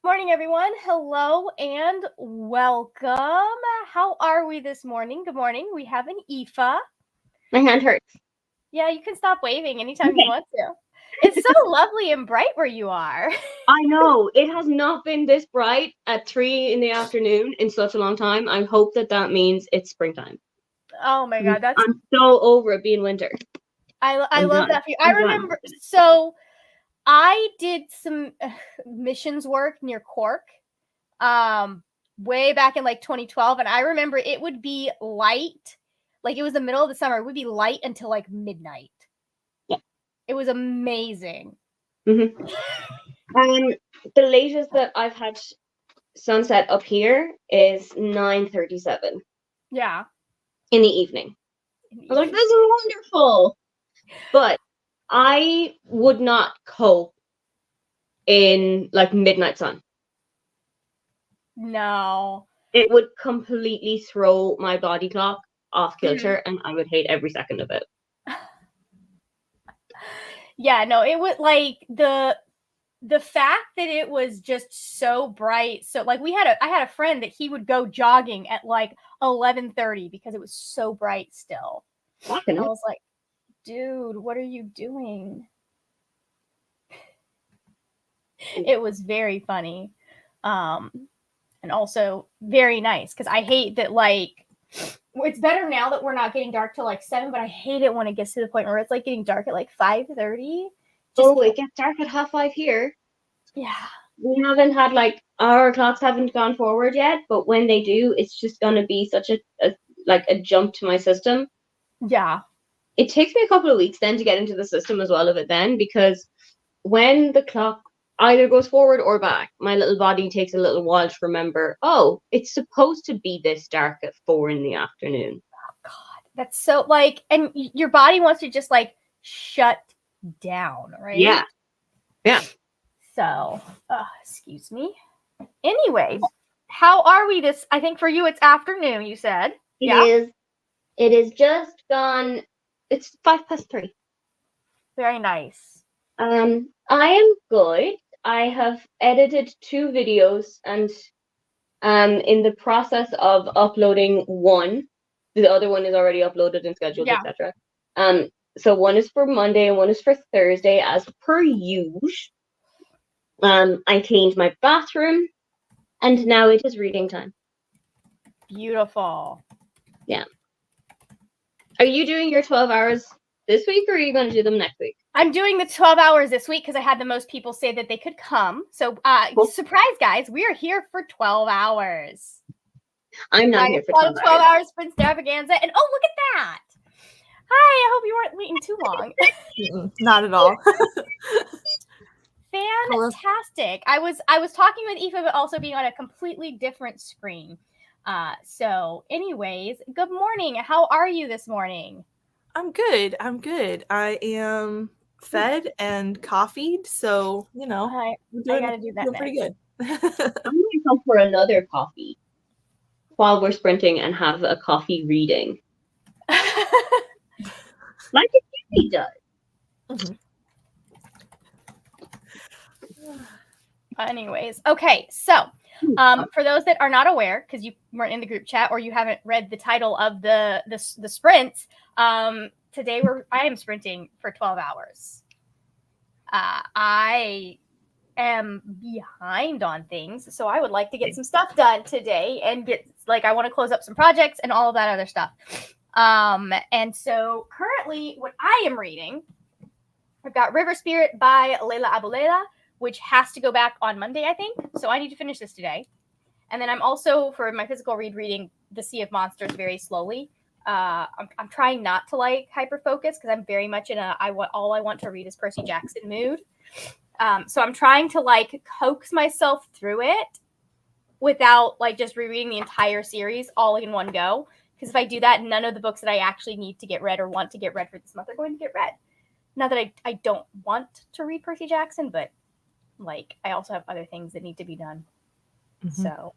Morning, everyone. Hello and welcome. How are we this morning? Good morning. We have an Aoife. My hand hurts. Yeah, you can stop waving anytime you want to. It's so lovely and bright where you are. I know. It has not been this bright at 3 in the afternoon in such a long time. I hope that means it's springtime. Oh my God, I'm so over it being winter. I love that for you. I I'm done. remember, so I did some missions work near Cork, way back in like 2012, and I remember it would be light, like it was the middle of the summer. It would be light until like midnight. Yeah. It was amazing. Mm-hmm. The latest that I've had sunset up here is 9:37. Yeah. In the evening. I was like, this is wonderful. But I would not cope in like midnight sun. No. It would completely throw my body clock off kilter, and I would hate every second of it. Yeah, no, it would like the fact that it was just so bright. So like I had a friend that he would go jogging at like 11:30 because it was so bright still. I was like, dude, what are you doing? It was very funny. And also very nice because I hate that like it's better now that we're not getting dark till like 7, but I hate it when it gets to the point where it's like getting dark at like 5:30. Oh, it gets dark at 5:30 here. Yeah. We haven't had like our clocks haven't gone forward yet, but when they do, it's just gonna be such a jump to my system. Yeah. It takes me a couple of weeks then to get into the system as well of it then, because when the clock either goes forward or back, my little body takes a little while to remember, oh, it's supposed to be this dark at 4 in the afternoon. Oh God, that's so like, and your body wants to just like shut down, right? Yeah. Yeah. So, excuse me. Anyways, how are we this? I think for you it's afternoon, you said. It is just gone. It's 3:05. Very nice. I am good. I have edited 2 videos and in the process of uploading one. The other one is already uploaded and scheduled, etc. So one is for Monday and one is for Thursday, as per usual. I cleaned my bathroom, and now it is reading time. Beautiful. Yeah. Are you doing your 12 hours this week, or are you going to do them next week? I'm doing the 12 hours this week because I had the most people say that they could come. So, cool. Surprise, guys, we are here for 12 hours. I'm not here for 12 hours. Sprintstravaganza, and oh, look at that. Hi, I hope you weren't waiting too long. Not at all. Fantastic. I was talking with Aoife, but also being on a completely different screen. So anyways, good morning. How are you this morning? I'm good. I am fed and coffeed, so you know, I gotta do that. Pretty good. I'm gonna come for another coffee while we're sprinting and have a coffee reading, like it usually does. Anyways, okay, so for those that are not aware, because you weren't in the group chat or you haven't read the title of the sprints, today I am sprinting for 12 hours. I am behind on things, so I would like to get some stuff done today and I want to close up some projects and all of that other stuff. And so currently what I am reading, I've got River Spirit by Leila Abulela, which has to go back on Monday, I think. So I need to finish this today. And then I'm also, for my physical reading The Sea of Monsters very slowly. I'm trying not to like hyper focus because I'm very much in all I want to read is Percy Jackson mood. So I'm trying to like coax myself through it without like just rereading the entire series all in one go. Because if I do that, none of the books that I actually need to get read or want to get read for this month are going to get read. Not that I don't want to read Percy Jackson, but like I also have other things that need to be done. So,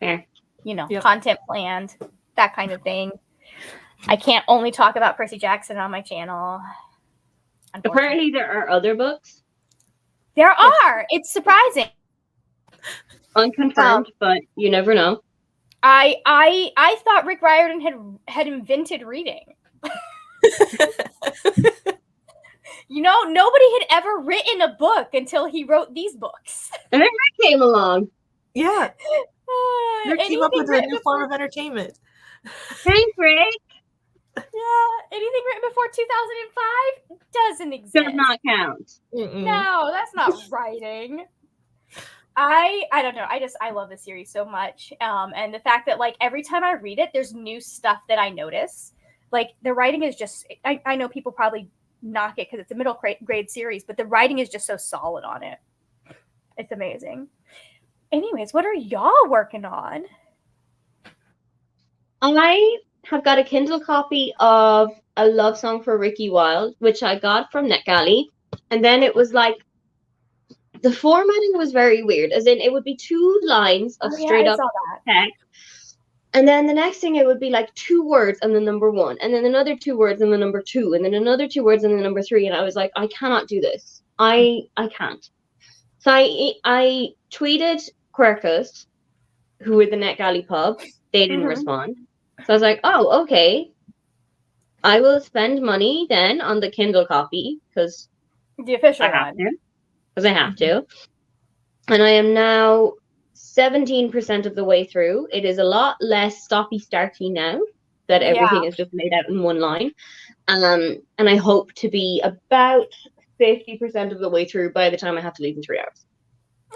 content planned, that kind of thing. I can't only talk about Percy Jackson on my channel. Apparently there are other books. There are. It's surprising. Unconfirmed, but you never know. I thought Rick Riordan had invented reading. Nobody had ever written a book until he wrote these books. And then Rick came along. Yeah. Rick came up with a new form of entertainment. Thanks, Rick. Yeah, anything written before 2005 doesn't exist. Does not count. No, that's not writing. I don't know. I love this series so much. And the fact that like every time I read it, there's new stuff that I notice. Like the writing is just, I know people probably knock it because it's a middle grade series, but the writing is just so solid on it. It's amazing. Anyways, what are y'all working on? I have got a Kindle copy of A Love Song for Ricky Wilde, which I got from NetGalley. And then it was like, the formatting was very weird, as in it would be 2 lines of straight up text. And then the next thing it would be like 2 words and the number 1, and then another 2 words and the number 2, and then another 2 words and the number 3. And I was like, I cannot do this. I can't. So I tweeted Quercus, who were the NetGalley pub. They didn't respond. So I was like, oh, okay. I will spend money then on the Kindle copy because the official I have to. And I am now 17% of the way through. It is a lot less stoppy-starty now that everything is just laid out in one line. And I hope to be about 50% of the way through by the time I have to leave in 3 hours.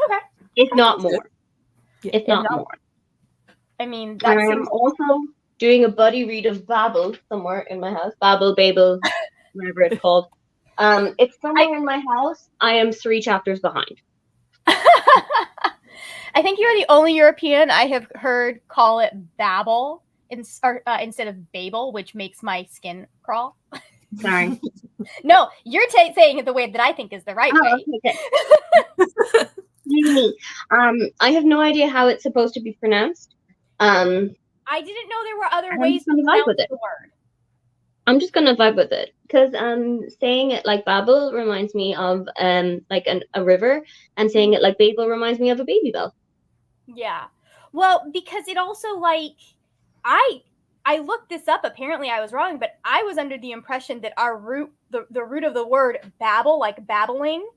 Okay. If not more. If not more. I mean, and I'm also doing a buddy read of Babel somewhere in my house. Babel, whatever it's called. It's somewhere in my house. I am 3 chapters behind. I think you're the only European I have heard call it Babel instead of Babel, which makes my skin crawl. Sorry. No, you're saying it the way that I think is the right way. Okay, good. I have no idea how it's supposed to be pronounced. I didn't know there were other ways to pronounce the word. I'm just gonna vibe with it because saying it like Babel reminds me of like a river, and saying it like Babel reminds me of a baby bell. Yeah, well, because it also like I looked this up. Apparently, I was wrong, but I was under the impression that our root, the root of the word babble, like babbling,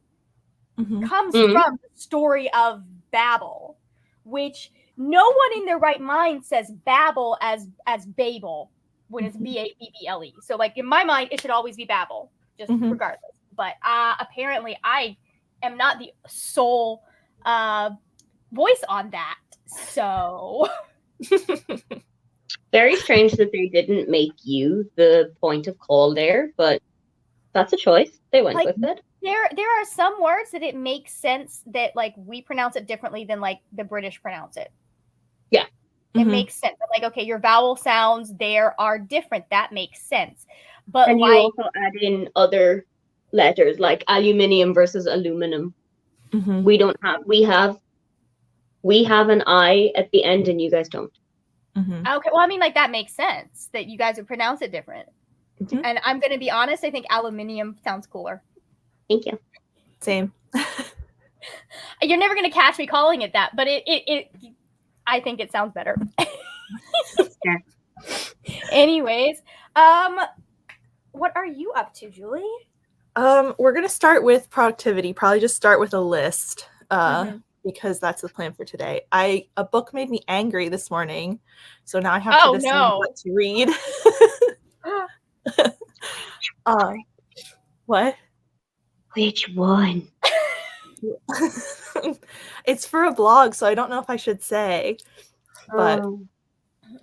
comes from the story of Babel, which no one in their right mind says Babel as Babel when it's Babble. So like in my mind, it should always be Babel, just regardless. But apparently I am not the sole voice on that. So very strange that they didn't make you the point of call there, but that's a choice. They went with it. There are some words that it makes sense that like we pronounce it differently than like the British pronounce it. Yeah. It makes sense. Like, okay, your vowel sounds there are different. That makes sense. But and you also add in other letters like aluminium versus aluminum. We have an I at the end and you guys don't. Okay, well, I mean, like that makes sense that you guys would pronounce it different. And I'm going to be honest, I think aluminium sounds cooler. Thank you. Same. You're never going to catch me calling it that, but it I think it sounds better. Yeah. Anyways, what are you up to, Julie? We're gonna start with productivity. Probably just start with a list, because that's the plan for today. A book made me angry this morning, so now I have to decide what to read. What? Which one? It's for a blog, so I don't know if I should say, but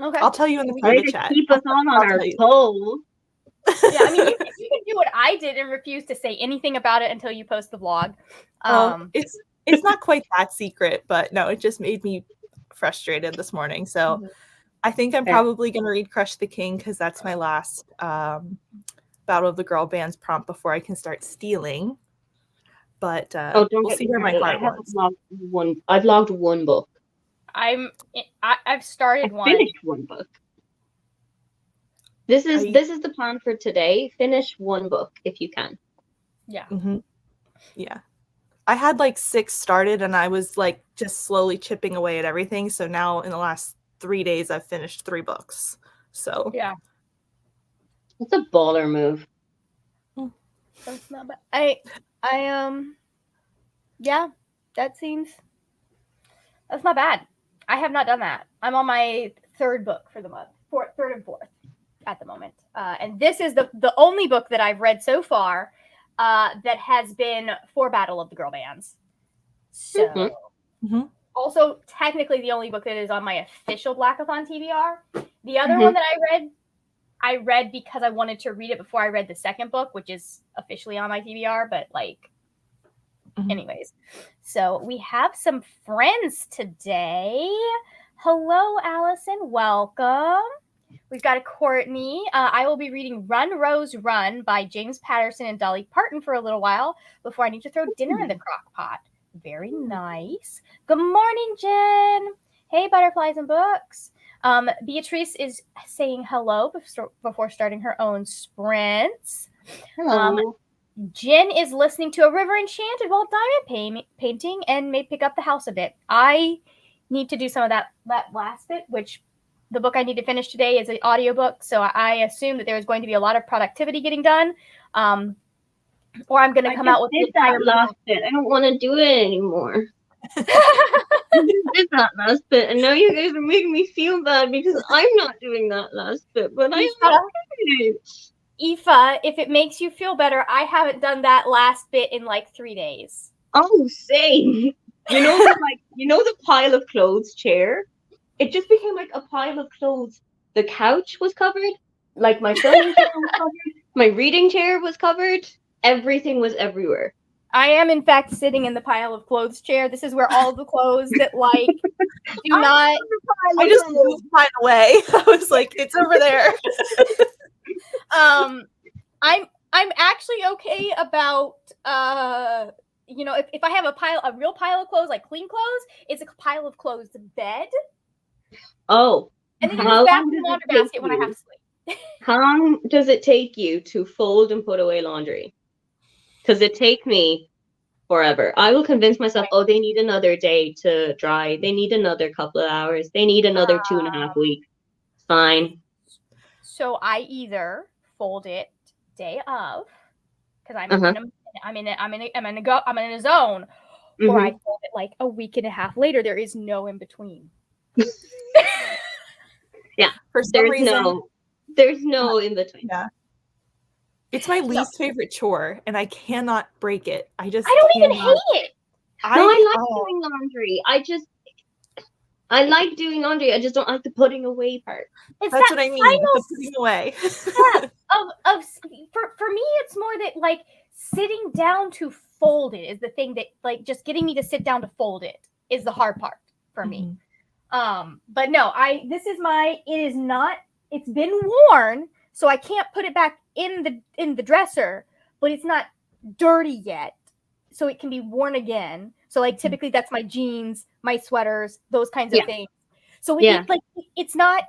okay. I'll tell you in the private chat. Keep us on our toes. Yeah, I mean, you can do what I did and refuse to say anything about it until you post the blog. It's not quite that secret, but no, it just made me frustrated this morning. So I think I'm probably going to read Crush the King because that's my last Battle of the Girl Bands prompt before I can start stealing. But we'll see where my heart was. I've logged one book. I've started one. Finished one book. This is the plan for today. Finish one book if you can. Yeah. Yeah. I had like 6 started and I was like just slowly chipping away at everything. So now in the last 3 days, I've finished 3 books. So Yeah. It's a baller move. That's not bad. Yeah, that's not bad. I have not done that. I'm on my 3rd book for the month, 3rd and 4th at the moment. And this is the only book that I've read so far that has been for Battle of the Girl Bands. So, also technically the only book that is on my official Blackathon TBR. The other one that I read because I wanted to read it before I read the 2nd book, which is officially on my TBR, but like, anyways. So we have some friends today. Hello, Allison. Welcome. We've got a Courtney. I will be reading Run, Rose, Run by James Patterson and Dolly Parton for a little while before I need to throw dinner in the crock pot. Very nice. Good morning, Jen. Hey, Butterflies and Books. Beatrice is saying hello before starting her own sprints. Hello. Jen is listening to A River Enchanted while diamond painting and may pick up the house a bit. I need to do some of that last bit, which the book I need to finish today is an audiobook. So I assume that there is going to be a lot of productivity getting done. Or I'm going to come out with that last bit. I don't want to do it anymore. I did that last bit, and now you guys are making me feel bad because I'm not doing that last bit, but I love it. Aoife, if it makes you feel better, I haven't done that last bit in like 3 days. Oh, same. You know, the pile of clothes chair? It just became like a pile of clothes. The couch was covered, like my filming chair was covered, my reading chair was covered, everything was everywhere. I am, in fact, sitting in the pile of clothes chair. This is where all the clothes that, like, do not... I just moved mine away. I was like, it's over there. I'm actually okay about, if I have a real pile of clothes, like clean clothes, it's a pile of clothes to bed. Oh. And then it goes back in the laundry basket when I have to sleep. How long does it take you to fold and put away laundry? Because it takes me forever. I will convince myself, they need another day to dry. They need another couple of hours. They need another 2.5 weeks. Fine. So I either fold it day of, because I'm in a zone, or I fold it like a week and a half later. There is no in between. Yeah, for some reason, there's no in between. Yeah. It's my least favorite chore, and I cannot break it. I don't even hate it. I like doing laundry. I like doing laundry. I just don't like the putting away part. That's what I mean. The putting away. For me, it's more that like sitting down to fold it is the thing that like just getting me to sit down to fold it is the hard part for me. But no, it's been worn, so I can't put it back in the dresser, but it's not dirty yet, so it can be worn again. So like typically that's my jeans, my sweaters, those kinds of things. So it's not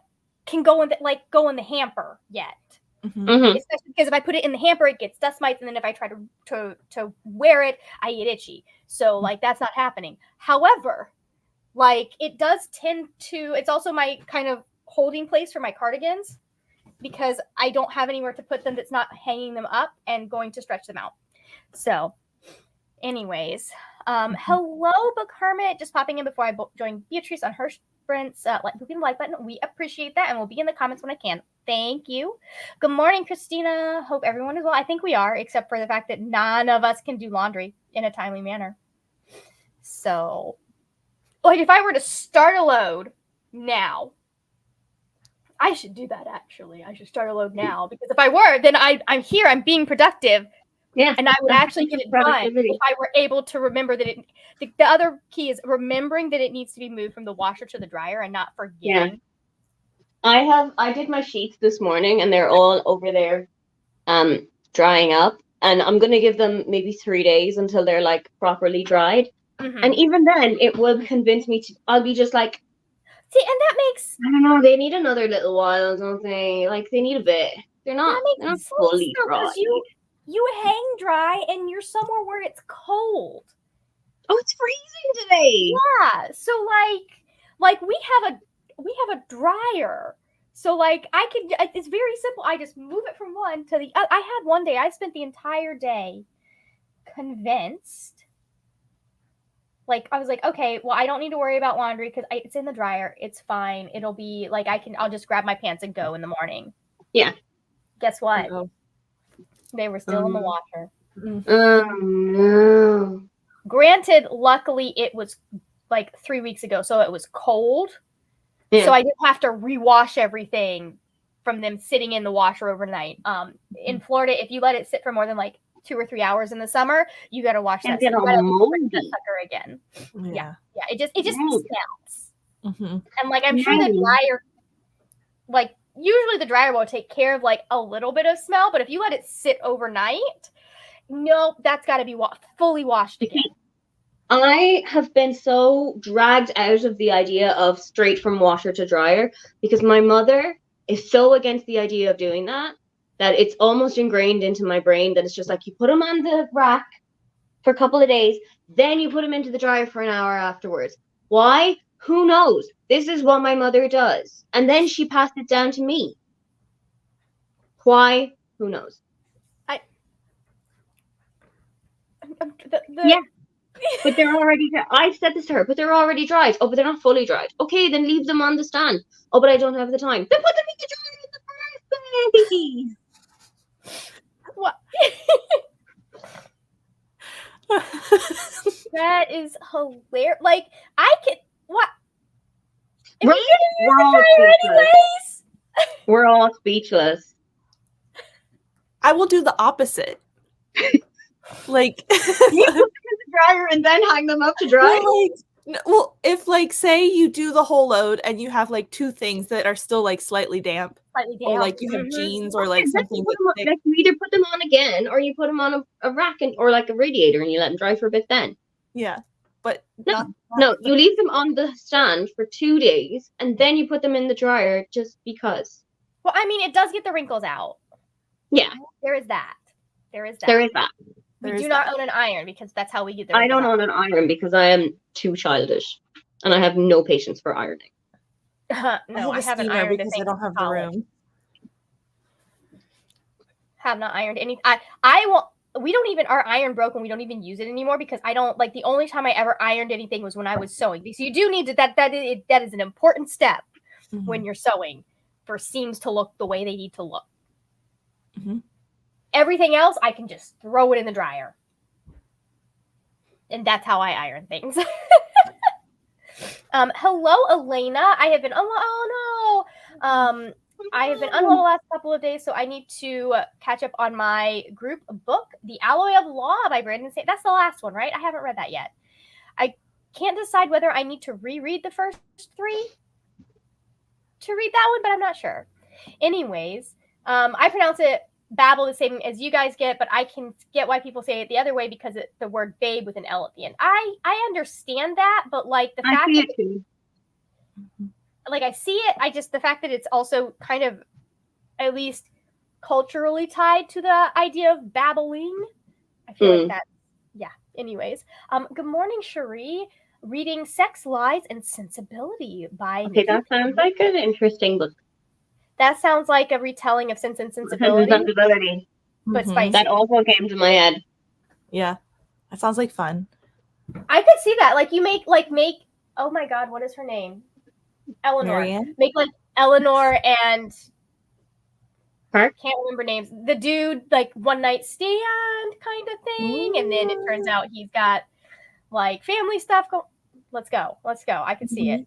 can go in the hamper yet. Especially because if I put it in the hamper, it gets dust mites, and then if I try to wear it, I get itchy. So like that's not happening. However, like it does tend to. It's also my kind of holding place for my cardigans, because I don't have anywhere to put them that's not hanging them up and going to stretch them out. So anyways, hello, Book Hermit. Just popping in before I join Beatrice on her sprints. Clicking the like button. We appreciate that, and we'll be in the comments when I can. Thank you. Good morning, Christina. Hope everyone is well. I think we are, except for the fact that none of us can do laundry in a timely manner. So, like, if I were to start a load now, I should do that, actually. I should start a load now, because if I were, then I'm here, I'm being productive. Yeah. And I would actually get it done if I were able to remember that the other key is remembering that it needs to be moved from the washer to the dryer and not forgetting. Yeah. I did my sheets this morning, and they're all over there drying up. And I'm going to give them maybe 3 days until they're like properly dried. And even then, it will convince me I'll be just like, see, and that makes... I don't know, they need another little while or something. Like, they need a bit. They're not fully dry. You hang dry, and you're somewhere where it's cold. Oh, it's freezing today. Yeah. So like we have a dryer. So like it's very simple. I just move it from one to the other. I had one day, I spent the entire day convinced. Like I was like, okay, well, I don't need to worry about laundry because it's in the dryer. It's fine. It'll be like I'll just grab my pants and go in the morning. Yeah. Guess what? Oh. They were still in the washer. No. Granted, luckily it was like 3 weeks ago, so it was cold. Yeah. So I didn't have to rewash everything from them sitting in the washer overnight. In Florida, if you let it sit for more than like 2 or 3 hours in the summer, you got to wash that sucker again. Yeah. It just smells. Mm-hmm. And like I'm sure the dryer, like usually the dryer will take care of like a little bit of smell, but if you let it sit overnight, no, that's got to be fully washed again. I have been so dragged out of the idea of straight from washer to dryer because my mother is so against the idea of doing that it's almost ingrained into my brain that it's just like you put them on the rack for a couple of days, then you put them into the dryer for an hour afterwards. Why? Who knows? This is what my mother does. And then she passed it down to me. Why? Who knows? Yeah. But they're already, I've said this to her, but they're already dried. Oh, but they're not fully dried. Okay, then leave them on the stand. Oh, but I don't have the time. Then put them in the dryer in the first place. What? That is hilarious. Like, I can, what? If right? We're all anyways. We're all speechless. I will do the opposite. Like, you put them in the dryer and then hang them up to dry. Well, if like say you do the whole load and you have like two things that are still like slightly damp, or like you have jeans or like something. Like you either put them on again or you put them on a rack or like a radiator and you let them dry for a bit then. Yeah, but no, you leave them on the stand for 2 days and then you put them in the dryer just because. Well, I mean, it does get the wrinkles out. Yeah, there is that. We do not own an iron because that's how we get the wrinkles I don't own an iron because I am too childish and I have no patience for ironing. No, I haven't ironed because I don't have the room. Have not ironed any. I will. We don't even, our iron broke and we don't even use it anymore because I don't, like, the only time I ever ironed anything was when I was sewing. So you do need to, that is an important step when you're sewing for seams to look the way they need to look. Everything else, I can just throw it in the dryer. And that's how I iron things. Hello, Elena. I have been, I have been unwell the last couple of days, so I need to catch up on my group book, The Alloy of Law by Brandon St. That's the last one, right? I haven't read that yet. I can't decide whether I need to reread the first 3 to read that one, but I'm not sure. Anyways, I pronounce it Babble the same as you guys get, but I can get why people say it the other way because the word babe with an L at the end. I understand that, but like the fact that like I see it, the fact that it's also kind of at least culturally tied to the idea of babbling, I feel like that, yeah. Anyways, good morning, Cherie. Reading Sex, Lies, and Sensibility by Okay, that sounds like an interesting book. That sounds like a retelling of Sense and Sensibility. But spicy. That also came to my head. Yeah, that sounds like fun. I could see that. Like you make, oh my God, what is her name? Eleanor. Marianne? Make like Eleanor and her? Can't remember names. The dude, like one night stand kind of thing. And then it turns out he's got like family stuff. Let's go. I can see it.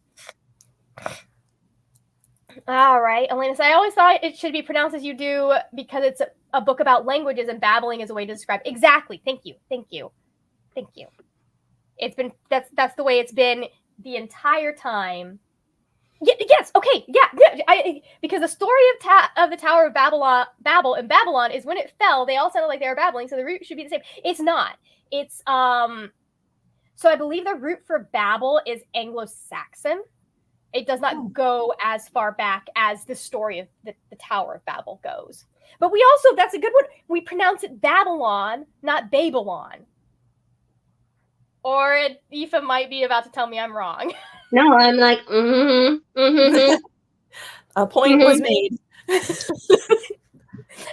All right, Elena. So I always thought it should be pronounced as you do because it's a book about languages and babbling is a way to describe. Exactly. Thank you. It's been that's the way it's been the entire time. Yes. Okay. Yeah. Because the story of the Tower of Babel in Babylon is when it fell, they all sounded like they were babbling, so the root should be the same. It's not. It's So I believe the root for Babel is Anglo-Saxon. It does not go as far back as the story of the Tower of Babel goes. But we also, that's a good one. We pronounce it Babylon, not Babylon. Or Aoife might be about to tell me I'm wrong. No, I'm like, A point was made.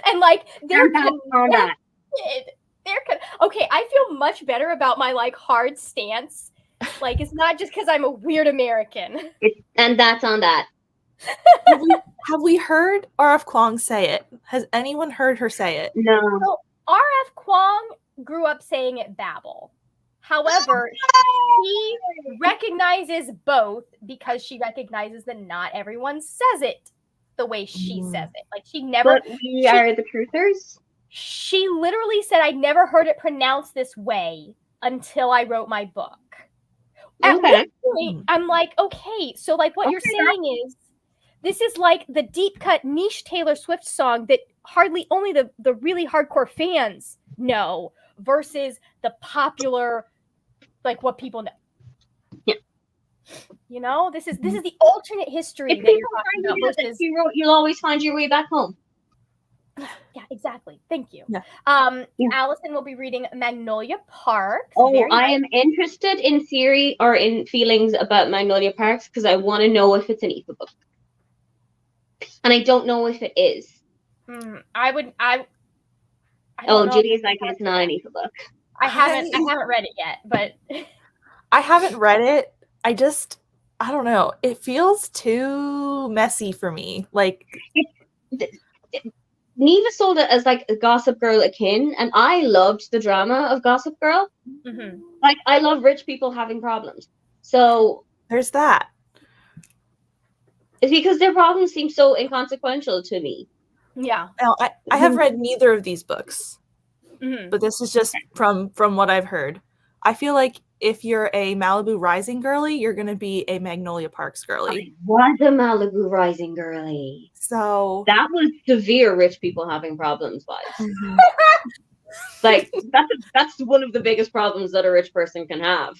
And like they're on that. Okay, I feel much better about my like hard stance. Like it's not just because I'm a weird American. And that's on that. Have we heard R.F. Kuang say it? Has anyone heard her say it? No. So R.F. Kuang grew up saying it babble. However, she recognizes both because she recognizes that not everyone says it the way she says it. Like she never. But we are the truthers. She literally said, "I never heard it pronounced this way until I wrote my book." At Okay. which point, I'm like, okay, so like what you're saying is this is like the deep cut niche Taylor Swift song that hardly only the really hardcore fans know versus the popular, like what people know. Yeah. You know, this is the alternate history that you're talking about versus you wrote, you'll always find your way back home. Yeah, exactly. Thank you. Yeah. Allison will be reading Magnolia Parks. Oh, Very I nice. am interested in theory or in feelings about Magnolia Parks because I want to know if it's an Aoife book. And I don't know if it is. I don't know. Judy's like, it's not an Aoife book. I haven't read it yet, but I haven't read it. I don't know. It feels too messy for me. Like Neva sold it as like a Gossip Girl akin, and I loved the drama of Gossip Girl. mm-hmm. Like, I love rich people having problems. So there's that. it's because their problems seem so inconsequential to me. Yeah. Now, I have read neither of these books, Mm-hmm. but this is just from what I've heard. I feel like if you're a Malibu Rising girly, you're going to be a Magnolia Parks girly. I was a Malibu Rising girly. So that was severe rich people having problems vibes. Mhm. Like that's one of the biggest problems that a rich person can have.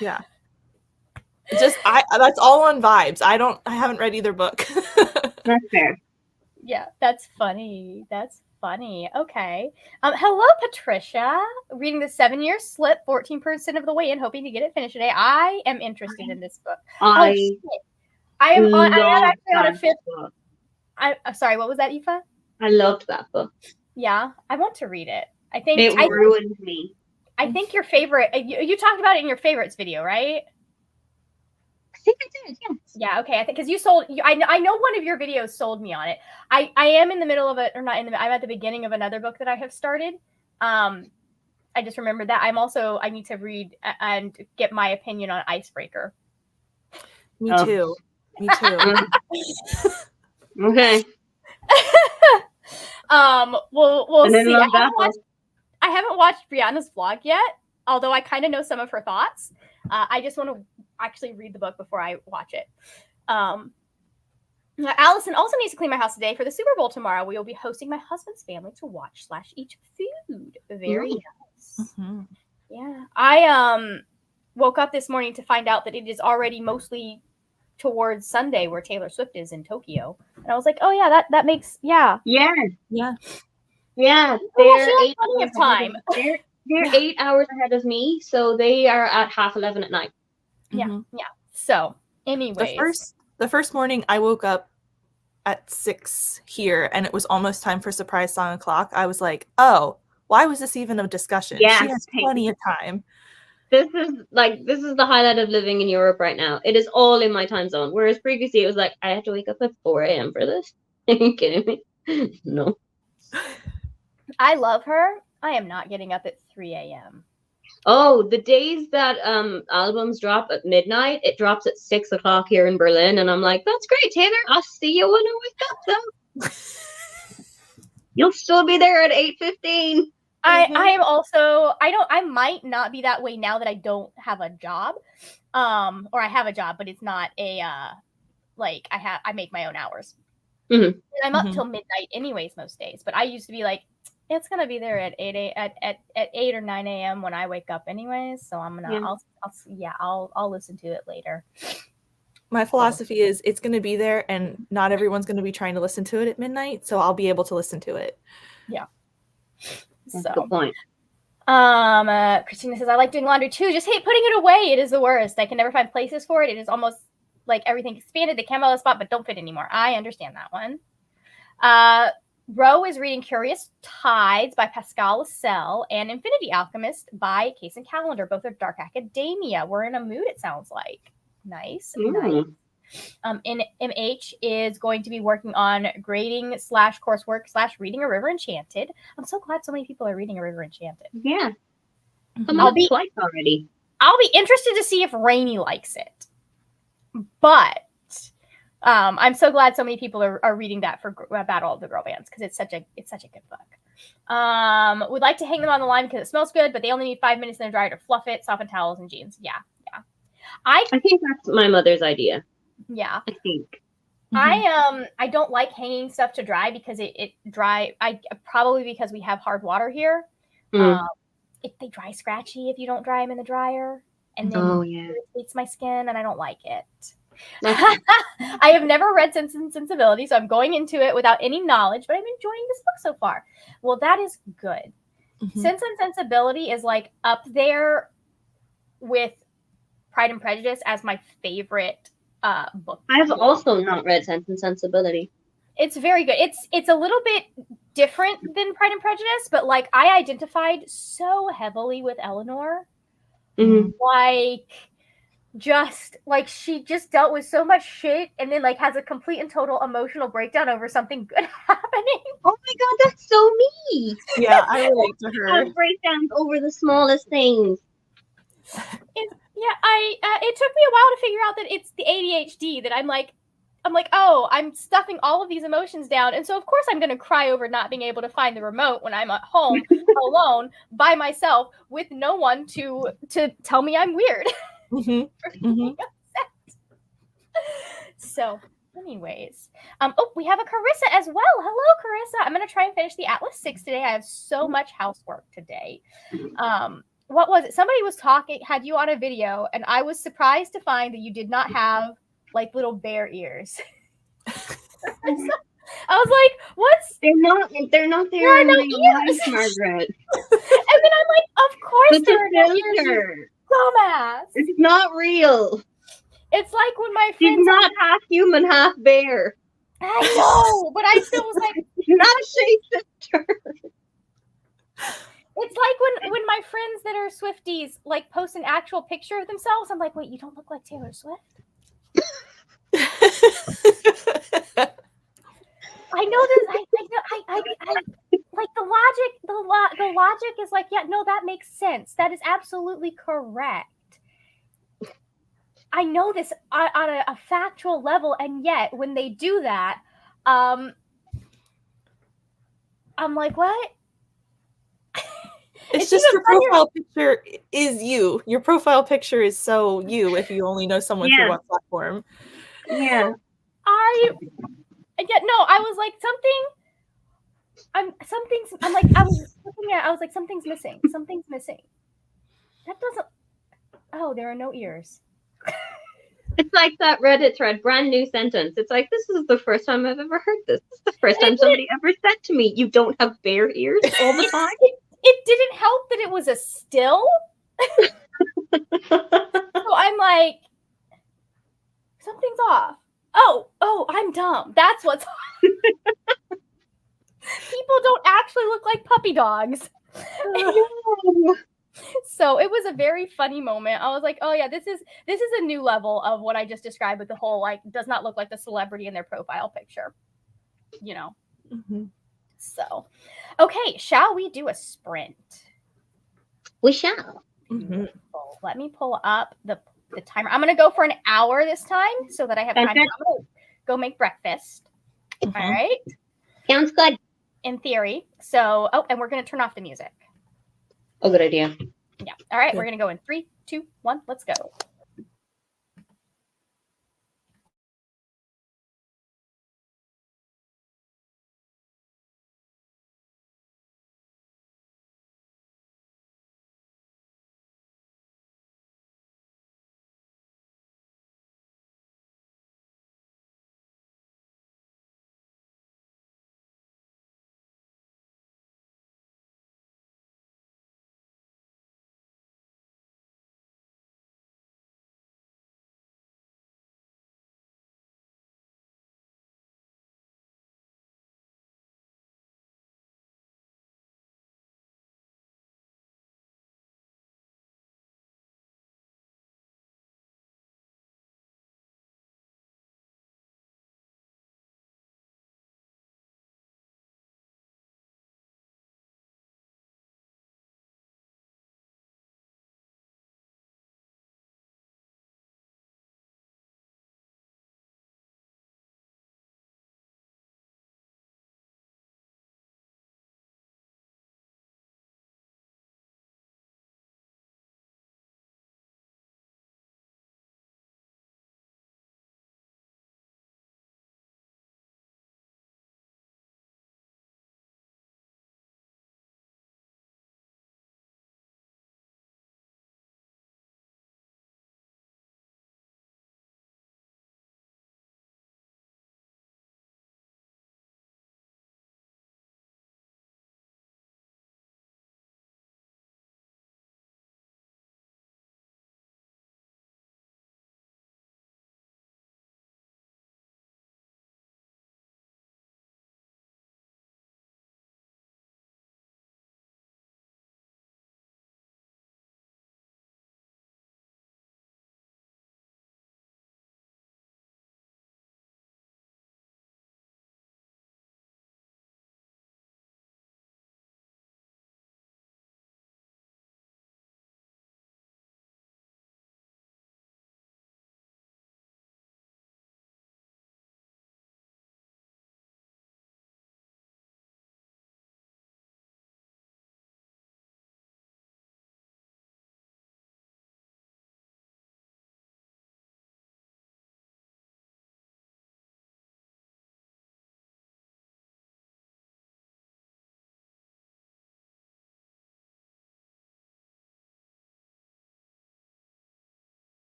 Yeah. That's all on vibes. I haven't read either book. That's fair. Yeah, that's funny. That's funny. Okay. Hello, Patricia. Reading the 7-Year Slip, 14% of the way in, hoping to get it finished today. I am interested in this book. I am love actually on a that fifth. book. I'm sorry. What was that, Aoife? I loved that book. Yeah, I want to read it. I think It ruined me. I think your favorite. You talked about it in your favorites video, right? I think I did. Yes. Yeah. Okay. I think because I know one of your videos sold me on it. I am in the middle of it, or not in the. I'm at the beginning of another book that I have started. I just remembered that I need to read and get my opinion on Icebreaker. Me too. Me too. Okay. We'll see. I I haven't watched Brianna's vlog yet, although I kind of know some of her thoughts. I just want to actually read the book before I watch it. Allison also needs to clean my house today for the Super Bowl tomorrow. We will be hosting my husband's family to watch/eat food. Very nice. Mm-hmm. Yeah. I woke up this morning to find out that it is already mostly towards Sunday where Taylor Swift is in Tokyo. And I was like, oh yeah, that makes Yeah. Yeah. Yeah. They're plenty of time. They're 8 hours ahead of me, so they are at 11:30 at night. Yeah. Mm-hmm. Yeah. So anyways. The first morning I woke up at 6 here and it was almost time for surprise song o'clock. I was like, oh, why was this even a discussion? Yeah, she has plenty of time. This is the highlight of living in Europe right now. It is all in my time zone. Whereas previously it was like, I have to wake up at 4 a.m. for this. Are you kidding me? No. I love her. I am not getting up at 3 a.m. Oh, the days that albums drop at midnight, it drops at 6 o'clock here in Berlin, and I'm like, that's great, Taylor. I'll see you when I wake up, though. You'll still be there at 8:15. I am also I might not be that way now that I don't have a job. Or I have a job, but it's not a I make my own hours. Mm-hmm. And I'm up till midnight anyways most days, but I used to be like, it's gonna be there at 8 or 9 a.m. when I wake up anyways. So I'm gonna I'll listen to it later. My philosophy is it's gonna be there and not everyone's gonna be trying to listen to it at midnight, so I'll be able to listen to it. Yeah. That's a good point. Christina says, I like doing laundry too. Just hate putting it away. It is the worst. I can never find places for it. It is almost like everything expanded. They came out of the spot, but don't fit anymore. I understand that one. Ro is reading Curious Tides by Pascal Lascelles and Infinity Alchemist by Case and Callender. Both are dark academia. We're in a mood, it sounds like. Nice. Nice. In MH is going to be working on grading / coursework / reading A River Enchanted. I'm so glad so many people are reading A River Enchanted. Yeah. I'll be already. I'll be interested to see if Rainey likes it. But I'm so glad so many people are reading that for Battle of the Girl Bands because it's such a good book. Would like to hang them on the line because it smells good, but they only need 5 minutes in the dryer to fluff it, soften towels and jeans. Yeah. I think that's my mother's idea. Yeah. I think. I don't like hanging stuff to dry because it dry. Probably because we have hard water here. They dry scratchy if you don't dry them in the dryer, and then it irritates my skin, and I don't like it. I have never read Sense and Sensibility, so I'm going into it without any knowledge, but I'm enjoying this book so far. Well, that is good. Sense and Sensibility is like up there with Pride and Prejudice as my favorite book. I've also not read Sense and Sensibility. It's very good. It's a little bit different than Pride and Prejudice, but like I identified so heavily with Eleanor. Like just like she just dealt with so much shit and then like has a complete and total emotional breakdown over something good happening. Oh my god, that's so me. Yeah, I relate to her. Breakdowns over the smallest things. It took me a while to figure out that it's the ADHD that I'm like, oh, I'm stuffing all of these emotions down. And so, of course, I'm going to cry over not being able to find the remote when I'm at home alone by myself with no one to tell me I'm weird. So, anyways. We have a Carissa as well. Hello, Carissa. I'm going to try and finish the Atlas 6 today. I have so much housework today. What was it? Somebody was had you on a video, and I was surprised to find that you did not have like little bear ears. I was like, "What's?" They're not there in my life, Margaret. And then I'm like, "Of course there are no ears, dumbass." It's not real. It's like when my She's friends not half human, half bear. I know, but I still was like, not a shapeshifter. It's like when my friends that are Swifties like post an actual picture of themselves. I'm like, wait, you don't look like Taylor Swift. I know this. I like the logic is like, yeah, no, that makes sense. That is absolutely correct. I know this on a factual level, and yet when they do that, I'm like, what? It's just your profile picture is you. Your profile picture is so you if you only know someone through one platform. Yeah. I was like, I was looking at, I was like, something's missing. Something's missing. That doesn't, oh, there are no ears. It's like that Reddit thread, brand new sentence. It's like, this is the first time I've ever heard this. This is the first time somebody ever said to me, you don't have bear ears all the time. It didn't help that it was a still. So I'm like, something's off. Oh, I'm dumb. That's what's off. People don't actually look like puppy dogs. So it was a very funny moment. I was like, oh yeah, this is a new level of what I just described with the whole like does not look like the celebrity in their profile picture. You know. So, okay, shall we do a sprint? We shall. Let me pull up the timer. I'm going to go for an hour this time so that I have time to go make breakfast. All right. Sounds good. In theory. So, and we're going to turn off the music. Oh, good idea. Yeah. All right. We're going to go in 3, 2, 1. Let's go.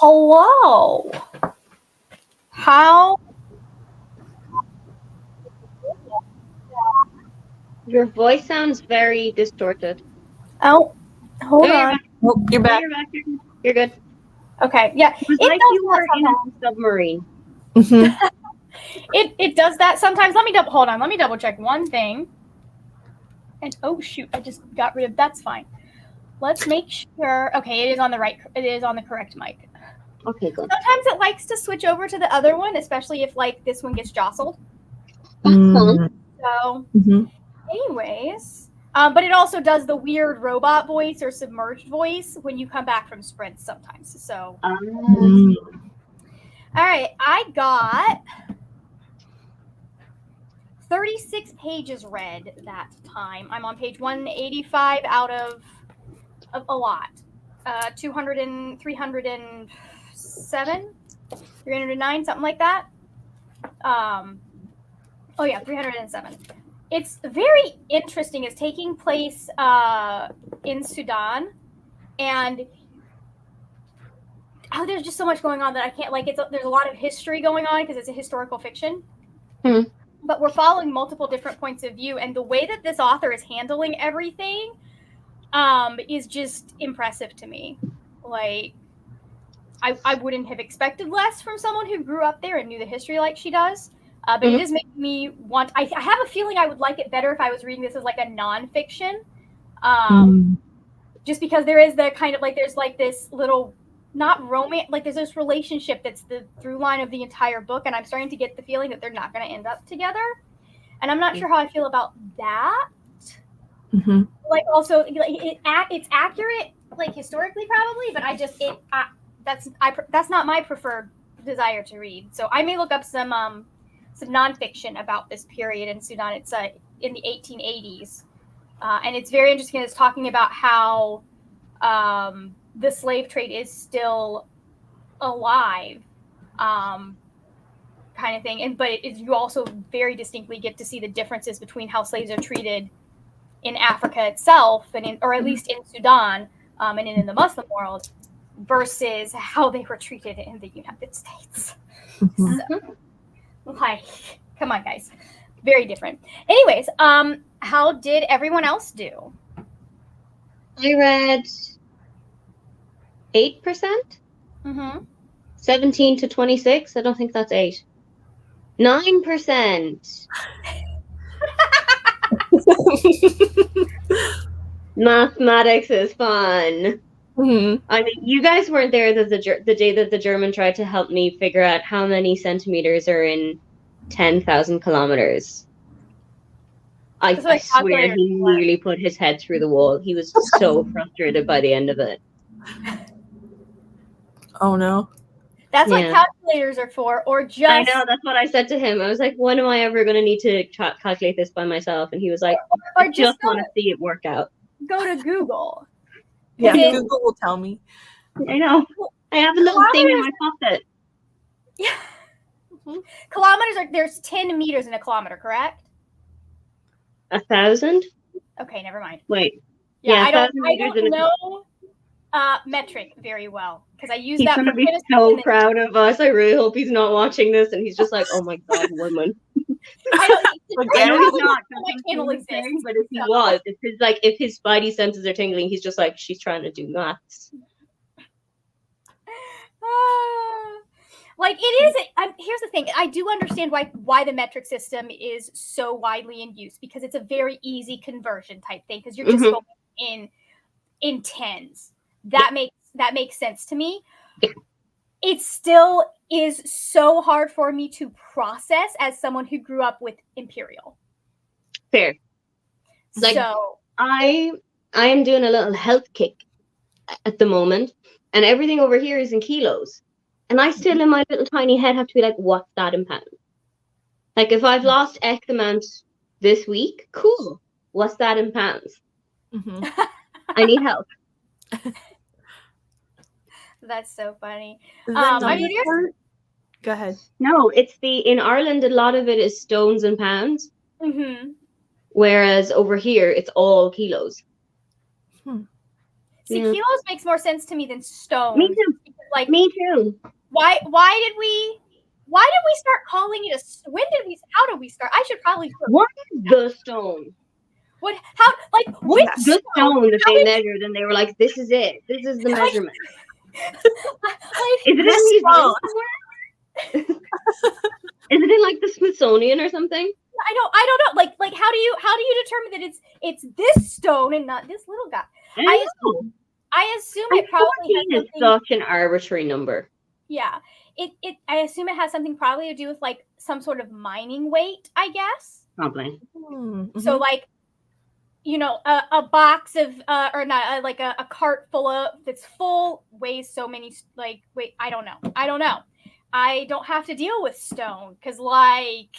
Hello. How? Your voice sounds very distorted. Oh, hold Oh, you're on. back. Oh, you're Oh, back. you're back. You're good. Okay, yeah, It was it like does you that were in sometimes. a submarine. Mhm. It does that sometimes. Let me double check one thing. And oh shoot, I just got rid of. That's fine. Let's make sure. Okay, it is on the right. It is on the correct mic. Okay, good. Sometimes it likes to switch over to the other one, especially if like this one gets jostled. Mm. So, Mhm. anyways, but it also does the weird robot voice or submerged voice when you come back from sprints sometimes. So, Mm. all right, I got 36 pages read that time. I'm on page 185 out of a lot. 307, 309, something like that. Oh yeah, 307. It's very interesting. It's taking place in Sudan, and there's just so much going on that I can't there's a lot of history going on because it's a historical fiction. But we're following multiple different points of view, and the way that this author is handling everything is just impressive to me. Like, I wouldn't have expected less from someone who grew up there and knew the history like she does. But it is making me want. I have a feeling I would like it better if I was reading this as like a nonfiction, just because there is the kind of like there's like this little not romance, like there's this relationship that's the through line of the entire book, and I'm starting to get the feeling that they're not going to end up together, and I'm not sure how I feel about that. Mhm. Like also, it's accurate, like historically probably, but that's not my preferred desire to read. So I may look up some nonfiction about this period in Sudan. It's in the 1880s, and it's very interesting. It's talking about how the slave trade is still alive, kind of thing. But you also very distinctly get to see the differences between how slaves are treated in Africa itself, or at least in Sudan, and in the Muslim world, versus how they were treated in the United States. Mhm. So, like, come on, guys, very different. Anyways, how did everyone else do? I read 8%, 17 to 26. I don't think that's 8. 9%. Mathematics is fun. Mhm. I mean, you guys weren't there the day that the German tried to help me figure out how many centimeters are in 10,000 kilometers. I swear he nearly put his head through the wall. He was so frustrated by the end of it. Oh no. That's what calculators are for, or just. I know, that's what I said to him. I was like, when am I ever going to need to calculate this by myself? And he was like, I just want to see it work out. Go to Google. Yeah, Google will tell me. I know. I have a little thing in my pocket. Yeah. Kilometers there's 10 meters in a kilometer, correct? 1,000? Okay, never mind. Wait. Yeah, I don't know metric very well because I use that. He's gonna be so proud of us. I really hope he's not watching this and he's just like, "Oh my god, woman." I know he's not. But if he was, if his spidey senses are tingling, he's just like, "She's trying to do maths." Like it is. Here's the thing. I do understand why the metric system is so widely in use because it's a very easy conversion type thing because you're just going in tens. That makes sense to me. It still is so hard for me to process as someone who grew up with imperial. Fair. So I am doing a little health kick at the moment, and everything over here is in kilos. And I still, in my little tiny head, have to be like, what's that in pounds? Like, if I've lost X amount this week, cool. What's that in pounds? I need help. That's so funny. Go ahead. No, in Ireland, a lot of it is stones and pounds. Whereas over here, it's all kilos. See, Yeah. kilos makes more sense to me than stones. Me too. Like, Me too. why did we start calling it how did we start? I should probably What is the stone? which What's the stone? stone that they measured and they were like, this is it. This is the measurement. Like, Is it this in a museum stone. somewhere? Is it in like the Smithsonian or something? I don't know. Like how do you determine that it's this stone and not this little guy? I assume it probably has 14 is something. such an arbitrary number. Yeah. I assume it has something probably to do with like some sort of mining weight, I guess. Probably. So like, a box of or not like a cart that's full weighs so many I don't know. I don't have to deal with stone because like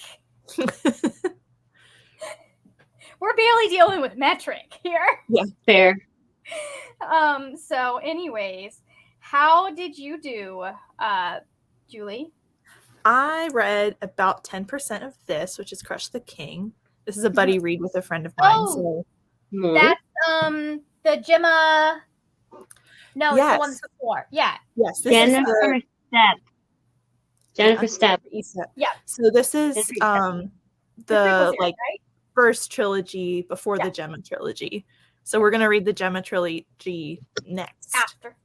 we're barely dealing with metric here. Yeah, fair. So anyways, how did you do, Julie? I read about 10% of this, which is Crush the King. This is a buddy read with a friend of mine. Oh, so that's the Gemma. No, it's the one yes. before. Yeah. Yes, this Jennifer is Stepp. Jennifer Stepp. Yeah. So this is The the series, like right? first trilogy before Yeah. the Gemma trilogy. So we're gonna read the Gemma trilogy next. After.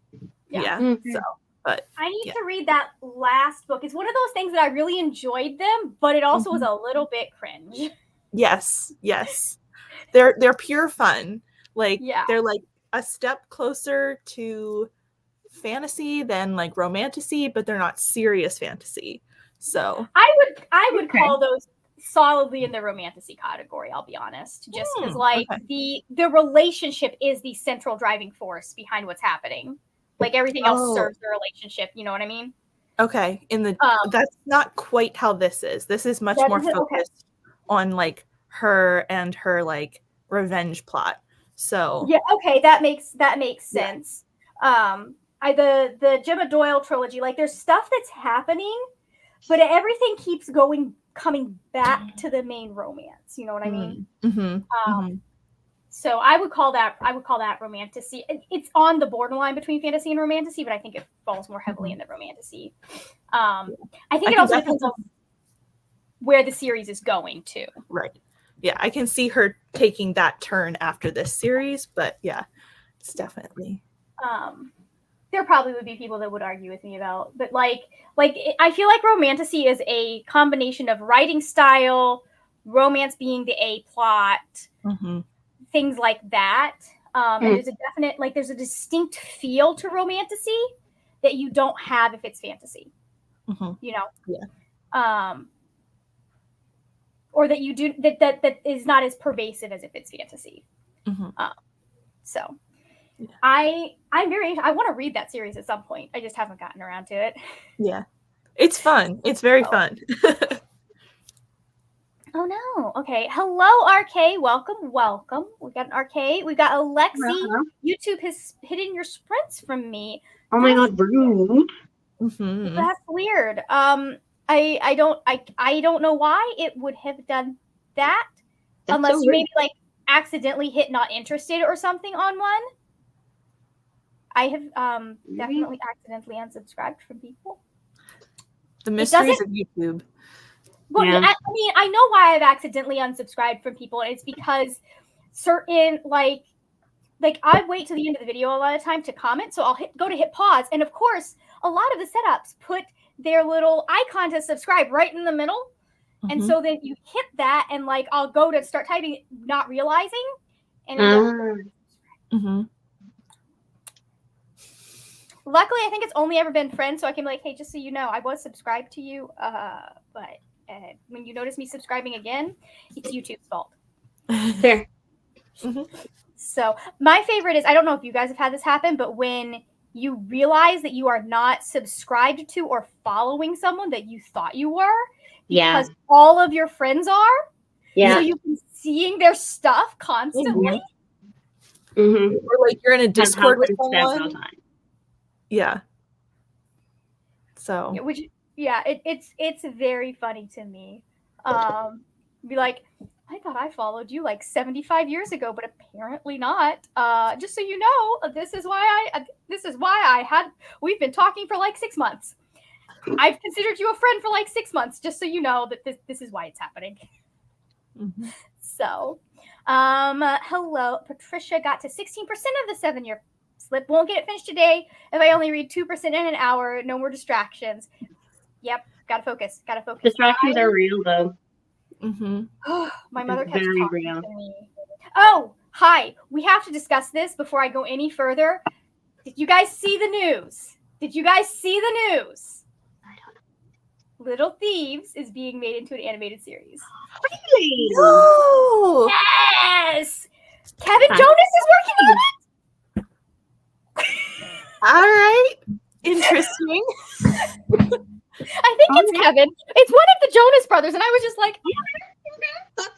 Yeah. Mhm. So, but I need Yeah. to read that last book. It's one of those things that I really enjoyed them, but it also was a little bit cringe. yes, they're pure fun. Like Yeah. they're like a step closer to fantasy than like romantasy, but they're not serious fantasy. So I would Okay. call those solidly in the romantasy category, I'll be honest. Just because like okay. the relationship is the central driving force behind what's happening. Like everything else serves the relationship, you know what I mean? Okay. That's not quite how this is. This is much more focused on like her and her like revenge plot. So yeah, okay, that makes sense. The Gemma Doyle trilogy, like there's stuff that's happening, but everything keeps coming back to the main romance. You know what I mean? So I would call that romantasy. It's on the borderline between fantasy and romantasy, but I think it falls more heavily in the romantasy. I think it also depends on where the series is going to. Right. Yeah, I can see her taking that turn after this series, but yeah, it's definitely. There probably would be people that would argue with me about, but like I feel like romantasy is a combination of writing style, romance being the A plot, things like that. And there's a definite there's a distinct feel to romantasy that you don't have if it's fantasy. You know? Yeah. Or that you do that is not as pervasive as if it's fantasy. So yeah. I'm very I want to read that series at some point. I just haven't gotten around to it. Yeah. It's fun. It's very fun. Oh no. Okay. Hello, RK. Welcome. We got an RK. We got Alexi. YouTube has hidden your sprints from me. Oh my god, rude. That's weird. I don't know why it would have done that. That's unless so you rude. maybe like accidentally hit not interested or something on one. I have definitely accidentally unsubscribed from people. The mysteries of YouTube. Well, yeah. I mean, I know why I've accidentally unsubscribed from people. And it's because certain like I wait to the end of the video a lot of time to comment, so I'll go to hit pause, and of course, a lot of the setups put their little icon to subscribe right in the middle, and so then you hit that, and like I'll go to start typing, not realizing, and luckily, I think it's only ever been friends, so I can be like, hey, just so you know, I was subscribed to you, but when you notice me subscribing again, it's YouTube's fault. Fair. So my favorite is, I don't know if you guys have had this happen, but when you realize that you are not subscribed to or following someone that you thought you were, because all of your friends are, so you've been seeing their stuff constantly. Or like you're in a Discord with someone. Yeah. So. Which, it's very funny to me. Be like, I thought I followed you like 75 years ago, but apparently not. Just so you know, we've been talking for like 6 months. I've considered you a friend for like 6 months, just so you know that this is why it's happening. Mm-hmm. So, hello, Patricia got to 16% of the 7-year slip. Won't get it finished today if I only read 2% in an hour. No more distractions. Yep, gotta focus. Distractions are real, though. Mm-hmm. My mother It's kept very talking real. to me. Oh, hi. We have to discuss this before I go any further. Did you guys see the news? I don't know. Little Thieves is being made into an animated series. Really? No. Yes! Kevin Jonas is working on it! All right. Interesting. I think it's Kevin. It's one of the Jonas brothers, and I was just like, That's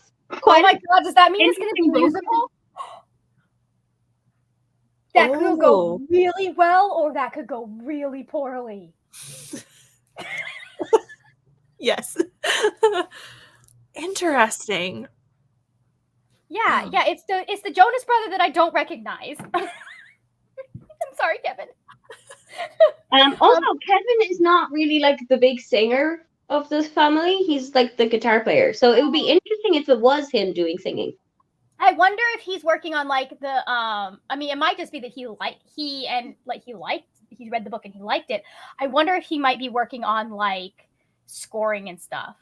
oh my god, does that mean it's going to be interesting. musical? That could go really well, or that could go really poorly. Yes. Interesting. Yeah, it's the Jonas brother that I don't recognize. I'm sorry, Kevin. Also, Kevin is not really like the big singer of this family. He's like the guitar player. So it would be interesting if it was him doing singing. I wonder if he's working on like the I mean, it might just be that he read the book and he liked it. I wonder if he might be working on like scoring and stuff,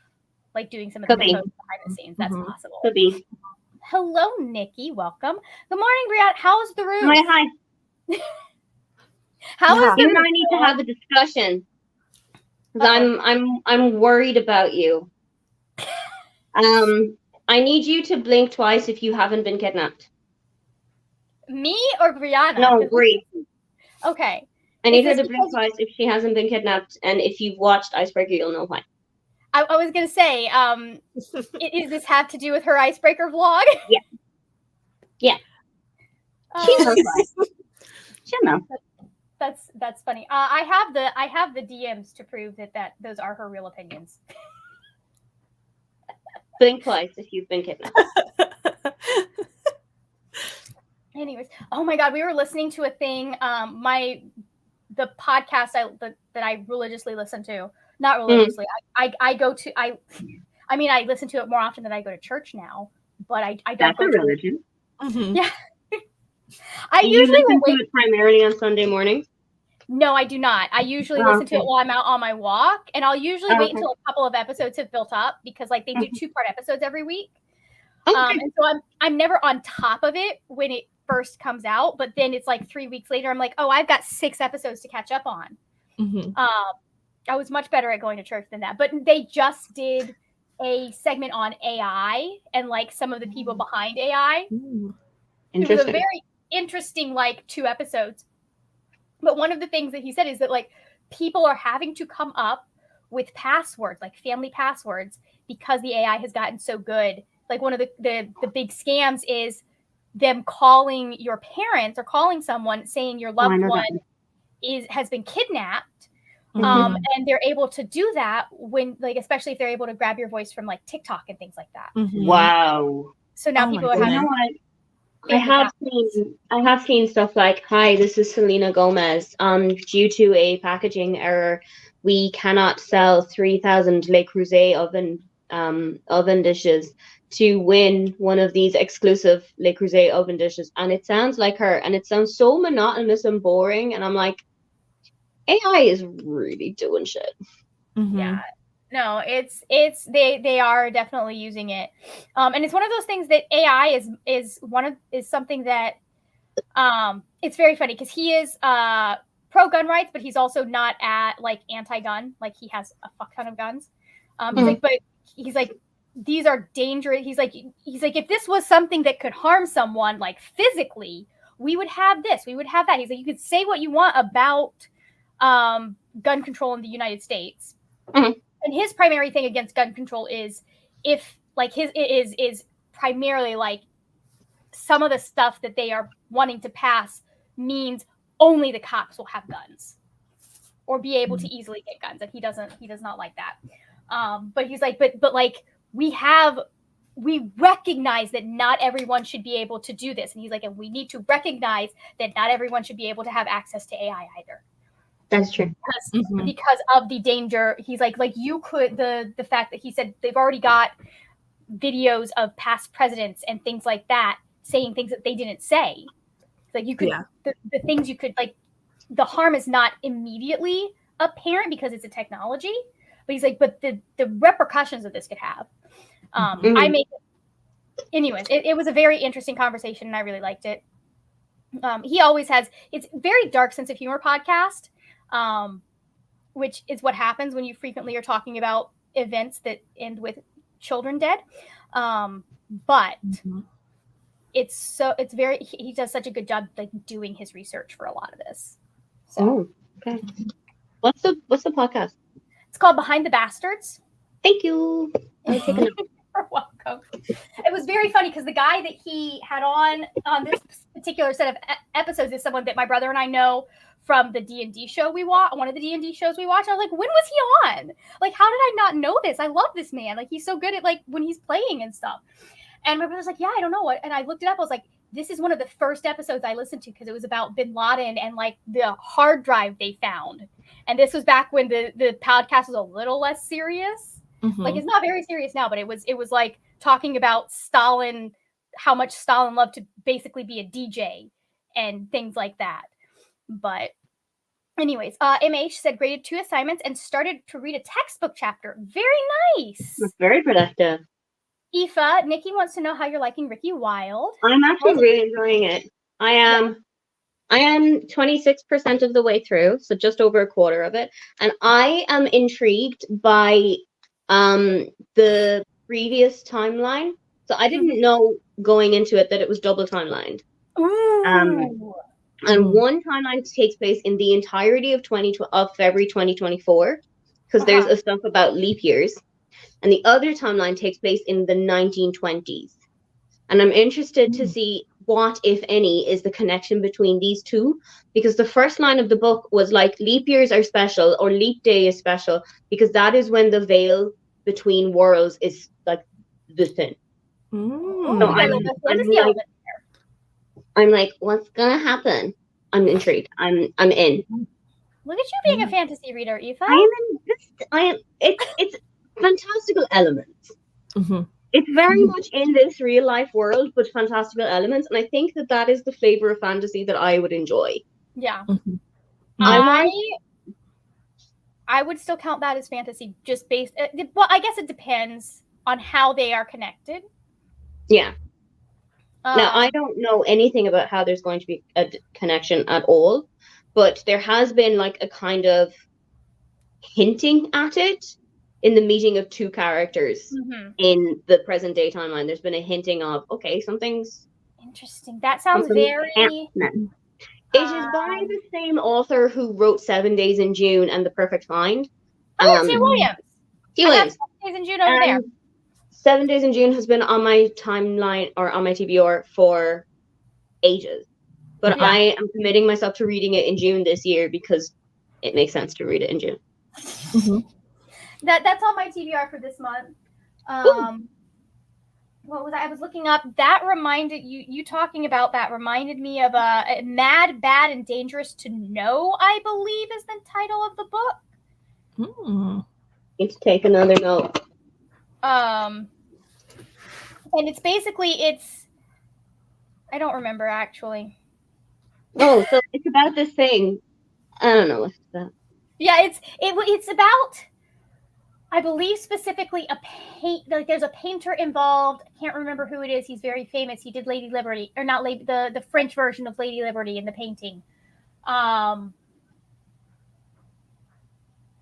like doing some of the behind the scenes. That's possible. Could be. Hello, Nikki. Welcome. Good morning, Brianna. How's the roof? Hi. How is the You roof? and I need to have a discussion. Because I'm worried about you. I need you to blink twice if you haven't been kidnapped. Me or Brianna? No, Bree. Okay. I need her to blink twice if she hasn't been kidnapped, and if you've watched Icebreaker, you'll know why. I was gonna say, is this have to do with her icebreaker vlog? Yeah. She knows why. She'll know. That's funny. I have the DMs to prove that those are her real opinions. Blink twice if you've been kidnapped. Anyways, oh my god, we were listening to a thing. The podcast that I religiously listen to. Not religiously. I listen to it more often than I go to church now. But I don't. That's go a to religion. Mm-hmm. Yeah. Do you listen to it primarily on Sunday morning? No, I do not. I usually listen to it while I'm out on my walk, and I'll usually wait until a couple of episodes have built up because like they do 2-part episodes every week. And so I'm never on top of it when it first comes out, but then it's like 3 weeks later, I'm like, oh, I've got 6 episodes to catch up on. Mm-hmm. I was much better at going to church than that, but they just did a segment on AI and like some of the people behind AI. It was a very interesting like 2 episodes. But one of the things that he said is that like people are having to come up with passwords, like family passwords, because the AI has gotten so good. Like one of the big scams is them calling your parents or calling someone saying your loved one has been kidnapped. And they're able to do that when like, especially if they're able to grab your voice from like TikTok and things like that. Wow. So now people are having. You know what? I have seen stuff like, hi, this is Selena Gomez. Due to a packaging error, we cannot sell 3,000 Le Creuset oven dishes to win one of these exclusive Le Creuset oven dishes. And it sounds like her, and it sounds so monotonous and boring. And I'm like, AI is really doing shit. Yeah. No, they are definitely using it, and it's one of those things that AI is something that it's very funny because he is pro gun rights, but he's also not at like anti-gun. Like he has a fuck ton of guns. He's like these are dangerous. He's like if this was something that could harm someone like physically, we would have this, we would have that. He's like you could say what you want about gun control in the United States. And his primary thing against gun control is if like his is primarily like some of the stuff that they are wanting to pass means only the cops will have guns or be able to easily get guns. And he does not like that. But he's like, but like we have we recognize that not everyone should be able to do this. And he's like, and we need to recognize that not everyone should be able to have access to AI either. That's true. Because of the danger. He's like you could, the fact that he said they've already got videos of past presidents and things like that saying things that they didn't say. Like you could, the things you could, like, the harm is not immediately apparent because it's a technology. But he's like, but the repercussions that this could have. Anyways, it was a very interesting conversation and I really liked it. He always has, it's very dark sense of humor podcast, which is what happens when you frequently are talking about events that end with children dead. But it's very, he does such a good job like doing his research for a lot of this. So okay. What's the podcast? It's called Behind the Bastards. Thank you. You're welcome. It was very funny because the guy that he had on this particular set of episodes is someone that my brother and I know from the D&D show we watched, one of the D&D shows we watched. I was like, when was he on? Like, how did I not know this? I love this man. Like, he's so good at, like, when he's playing and stuff. And my brother's like, yeah, I don't know what. And I looked it up. I was like, this is one of the first episodes I listened to because it was about Bin Laden and, like, the hard drive they found. And this was back when the podcast was a little less serious. Like, it's not very serious now, but it was like talking about Stalin, how much Stalin loved to basically be a DJ and things like that. But anyways, MH said graded 2 assignments and started to read a textbook chapter. Very nice. That's very productive. Aoife, Nikki wants to know how you're liking Ricky Wild. I'm actually really enjoying it. I am 26% of the way through, so just over a quarter of it. And I am intrigued by the previous timeline. So I didn't know going into it that it was double timelined. And one timeline takes place in the entirety of February 2024, because there's a stuff about leap years. And the other timeline takes place in the 1920s. And I'm interested to see what, if any, is the connection between these two. Because the first line of the book was like, leap years are special, or leap day is special, because that is when the veil between worlds is like the thin. So I'm like, what's gonna happen? I'm intrigued. I'm in. Look at you being a fantasy reader, Aoife. It's fantastical elements. It's very much in this real life world, but fantastical elements, and I think that is the flavor of fantasy that I would enjoy. Yeah. I would still count that as fantasy, just based. Well, I guess it depends on how they are connected. Yeah. Now, I don't know anything about how there's going to be a connection at all, but there has been like a kind of hinting at it in the meeting of two characters in the present day timeline. There's been a hinting of, okay, something's interesting. That sounds very... It is by the same author who wrote 7 Days in June and The Perfect Find. T. Williams. T. Williams. 7 Days in June over there. 7 Days in June has been on my timeline or on my TBR for ages. But I am committing myself to reading it in June this year because it makes sense to read it in June. That's on my TBR for this month. What was I was looking up? That reminded you talking about that reminded me of a Mad, Bad, and Dangerous to Know, I believe is the title of the book. Need to take another note. And it's basically I don't remember actually. Oh, so it's about this thing. I don't know what's that. Yeah, it's about, I believe specifically there's a painter involved. I can't remember who it is. He's very famous. He did Lady Liberty, or not Lady, the French version of Lady Liberty in the painting. Oh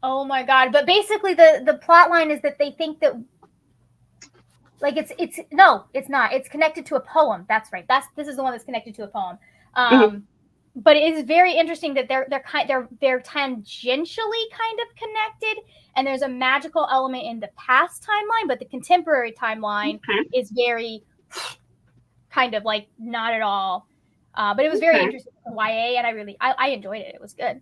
my God. But basically the plot line is that they think that like it's not. It's connected to a poem. That's right. This is the one that's connected to a poem. But it is very interesting that they're tangentially kind of connected, and there's a magical element in the past timeline, but the contemporary timeline is very kind of like not at all. But it was very interesting YA, and I enjoyed it. It was good.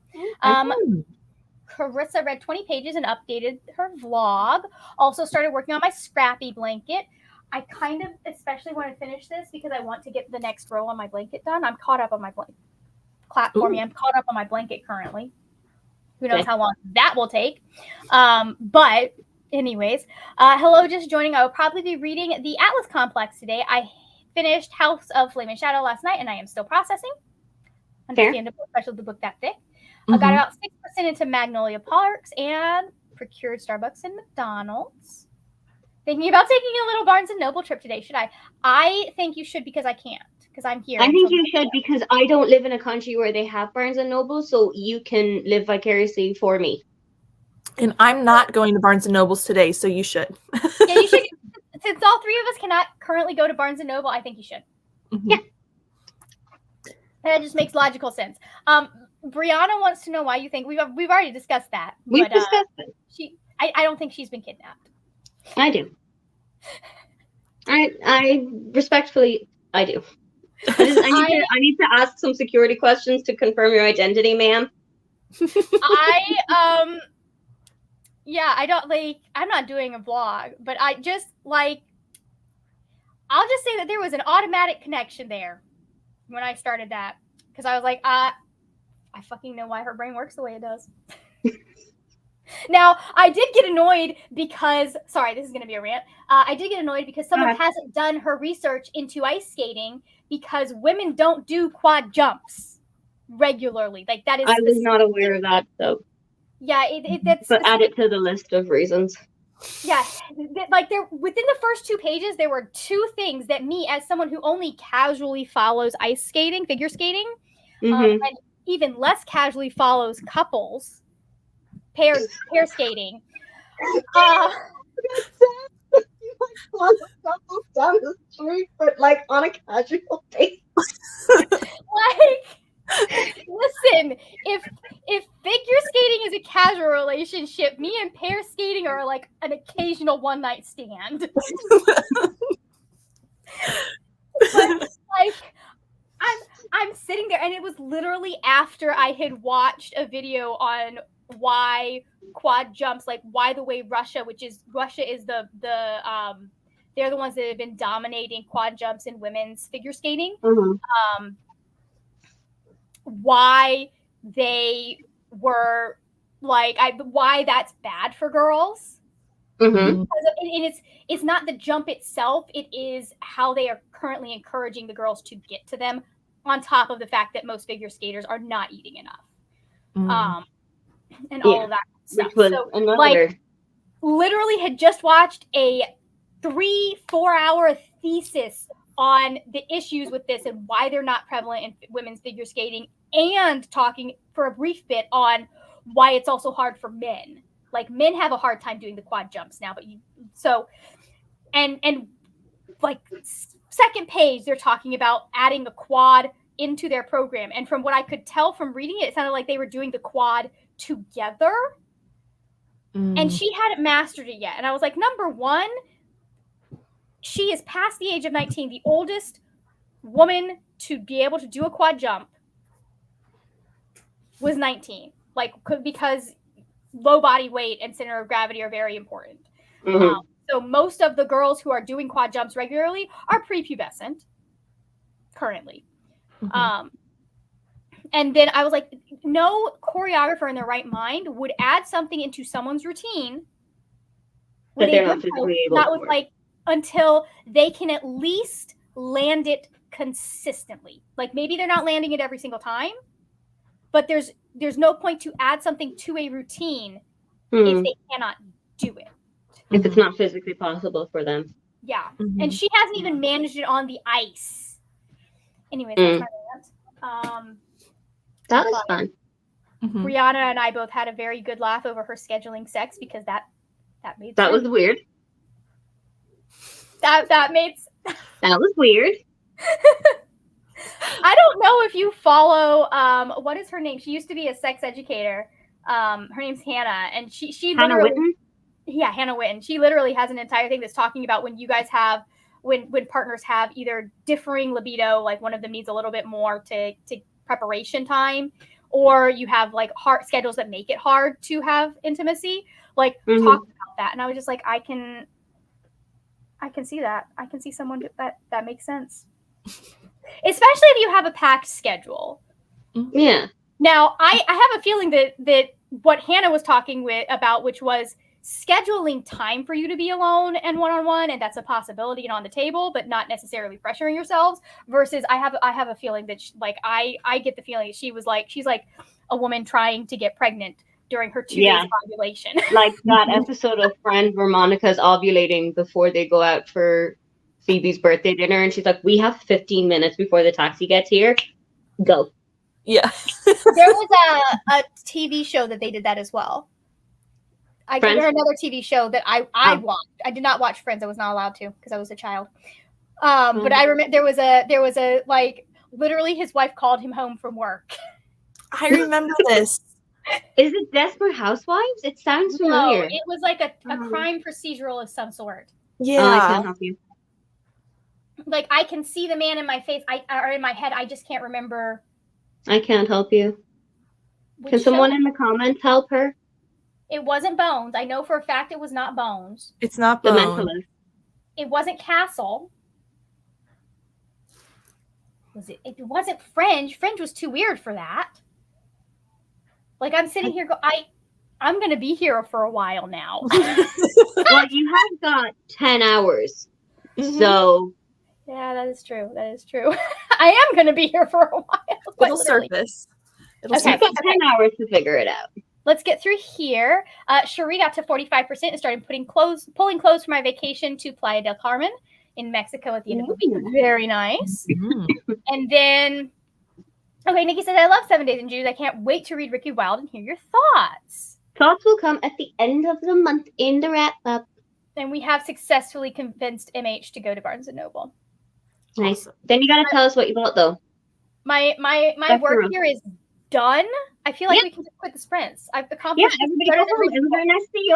Carissa read 20 pages and updated her vlog. Also started working on my Scrappy blanket. I kind of especially want to finish this because I want to get the next row on my blanket done. I'm caught up on my blanket. Clap for me. I'm caught up on my blanket currently. Who knows how long that will take. But anyways, hello, just joining. I will probably be reading the Atlas Complex today. I finished House of Flame and Shadow last night, and I am still processing. Understandable, especially the book that thick. I got about 6% into Magnolia Parks and procured Starbucks and McDonald's. Thinking about taking a little Barnes & Noble trip today. Should I? I think you should because I can't. Because I'm here. I think you should because I don't live in a country where they have Barnes & Noble, so you can live vicariously for me. And I'm not going to Barnes & Noble's today, so you should. Yeah, you should. Since all three of us cannot currently go to Barnes & Noble, I think you should. Yeah. That just makes logical sense. Brianna wants to know why you think we've already discussed that. We've discussed it. I don't think she's been kidnapped. I do. I respectfully, I do. I need to ask some security questions to confirm your identity, ma'am. I'm not doing a vlog, but I'll just say that there was an automatic connection there when I started that. Because I was like, I fucking know why her brain works the way it does. Now, I did get annoyed because, sorry, this is going to be a rant. I did get annoyed because someone hasn't done her research into ice skating because women don't do quad jumps regularly. Like that is. I was not aware of that, though. Yeah, that's. But add it to the list of reasons. Yeah, like there within the first 2 pages, there were 2 things that me, as someone who only casually follows ice skating, figure skating, and even less casually follows couples. Pair skating. Down the street, but like on a casual basis. Listen, if figure skating is a casual relationship, me and pair skating are like an occasional one-night stand. But like, I'm sitting there, and it was literally after I had watched a video on why quad jumps, like why the way Russia is the they're the ones that have been dominating quad jumps in women's figure skating. Why they were like why that's bad for girls. And it's not the jump itself, it is how they are currently encouraging the girls to get to them, on top of the fact that most figure skaters are not eating enough. And all of that stuff. So, like, literally had just watched a 3-4 hour thesis on the issues with this and why they're not prevalent in women's figure skating, and talking for a brief bit on why it's also hard for men. Like, men have a hard time doing the quad jumps now, but and like second page, they're talking about adding a quad into their program. And from what I could tell from reading it, it sounded like they were doing the quad together, and she hadn't mastered it yet. And I was like, number one, she is past the age of 19. The oldest woman to be able to do a quad jump was 19, like, because low body weight and center of gravity are very important. So most of the girls who are doing quad jumps regularly are prepubescent currently. And then I was like, no choreographer in their right mind would add something into someone's routine that they're not physically able to with like until they can at least land it consistently. Like, maybe they're not landing it every single time, but there's no point to add something to a routine if they cannot do it. If it's not physically possible for them. Yeah. And she hasn't even managed it on the ice. Anyways, that's my rant. That was fun. Brianna and I both had a very good laugh over her scheduling sex, because that made that sense. Was weird. That made that was weird. I don't know if you follow what is her name? She used to be a sex educator. Her name's Hannah, and she Hannah Witten? Yeah, Hannah Witten. She literally has an entire thing that's talking about when you guys have when partners have either differing libido, like one of them needs a little bit more to preparation time, or you have like hard schedules that make it hard to have intimacy, like talk about that. And I was just like, I I can see that. I can see someone that makes sense. Especially if you have a packed schedule. Yeah. Now, I have a feeling that what Hannah was talking about, which was scheduling time for you to be alone and one-on-one, and that's a possibility and on the table, but not necessarily pressuring yourselves. Versus, I have a feeling that I get the feeling she's like a woman trying to get pregnant during her 2 days of ovulation. Like that episode of Friends where Monica's ovulating before they go out for Phoebe's birthday dinner, and she's like, "We have 15 minutes before the taxi gets here. Go." Yeah. There was a TV show that they did that as well. I Friends? remember another TV show that I watched. I did not watch Friends. I was not allowed to because I was a child. But I remember there was a like literally his wife called him home from work. I remember this. Is it Desperate Housewives? It sounds familiar. No, it was like a crime procedural of some sort. Yeah. Oh, I can't help you. Like I can see the man in my face, or in my head. I just can't remember. I can't help you. Can someone in the comments help her? It wasn't Bones. I know for a fact it was not Bones. It's not The Bones. Mentalist. It wasn't Castle. Was it? It wasn't Fringe. Fringe was too weird for that. Like I'm sitting here, I'm gonna be here for a while now. Well, you have got 10 hours, so yeah, that is true. That is true. I am gonna be here for a while. It'll surface. You've got 10 hours to figure it out. Let's get through here. Cherie got to 45% and started pulling clothes for my vacation to Playa del Carmen in Mexico at the end of the week. Very nice. And then, okay, Nikki says, I love 7 Days in June. I can't wait to read Ricky Wilde and hear your thoughts. Thoughts will come at the end of the month in the wrap-up. And we have successfully convinced MH to go to Barnes & Noble. Nice. Then you got to tell us what you bought, though. My work here is done. I feel like we can just quit the sprints. I've accomplished. Yeah, everybody go home. It was very nice to see you.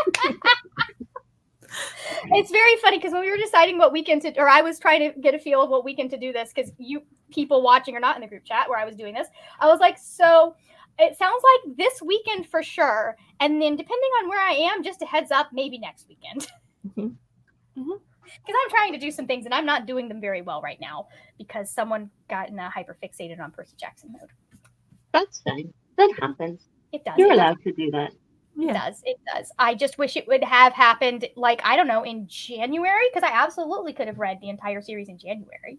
Okay, bye-bye. It's very funny because when we were deciding what weekend to, or I was trying to get a feel of what weekend to do this, because you people watching are not in the group chat where I was doing this. I was like, so it sounds like this weekend for sure. And then depending on where I am, just a heads up, maybe next weekend. Because I'm trying to do some things and I'm not doing them very well right now because someone got hyper fixated on Percy Jackson mode. That's fine. That happens. It does. You're allowed to do that. It does. It does. I just wish it would have happened, like, I don't know, in January, because I absolutely could have read the entire series in January.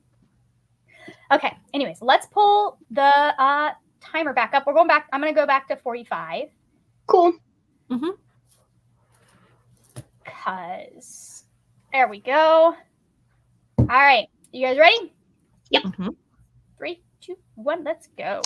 Okay. Anyways, let's pull the timer back up. We're going back. I'm going to go back to 45. Cool. Because there we go. All right. You guys ready? Yep. 3, 2, 1. Let's go.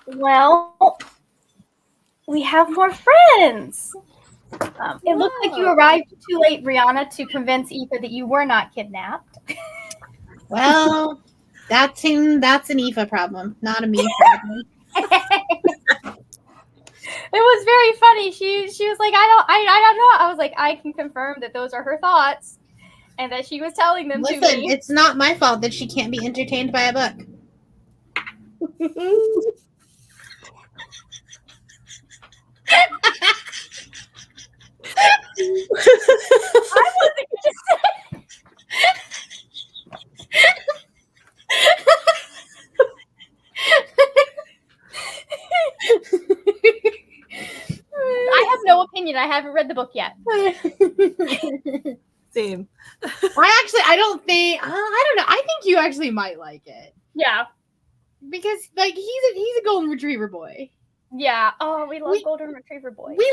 Well, we have more friends. It looks like you arrived too late, Brianna, to convince Aoife that you were not kidnapped. Well, that's an Aoife problem, not a me problem. It was very funny. She was like, I don't know. I was like, I can confirm that those are her thoughts, and that she was telling them to Listen, me. it's not my fault that she can't be entertained by a book. I wasn't just I have no opinion. I haven't read the book yet. Same. I don't know. I think you actually might like it. Yeah. Because like he's a golden retriever boy. Yeah. Oh, we love golden retriever boys. We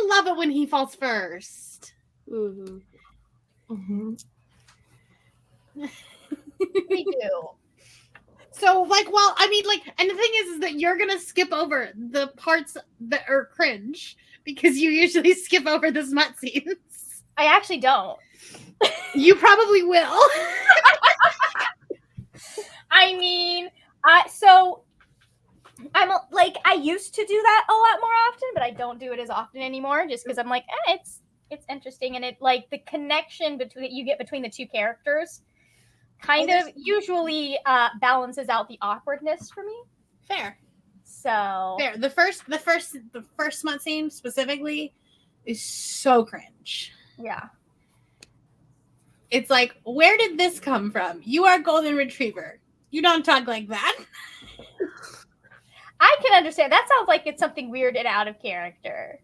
love it when he falls first. Mm-hmm. Mm-hmm. We do. So like, well, I mean, like, and the thing is that you're gonna skip over the parts that are cringe because you usually skip over the smut scenes. I actually don't. You probably will. I mean, so I'm like, I used to do that a lot more often, but I don't do it as often anymore, just because I'm like, it's interesting, and it like the connection between the two characters kind of usually balances out the awkwardness for me. Fair. So Fair. The first smut scene specifically is so cringe. yeah. It's like, where did this come from? You are a golden retriever. You don't talk like that. I can understand. That sounds like it's something weird and out of character.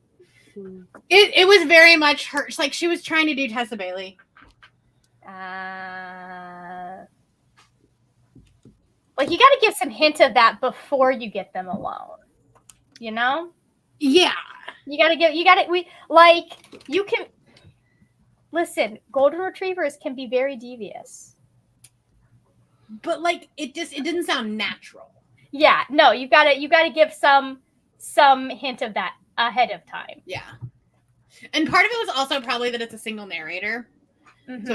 It was very much her. Like she was trying to do Tessa Bailey. Like you got to give some hint of that before you get them alone. You know? Yeah. You can listen, golden retrievers can be very devious. But like it didn't sound natural. Yeah, no, you gotta give some hint of that ahead of time. Yeah. And part of it was also probably that it's a single narrator. Mm-hmm. So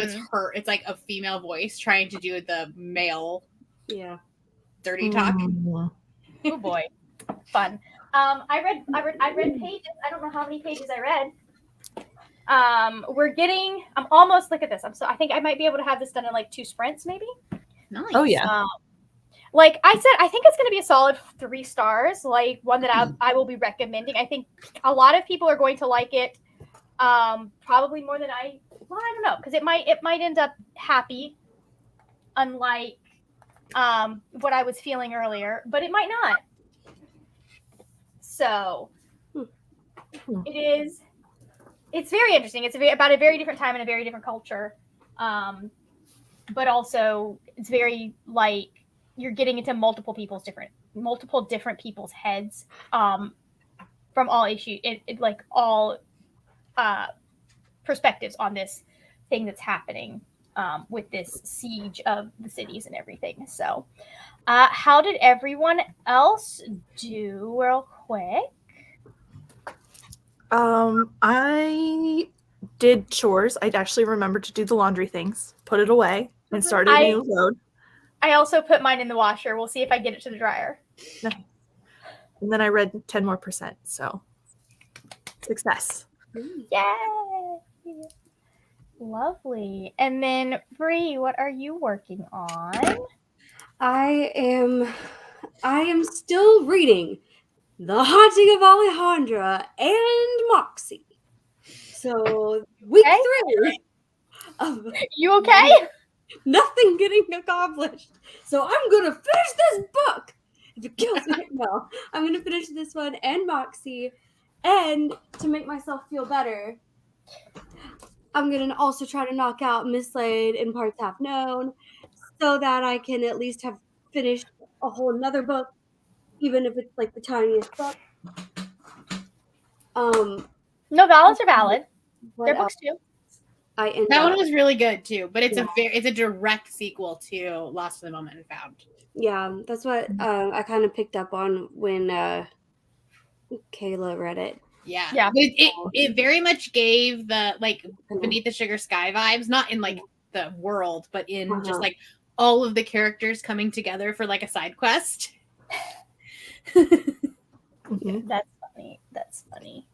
it's like a female voice trying to do the male dirty talk. Oh boy. Fun. I read pages. I don't know how many pages I read. I'm almost, look at this. I think I might be able to have this done in like 2 sprints, maybe. Nice. Oh yeah. Like I said, I think it's going to be a solid 3 stars. Like one that I will be recommending. I think a lot of people are going to like it. Probably more than I don't know, because it might end up happy, unlike what I was feeling earlier, but it might not. So it's very interesting. It's about a very different time and a very different culture. But also it's very like you're getting into multiple different people's heads from all issues, like all perspectives on this thing that's happening with this siege of the cities and everything. So how did everyone else do real quick? I did chores. I'd actually remembered to do the laundry things, put it away, and started a new load. I also put mine in the washer. We'll see if I get it to the dryer. Nice. And then I read 10 more %. So success. Yay! Lovely. And then Bree, what are you working on? I am still reading The Haunting of Alejandra and Moxie. So week 3 of you okay? nothing getting accomplished. So I'm gonna finish this book. If it kills me, no. I'm gonna finish this one and Moxie. And to make myself feel better, I'm gonna also try to knock out Mislaid in Parts Half Known, so that I can at least have finished a whole another book, even if it's like the tiniest book. No, valid are valid. What They're else? books too. I end That up, one was really good too, but it's Yeah. it's a direct sequel to Lost in the Moment and Found. yeah, that's what I kind of picked up on when Kayla read it. Yeah. Yeah. It very much gave the like Beneath the Sugar Sky vibes, not in like the world, but in just like all of the characters coming together for like a side quest. That's funny. That's funny.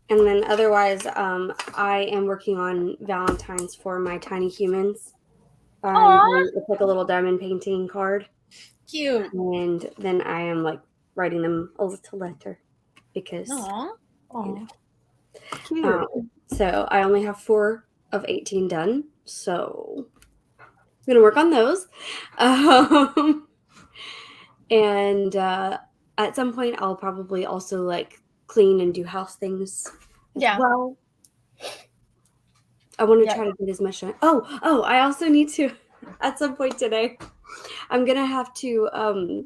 And then otherwise, I am working on Valentine's for my tiny humans. It's like a little diamond painting card. Cute. And then I am like writing them a little letter because so I only have 4 of 18 done. So I'm gonna work on those. And at some point I'll probably also like clean and do house things as well. I want to try to get as much done. Oh, I also need to at some point today. I'm gonna have to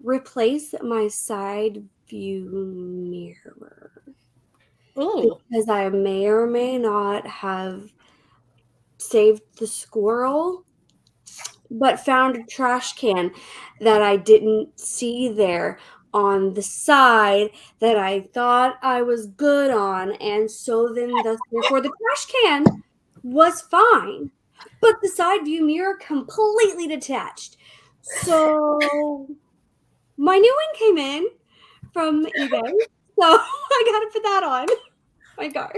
replace my side view mirror. Ooh. Because I may or may not have saved the squirrel, but found a trash can that I didn't see there on the side that I thought I was good on, and so then therefore the trash can was fine, but the side view mirror completely detached. So my new one came in from eBay, so I gotta put that on my car.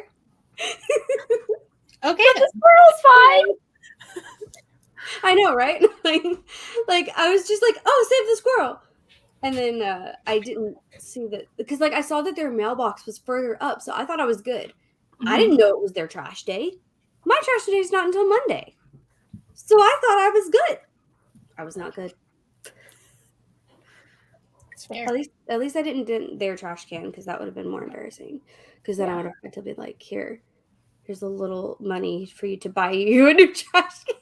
Okay, the squirrel's fine. I know, right? like I was just like, oh, save the squirrel. And then I didn't see that because like I saw that their mailbox was further up, so I thought I was good. I didn't know it was their trash day. My trash day is not until Monday. So I thought I was good. I was not good. At least I didn't dent their trash can because that would have been more embarrassing. Because then I would have had to be like, here's a little money for you to buy you a new trash can.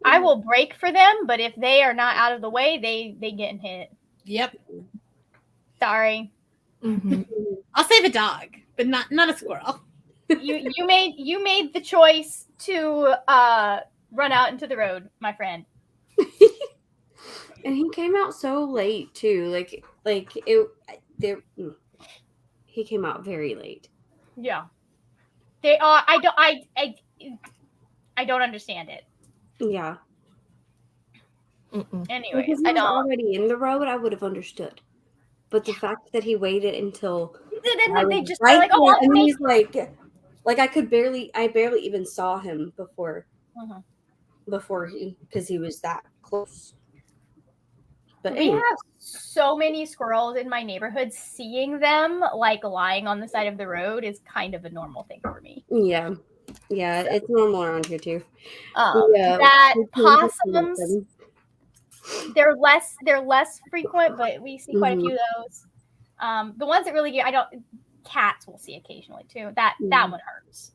I will break for them, but if they are not out of the way, they get hit. Yep. Sorry. I'll save a dog, but not a squirrel. You made the choice to run out into the road, my friend. And he came out so late too. He came out very late. Yeah. They are. I don't understand it. Yeah. Anyways, if he was already in the road, I would have understood. But the fact that he waited until they just like, oh, and he's like I barely even saw him before because he was that close. But we have so many squirrels in my neighborhood. Seeing them like lying on the side of the road is kind of a normal thing for me. Yeah, it's normal around here too. That possums, they're less frequent, but we see quite a few of those. The ones that really cats we'll see occasionally too. That one hurts.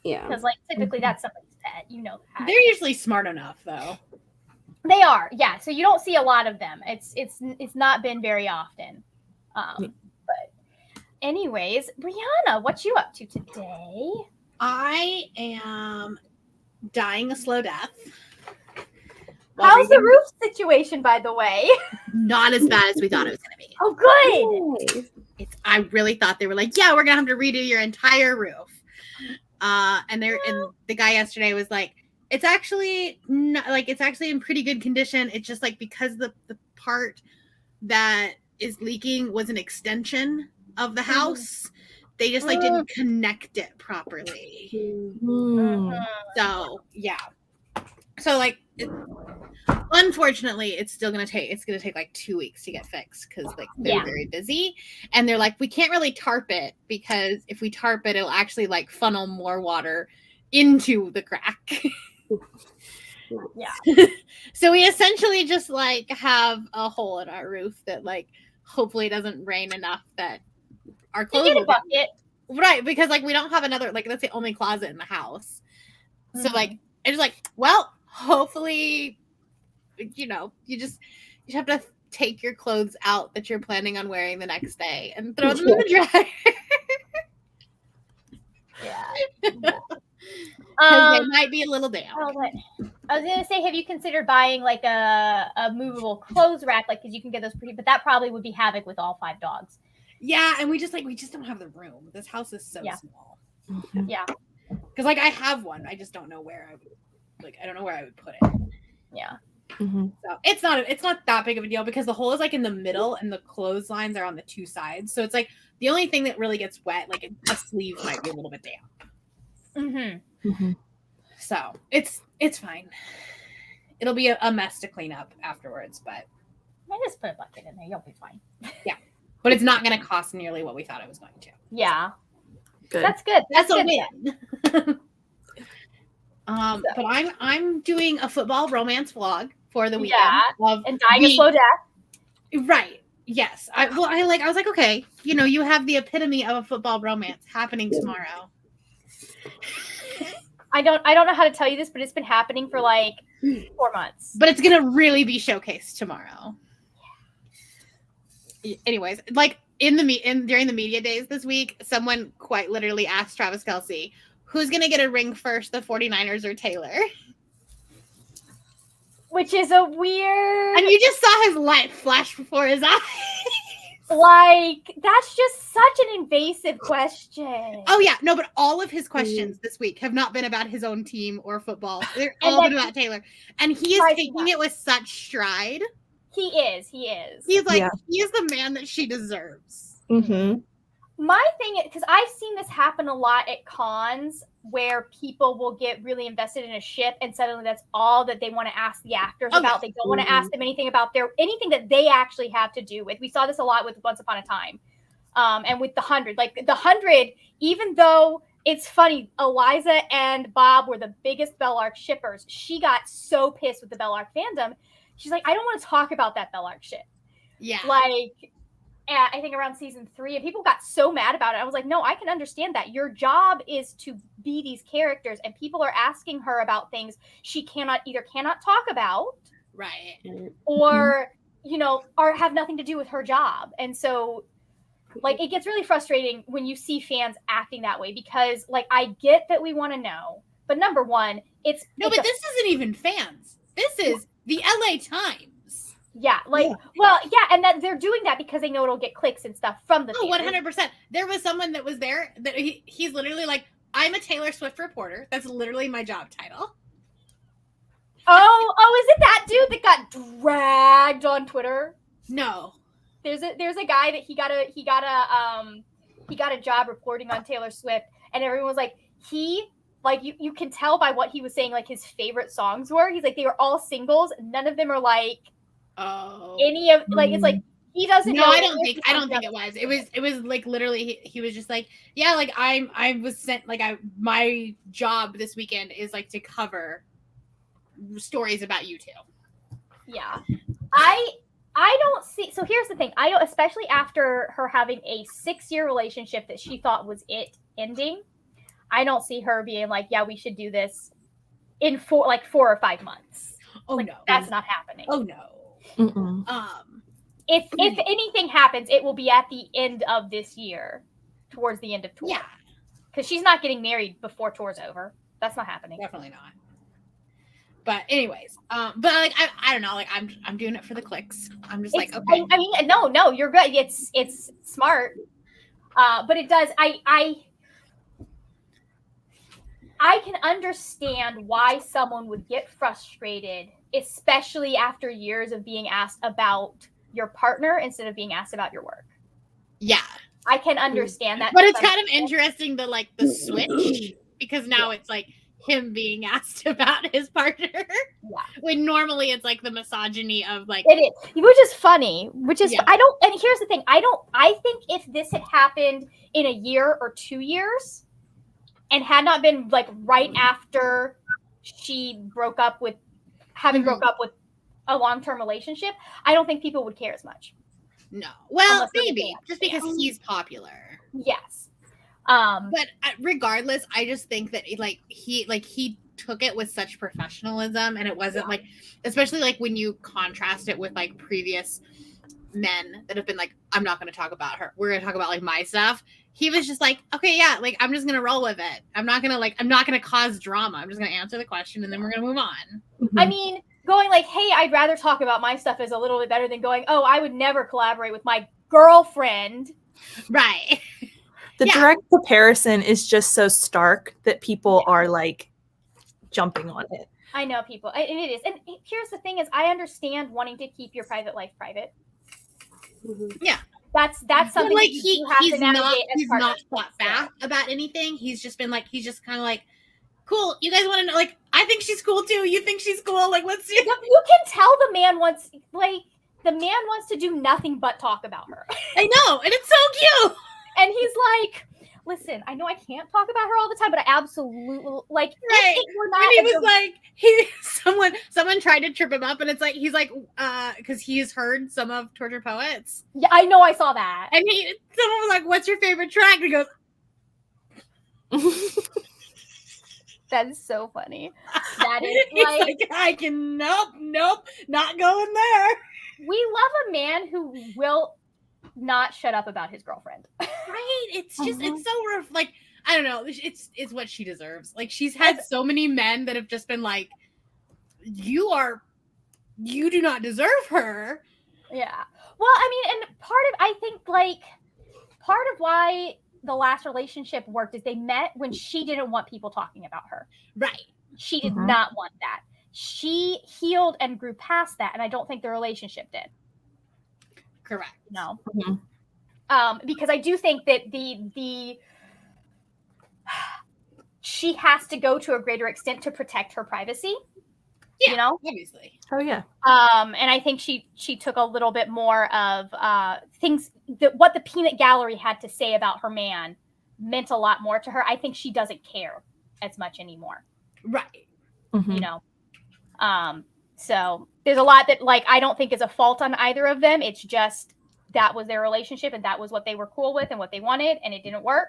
Yeah, because like typically that's somebody's pet. You know that. They're usually smart enough though. They are, yeah. So you don't see a lot of them. It's not been very often. But anyways, Brianna, what you up to today? I am dying a slow death. How's the roof situation, by the way? Not as bad as we thought it was going to be. Oh, good. I really thought they were like, yeah, we're going to have to redo your entire roof. And the guy yesterday was like, it's actually not, like it's actually in pretty good condition. It's just like because the part that is leaking was an extension of the house. They just like didn't connect it properly. So yeah. So like unfortunately it's gonna take like 2 weeks to get fixed because like they're very busy, and they're like, we can't really tarp it because if we tarp it, it'll actually like funnel more water into the crack. So we essentially just like have a hole in our roof that like hopefully doesn't rain enough that our clothes will bucket. Right, because like we don't have another, like that's the only closet in the house. So like, I just like, well, hopefully, you have to take your clothes out that you're planning on wearing the next day and throw them in the dryer. Yeah. They might be a little damp. I was gonna say, have you considered buying like a movable clothes rack, like because you can get those pretty, but that probably would be havoc with all 5 dogs. Yeah, and we just don't have the room. This house is so small. Yeah. Because like I have one, I just don't know where I don't know where I would put it. Yeah. Mm-hmm. So it's not that big of a deal because the hole is like in the middle and the clotheslines are on the 2 sides. So it's like the only thing that really gets wet, like a sleeve might be a little bit damp. Mm-hmm. Mm-hmm. So it's fine. It'll be a mess to clean up afterwards, but I just put a bucket in there. You'll be fine. Yeah. But it's not going to cost nearly what we thought it was going to. Yeah. Good. That's good. That's good. a win. But I'm doing a football romance vlog for the weekend. Yeah. And dying a slow death. Right. Yes. I was like, okay, you have the epitome of a football romance happening tomorrow. I don't know how to tell you this, but it's been happening for like 4 months. But it's gonna really be showcased tomorrow. Anyways, like during the media days this week, someone quite literally asked Travis Kelce, who's gonna get a ring first, the 49ers or Taylor? Which is a weird. And you just saw his light flash before his eyes. Like, that's just such an invasive question. Oh, yeah. No, but all of his questions this week have not been about his own team or football. They're all been about Taylor. And he is taking it with such stride. He is. He's like, he is the man that she deserves. Mm-hmm. My thing is, because I've seen this happen a lot at cons where people will get really invested in a ship and suddenly that's all that they want to ask the actors about. They don't want to ask them anything about anything that they actually have to do with. We saw this a lot with Once Upon a Time and with The 100. Like The 100, even though it's funny, Eliza and Bob were the biggest Bellark shippers. She got so pissed with the Bellark fandom. She's like, I don't want to talk about that Bellark ship. Yeah. Like, I think around season 3, and people got so mad about it. I was like, no, I can understand that. Your job is to be these characters, and people are asking her about things she cannot talk about, right, or or have nothing to do with her job. And so, like, it gets really frustrating when you see fans acting that way because, like, I get that we want to know, but number one, but this isn't even fans. This is the LA Times. Yeah, well, yeah, and that they're doing that because they know it'll get clicks and stuff from the fans. 100%. There was someone that was there that he's literally like, I'm a Taylor Swift reporter. That's literally my job title. Oh, is it that dude that got dragged on Twitter? No. There's a guy that he got a job reporting on Taylor Swift, and everyone was like, you can tell by what he was saying, like his favorite songs were. He's like, they were all singles. None of them are like any of it's like he doesn't know. I don't think it was. It was like literally he was just like, yeah, like I was sent, like my job this weekend is like to cover stories about you two. Yeah. I don't see, so here's the thing. I don't, especially after her having a 6-year relationship that she thought was it ending, I don't see her being like, yeah, we should do this in 4 or 5 months. Oh, like, no. That's not happening. Oh, no. Mm-mm. If anything happens, it will be at the end of this year, towards the end of tour. Yeah. Because she's not getting married before tour's over. That's not happening. Definitely not. But anyways, but like I don't know, like I'm doing it for the clicks. I'm just like, okay. I mean, no, you're good. It's smart. But it does. I can understand why someone would get frustrated, especially after years of being asked about your partner instead of being asked about your work. Yeah. I can understand that. But it's kind of interesting the switch, because now it's like him being asked about his partner. Yeah. When normally it's like the misogyny of like it is, which is funny. Which is and here's the thing. I think if this had happened in a year or 2 years and had not been like right after she broke up with broke up with a long-term relationship, I don't think people would care as much. No. Well, maybe just because he's popular. Yes. But regardless, I just think that he took it with such professionalism, and it wasn't like, especially like when you contrast it with like previous men that have been like, I'm not going to talk about her. We're going to talk about like my stuff. He was just like, okay, yeah, like I'm just going to roll with it. I'm not going to cause drama. I'm just going to answer the question and then we're going to move on. I mean, going like, hey, I'd rather talk about my stuff is a little bit better than going, oh, I would never collaborate with my girlfriend. Right. The direct comparison is just so stark that people are like jumping on it. I know people, and it is. And here's the thing: is I understand wanting to keep your private life private. Yeah, that's something like that you have to navigate. He's not fought back about anything. He's just been like, he's just kind of like, cool. You guys want to know? Like, I think she's cool too. You think she's cool? Like, let's see. You can tell the man wants to do nothing but talk about her. I know, and it's so cute. And he's like, listen, I know I can't talk about her all the time, but I absolutely like. Right. If it were not and he was like, someone tried to trip him up, and it's like he's like, because he's heard some of Torture Poets. Yeah, I know, I saw that. And someone was like, "What's your favorite track?" And he goes, "That is so funny." That is like I can nope, not going there. We love a man who will not shut up about his girlfriend. Right? It's just it's so rough. Like, I don't know. It's what she deserves. Like, she's had so many men that have just been like, you do not deserve her. Yeah. Well, I mean, and I think part of why the last relationship worked is they met when she didn't want people talking about her. Right. She did not want that. She healed and grew past that, and I don't think the relationship did. Correct. No. Because I do think that the she has to go to a greater extent to protect her privacy. Yeah, you know, obviously. Oh yeah. And I think she took a little bit more of things that what the peanut gallery had to say about her man meant a lot more to her. I think she doesn't care as much anymore. Right. You know. So there's a lot that like I don't think is a fault on either of them. It's just that was their relationship and that was what they were cool with and what they wanted, and it didn't work.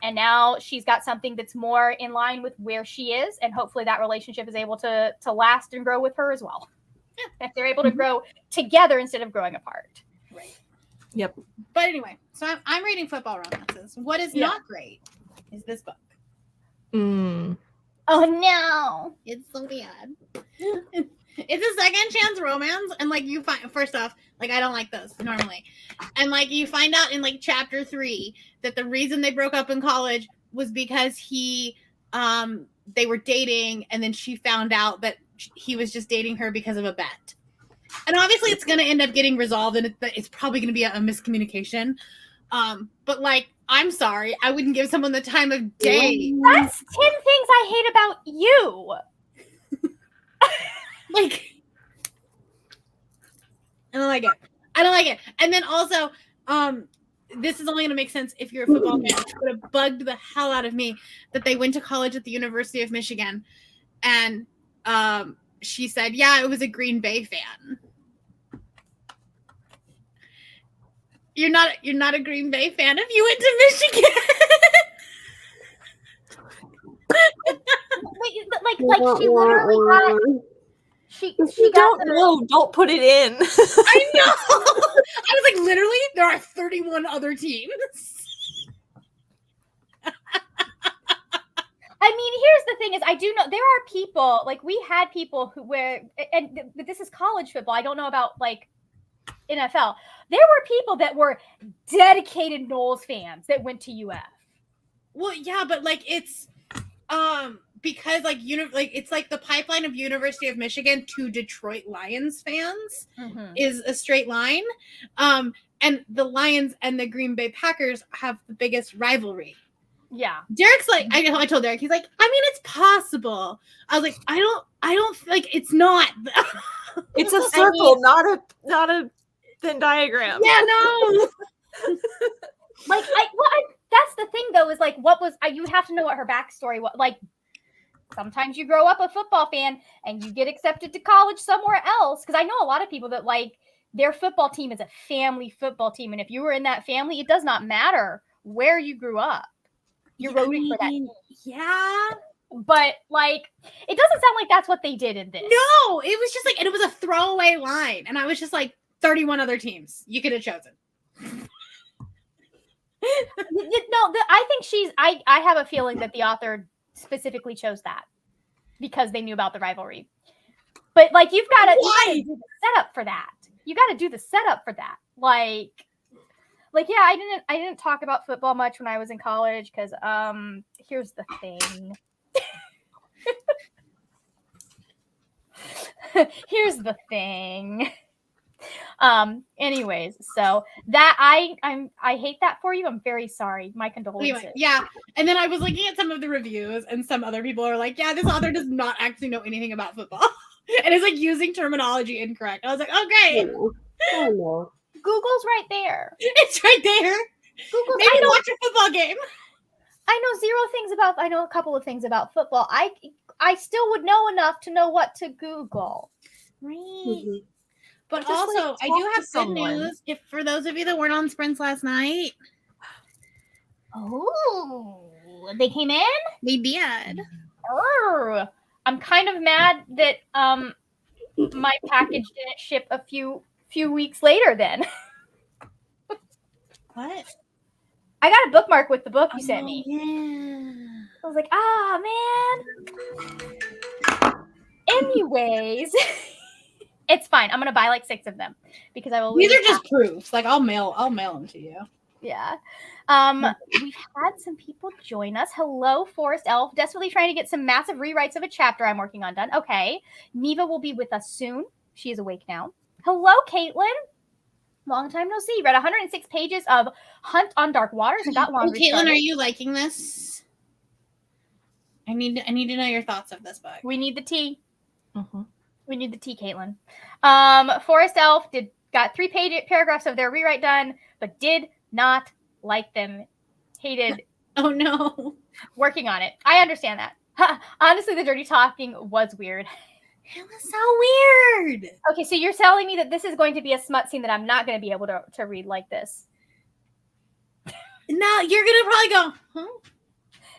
And now she's got something that's more in line with where she is, and hopefully that relationship is able to last and grow with her as well. Yeah. If they're able to grow together instead of growing apart. Right. Yep. But anyway, so I'm reading football romances. What is not great is this book. Oh no. It's so bad. It's a second chance romance, and like you find first off, like I don't like those normally, and like you find out in like chapter 3 that the reason they broke up in college was because they were dating, and then she found out that he was just dating her because of a bet, and obviously it's going to end up getting resolved, and it's probably going to be a miscommunication, but like I'm sorry, I wouldn't give someone the time of day. That's 10 things I hate about you. Like, I don't like it. And then also, this is only going to make sense if you're a football fan. It would have bugged the hell out of me that they went to college at the University of Michigan, and she said, "Yeah, it was a Green Bay fan." You're not a Green Bay fan if you went to Michigan. Like she literally got. She got don't put it in. I know. I was like, literally, there are 31 other teams. I mean, here's the thing: is I do know there are people like we had people who but this is college football. I don't know about like NFL. There were people that were dedicated Knowles fans that went to UF. Well, yeah, but like it's because like it's like the pipeline of University of Michigan to Detroit Lions fans is a straight line, and the Lions and the Green Bay Packers have the biggest rivalry. Yeah, Derek's like, I told Derek, he's like, I mean, it's possible. I was like, I don't like it's not. It's a circle, not a Venn diagram. Yeah, no. That's the thing though, is like you would have to know what her backstory was. Like sometimes you grow up a football fan and you get accepted to college somewhere else. Because I know a lot of people that like their football team is a family football team, and if you were in that family, it does not matter where you grew up. You're rooting for that team. Yeah, But like, it doesn't sound like that's what they did in this. No, it was just like, and it was a throwaway line, and I was just like, 31 other teams you could have chosen. No, I think I have a feeling that the author specifically chose that because they knew about the rivalry. But like, you gotta do the setup for that. You got to do the setup for that. Like, yeah, I didn't talk about football much when I was in college because here's the thing. Here's the thing. Anyways, so that I hate that for you. I'm very sorry. My condolences. Anyway, yeah. And then I was looking at some of the reviews, and some other people are like, yeah, this author does not actually know anything about football. And it's like using terminology incorrect. I was like, okay. Oh no. Google's right there. It's right there. Google's Maybe watch a football game. I know a couple of things about football. I still would know enough to know what to Google. Right. Mhm. But Just, also, like, I talk do to have good someone. news. If for those of you that weren't on sprints last night, Oh, they came in? they did. Oh, I'm kind of mad that my package didn't ship a few weeks later then. What? I got a bookmark with the book you sent me. Yeah. I was like, man. Anyways, it's fine. I'm gonna buy like 6 of them because I will. These are just proofs. Like I'll mail them to you. Yeah. We've had some people join us. Hello, Forest Elf. Desperately trying to get some massive rewrites of a chapter I'm working on done. Okay. Neva will be with us soon. She is awake now. Hello, Caitlin. Long time no see. Read 106 pages of Hunt on Dark Waters and got laundry Caitlin, started. are you liking this? I need to know your thoughts of this book. We need the tea. Mhm. We need the tea, Caitlin. Forest Elf got 3 paragraphs of their rewrite done, but did not like them. Hated Oh no. working on it. I understand that. Honestly, the dirty talking was weird. It was so weird. Okay, so you're telling me that this is going to be a smut scene that I'm not going to be able to read like this. No, you're gonna probably go, huh?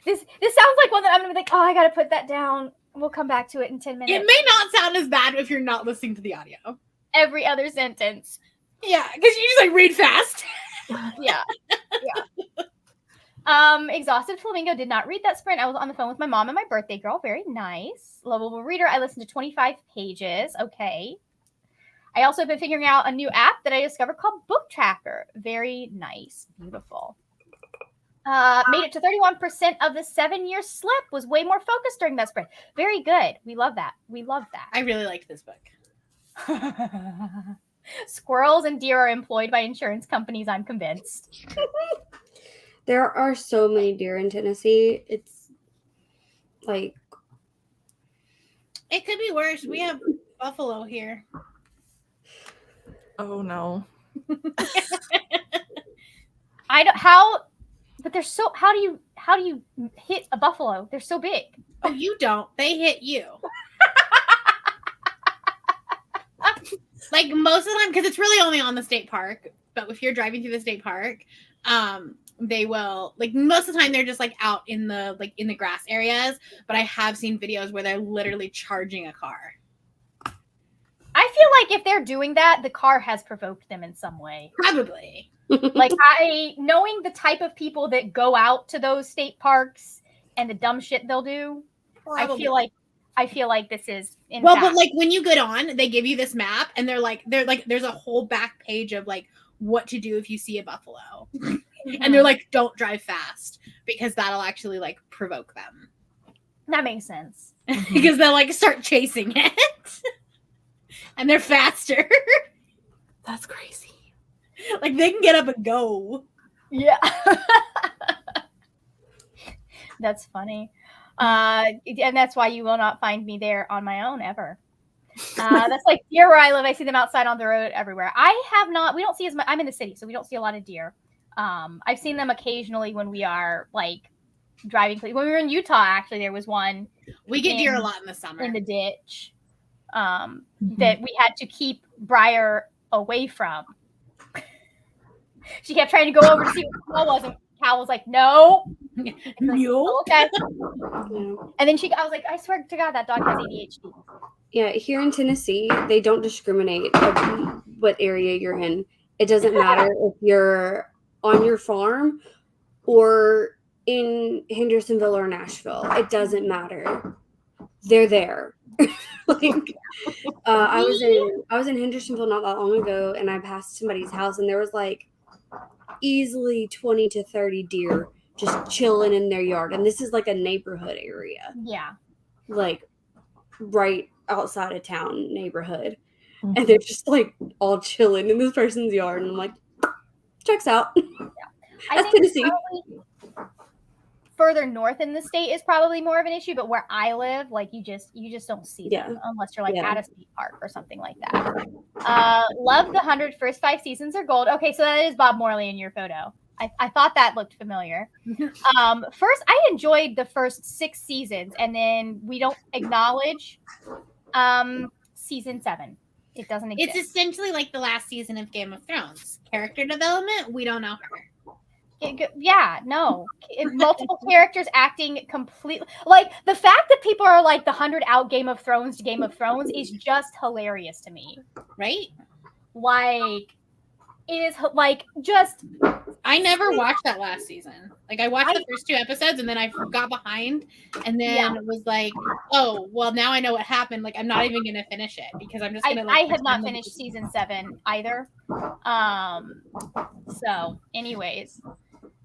This sounds like one that I'm going to be like, oh, I got to put that down. We'll come back to it in 10 minutes. It may not sound as bad if you're not listening to the audio. Every other sentence. Yeah, because you just like read fast. Yeah. Exhausted Flamingo did not read that sprint. I was on the phone with my mom and my birthday girl. Very nice. Lovable reader. I listened to 25 pages. Okay. I also have been figuring out a new app that I discovered called Book Tracker. Very nice. Beautiful. Made it to 31% of the 7-year slip. Was way more focused during that sprint. Very good. We love that. I really liked this book. Squirrels and deer are employed by insurance companies. I'm convinced. There are so many deer in Tennessee. It's like It could be worse. We have buffalo here. Oh no. But they're so. How do you hit a buffalo? They're so big. Oh, you don't. They hit you. Like most of the time, because it's really only on the state park. But if you're driving through the state park, they will, like, most of the time they're just like out in the grass areas. But I have seen videos where they're literally charging a car. I feel like if they're doing that, the car has provoked them in some way. Probably. Like, knowing the type of people that go out to those state parks and the dumb shit they'll do, Probably. I feel like this is But like when you get on, they give you this map, and they're like, there's a whole back page of like what to do if you see a buffalo, and they're like, don't drive fast because that'll actually like provoke them. That makes sense. Because they'll like start chasing it, and they're faster. That's crazy. Like they can get up and go. Yeah. That's funny. And that's why you will not find me there on my own ever. That's like deer where I live. I see them outside on the road everywhere. We don't see as much. I'm in the city, so we don't see a lot of deer. I've seen them occasionally when we are like driving. When we were in Utah, actually, there was one. We get deer a lot in the summer. In the ditch. That we had to keep Briar away from. She kept trying to go over to see what the smell was, and Cal was like, no. Like, No. "Oh, okay. Yeah. And then I was like, I swear to God, that dog has ADHD. Yeah, here in Tennessee, they don't discriminate of what area you're in. It doesn't matter if you're on your farm or in Hendersonville or Nashville. It doesn't matter. They're there. Like, I was in Hendersonville not that long ago, and I passed somebody's house, and there was like easily 20 to 30 deer just chilling in their yard, and this is like a neighborhood area, Yeah. like right outside of town neighborhood, and they're just like all chilling in this person's yard, and I'm like, checks out. I That's think Tennessee. probably further north in the state is probably more of an issue, but where I live, like you just don't see them unless you're like Yeah. at a state park or something like that. Love the 100 first 5 seasons are gold. Okay, so that is Bob Morley in your photo. I thought that looked familiar. First, I enjoyed the first 6 seasons, and then we don't acknowledge season 7. It doesn't exist. It's essentially like the last season of Game of Thrones. Character development, we don't know her. Yeah, no. Multiple characters acting completely like the fact that people are like the 100 out Game of Thrones to Game of Thrones is just hilarious to me. Right? Like it is like just I never watched that last season. Like I watched the first 2 episodes and then I got behind and then was like, oh, well now I know what happened. Like I'm not even gonna finish it because I'm just gonna I have not finished season 7 either. So anyways.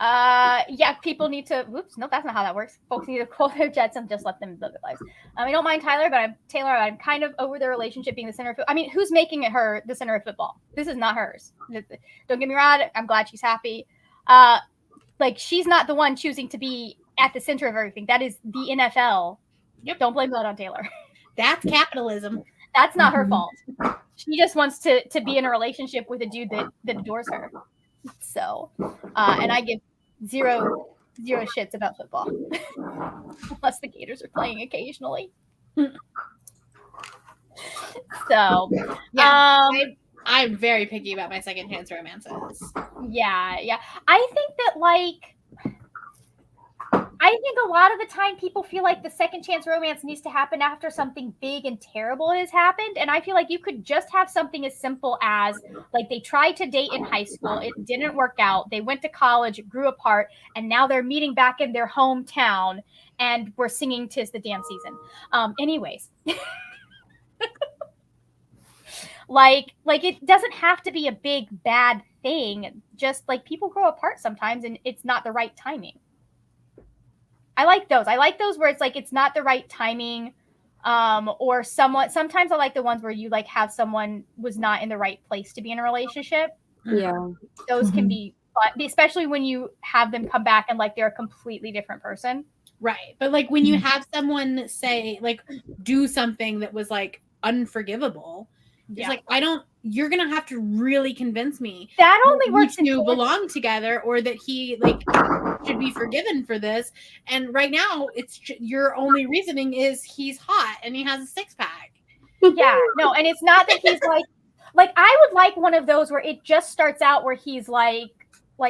Yeah, people need to. Whoops, no, that's not how that works. Folks need to cool their jets and just let them live their lives. I don't mind Taylor, but I'm kind of over their relationship being the center of. I mean, who's making it her the center of football? This is not hers. Don't get me wrong. I'm glad she's happy. Like she's not the one choosing to be at the center of everything. That is the NFL. Yep. Don't blame that on Taylor. That's capitalism. That's not her fault. She just wants to be in a relationship with a dude that adores her. So, and I give zero shits about football, unless the Gators are playing occasionally. So, yeah, I'm very picky about my second chance romances. Yeah. I think that I think a lot of the time people feel like the second chance romance needs to happen after something big and terrible has happened. And I feel like you could just have something as simple as like they tried to date in high school. It didn't work out. They went to college, grew apart, and now they're meeting back in their hometown and we're singing 'Tis the Damn Season. Anyways. Like it doesn't have to be a big bad thing. Just like people grow apart sometimes and it's not the right timing. I like those. I like those where it's like it's not the right timing, or sometimes I like the ones where you like have someone was not in the right place to be in a relationship. Yeah. Those can be fun, especially when you have them come back and like they're a completely different person. Right. But like when you have someone say like do something that was like unforgivable, it's like you're gonna have to really convince me that only works to belong together or that he like should be forgiven for this. And right now it's your only reasoning is he's hot and he has a 6-pack. Yeah, no, and it's not that he's like I would like one of those where it just starts out where he's like,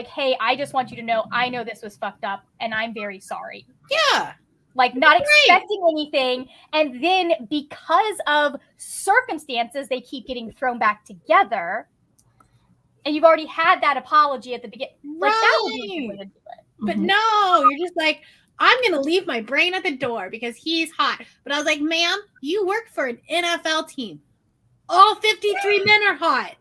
hey, I just want you to know I know this was fucked up and I'm very sorry. Yeah. Like not expecting anything, and then because of circumstances, they keep getting thrown back together. And you've already had that apology at the beginning. Like that would be a good way to do it. But no, you're just like, I'm gonna leave my brain at the door because he's hot. But I was like, ma'am, you work for an NFL team. All 53 men are hot.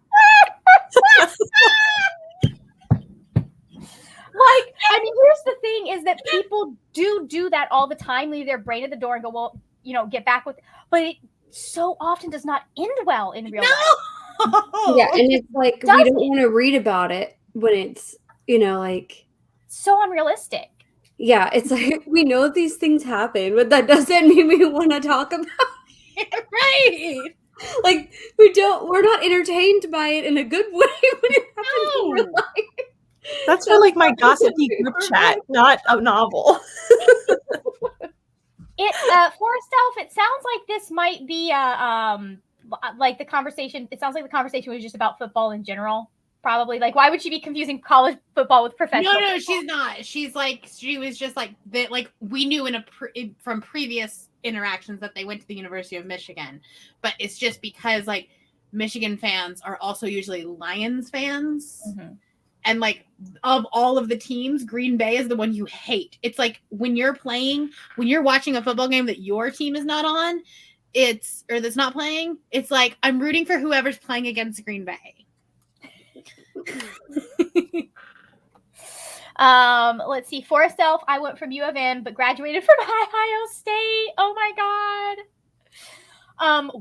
Like, I mean, here's the thing is that people do that all the time, leave their brain at the door and go, well, get back with, but it so often does not end well in real life. Yeah, and it's like, we don't want to read about it when it's, like. So unrealistic. Yeah, it's like, we know these things happen, but that doesn't mean we want to talk about it. Right. Like, we're not entertained by it in a good way when it happens in real life. That's for like my gossipy group chat, not a novel. It Forest Elf, it sounds like this might be like the conversation. It sounds like the conversation was just about football in general. probably. Like, why would she be confusing college football with professional? No, she's not. She's like, she was just like that. Like, we knew from previous interactions that they went to the University of Michigan, but it's just because like Michigan fans are also usually Lions fans. Mm-hmm. And like of all of the teams, Green Bay is the one you hate. It's like when you're watching a football game that your team is not on, that's not playing, it's like I'm rooting for whoever's playing against Green Bay. Let's see. For self, I went from U of M, but graduated from Ohio State. Oh my God.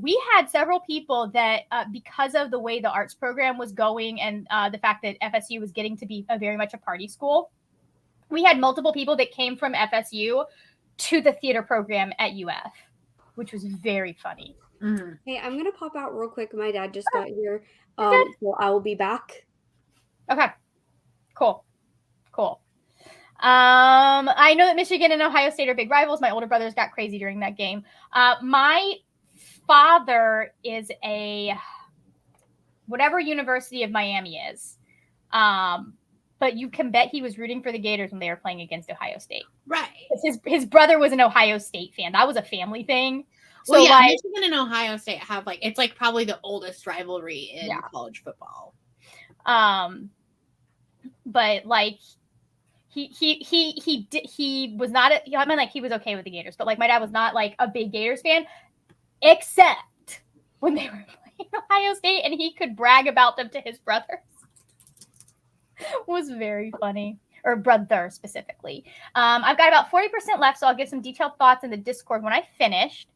We had several people that, because of the way the arts program was going and the fact that FSU was getting to be very much a party school, we had multiple people that came from FSU to the theater program at UF, which was very funny. Mm-hmm. Hey, I'm gonna pop out real quick. My dad just got here. So I will be back. Okay. Cool. I know that Michigan and Ohio State are big rivals. My older brothers got crazy during that game. My father is whatever University of Miami is. But you can bet he was rooting for the Gators when they were playing against Ohio State. Right. His brother was an Ohio State fan. That was a family thing. So well, yeah, like, Michigan and Ohio State have like, it's like probably the oldest rivalry in college football. But like he was not I mean, like, he was okay with the Gators, but like my dad was not like a big Gators fan, except when they were playing Ohio State and he could brag about them to his brothers. It was very funny. Or brother specifically. I've got about 40% left, so I'll give some detailed thoughts in the Discord when I finished.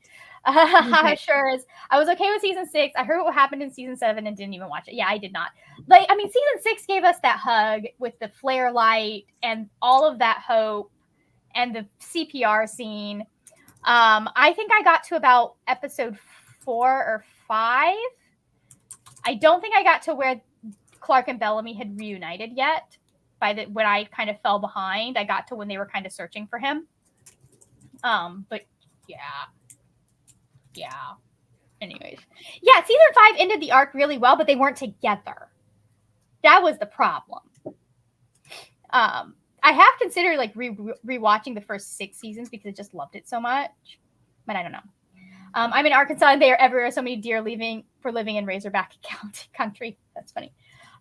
Okay. Sure is. I was okay with season 6. I heard what happened in season 7 and didn't even watch it. Yeah, I did not. Like, I mean, season 6 gave us that hug with the flare light and all of that hope and the CPR scene. I think I got to about episode 4 or 5. I don't think I got to where Clark and Bellamy had reunited yet. When I kind of fell behind, I got to when they were kind of searching for him. But yeah. Anyways, yeah, season 5 ended the arc really well, but they weren't together. That was the problem. I have considered like rewatching the first 6 seasons because I just loved it so much, but I don't know. I'm in Arkansas and they are everywhere. So many deer for living in Razorback country. That's funny.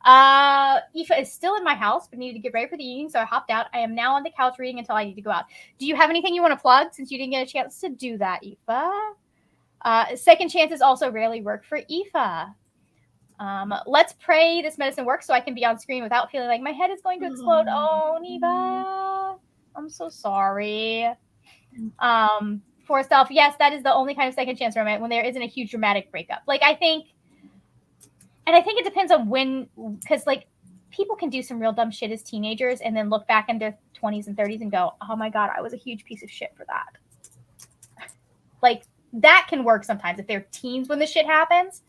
Aoife is still in my house, but needed to get ready for the evening, so I hopped out. I am now on the couch reading until I need to go out. Do you have anything you want to plug since you didn't get a chance to do that, Aoife? Second chances also rarely work for Aoife. Let's pray this medicine works so I can be on screen without feeling like my head is going to explode. Oh, Neva, I'm so sorry. For self, yes, that is the only kind of second chance romance when there isn't a huge dramatic breakup. Like, I think it depends on when, because like people can do some real dumb shit as teenagers and then look back in their 20s and 30s and go, oh my God, I was a huge piece of shit for that. Like, that can work sometimes if they're teens when the shit happens.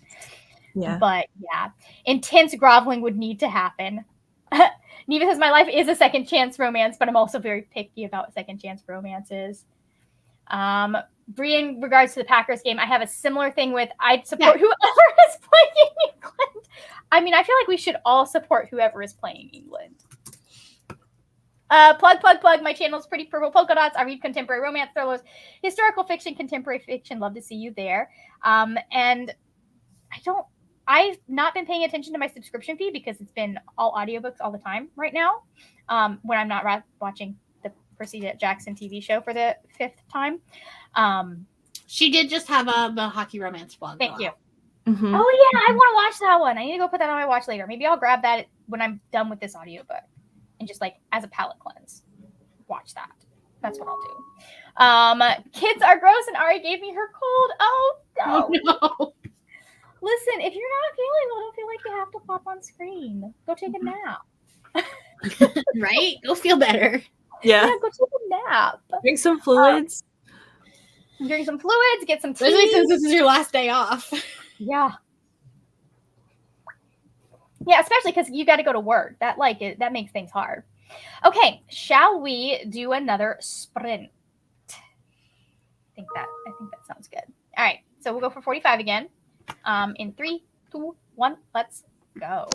Yeah. But yeah, intense groveling would need to happen. Neva says, my life is a second chance romance, but I'm also very picky about second chance romances. Bree, in regards to the Packers game, I have a similar thing with I'd support whoever is playing England. I mean, I feel like we should all support whoever is playing England. Plug. My channel is Pretty Purple Polka Dots. I read contemporary romance, thrillers, historical fiction, contemporary fiction. Love to see you there. And I've not been paying attention to my subscription fee because it's been all audiobooks all the time right now. When I'm not watching the Percy Jackson TV show for the 5th time. She did just have the hockey romance blog. Thank you. Mm-hmm. Oh yeah, I want to watch that one. I need to go put that on my watch later. Maybe I'll grab that when I'm done with this audiobook and just like as a palate cleanse, watch that. That's what I'll do. Kids are gross and Ari gave me her cold. Oh no. No. Listen, if you're not feeling well, don't feel like you have to pop on screen. Go take a nap. Right? Go feel better. Yeah. Go take a nap. Drink some fluids. Drink some fluids, get some tea. Especially since this is your last day off. Yeah. Yeah, especially because you got to go to work. That makes things hard. Okay, shall we do another sprint? I think that sounds good. All right, so we'll go for 45 again. In 3, 2, 1, let's go.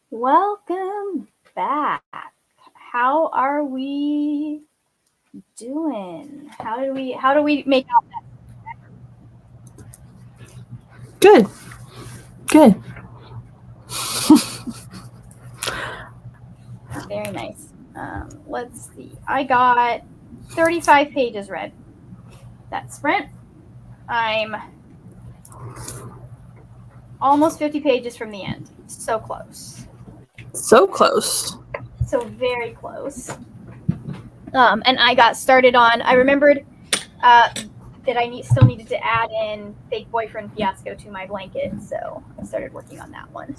Welcome back. How are we doing? How do we make out that? Good. Very nice. Let's see. I got 35 pages read. That's Sprint. I'm almost 50 pages from the end. So close. So close. So very close. And I got started on, I remembered that I still needed to add in Fake Boyfriend Fiasco to my blanket. So I started working on that one.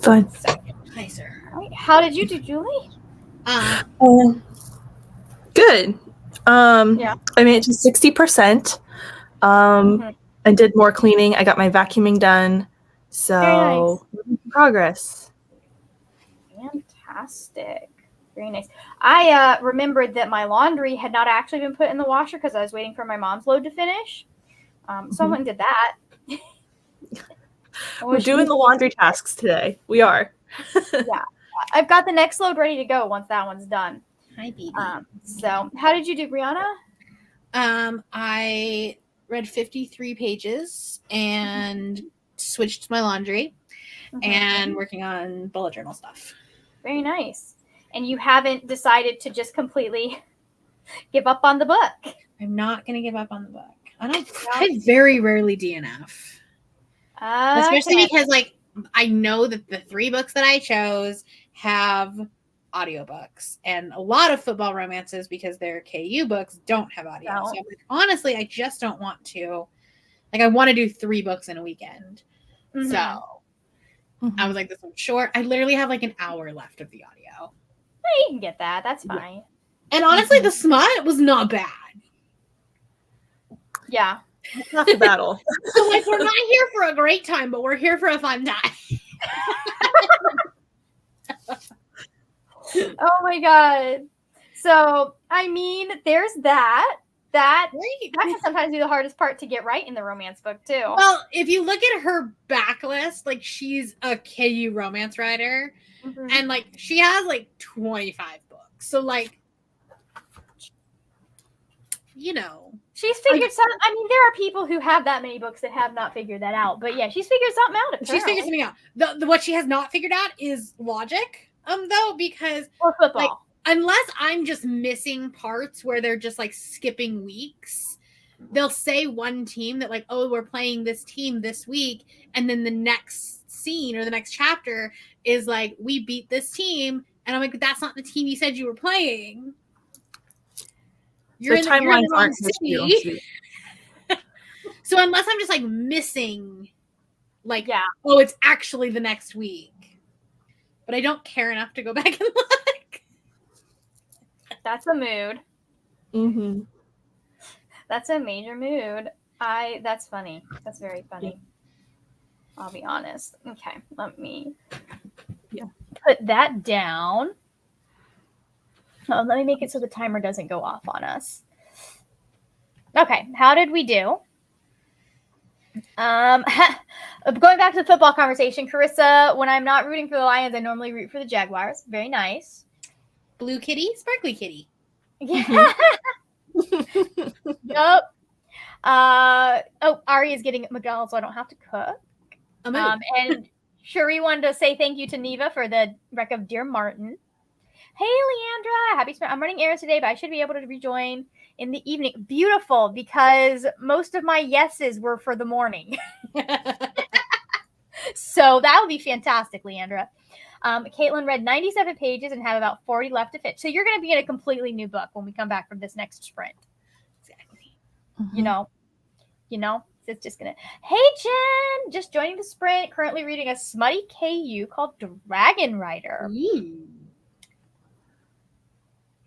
Fine. So, Nicer. all right. How did you do, Julie? Good. Yeah. I made it to 60%. I did more cleaning. I got my vacuuming done. So progress. Fantastic. Very nice. I remembered that my laundry had not actually been put in the washer because I was waiting for my mom's load to finish. So I went and did that. We're doing the laundry tasks today. We are. Yeah. I've got the next load ready to go once that one's done. Hi, baby. So how did you do, Brianna? I read 53 pages and switched to my laundry and working on bullet journal stuff. Very nice. And you haven't decided to just completely give up on the book? I'm not going to give up on the book. I very rarely DNF. Especially because, like, I know that the 3 books that I chose have audiobooks, and a lot of football romances, because they're KU books, don't have audio. So, like, honestly, I just don't want to. Like, I want to do 3 books in a weekend. So I was like, this one's short. I literally have like an hour left of the audio. You can get that. That's fine. Yeah. And honestly, the smut was not bad. Yeah. Half the battle. So, like, we're not here for a great time, but we're here for a fun time. Oh my god. So, I mean, there's that. That can sometimes be the hardest part to get right in the romance book too. Well, if you look at her backlist, like, she's a KU romance writer, and like she has like 25 books. So, like, you know, she's figured something. I mean, there are people who have that many books that have not figured that out. But yeah, she's figured something out. She's figured something out. The what she has not figured out is logic. Though, because or football. Like, unless I'm just missing parts where they're just like skipping weeks, they'll say one team that, like, oh, we're playing this team this week, and then the next scene or the next chapter is like, we beat this team, and I'm like, but that's not the team you said you were playing. You're in the wrong city. So unless I'm just like missing, like, oh, it's actually the next week, but I don't care enough to go back and look. That's a mood. That's a major mood. That's funny. That's very funny. I'll be honest. Okay, let me put that down. Oh, let me make it so the timer doesn't go off on us. Okay, how did we do? Going back to the football conversation, Carissa, when I'm not rooting for the Lions, I normally root for the Jaguars. Very nice. Blue kitty, sparkly kitty. Yeah. Yep. Ari is getting McDonald's, so I don't have to cook. And Cherie wanted to say thank you to Neva for the rec of Dear Martin. Hey, Leandra, happy Sprint. I'm running errands today, but I should be able to rejoin in the evening. Beautiful, because most of my yeses were for the morning. So that would be fantastic, Leandra. Caitlin read 97 pages and have about 40 left to finish. So you're going to be in a completely new book when we come back from this next sprint. Exactly. You know, it's just going to. Hey, Jen, just joining the sprint. Currently reading a smutty KU called Dragon Rider.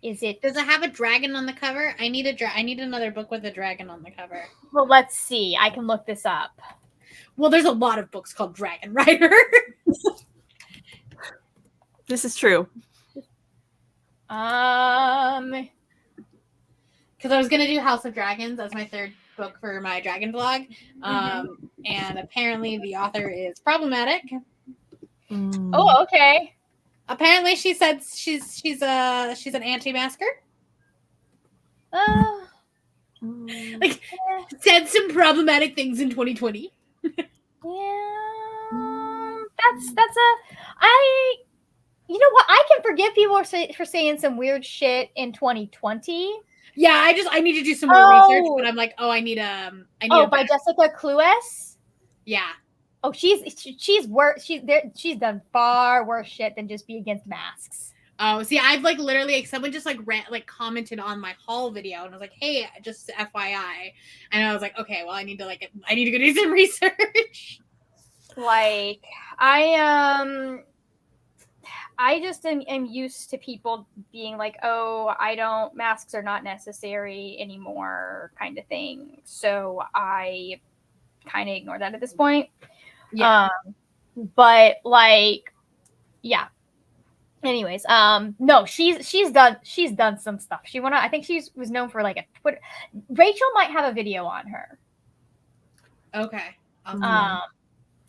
Is it? Does it have a dragon on the cover? I need I need another book with a dragon on the cover. Well, let's see. I can look this up. Well, there's a lot of books called Dragon Rider. This is true. because I was gonna do House of Dragons as my third book for my dragon blog, and apparently the author is problematic. Oh, okay. Apparently, she said she's an anti-masker. Like said some problematic things in 2020. Yeah, that's a I. You know what? I can forgive people for saying some weird shit in 2020. Yeah, I need to do some more research, but I'm like, I need by Jessica Cluess. Yeah. Oh, she's worse. She's done far worse shit than just be against masks. Oh, see, I've like literally someone just like commented on my haul video, and I was like, hey, just FYI, and I was like, okay, well, I need to go do some research. Like I just am used to people being like, oh, masks are not necessary anymore kind of thing. So I kind of ignore that at this point. Yeah. But like, yeah. Anyways, no, she's done some stuff. I think she was known for like a Twitter. Rachel might have a video on her. Okay.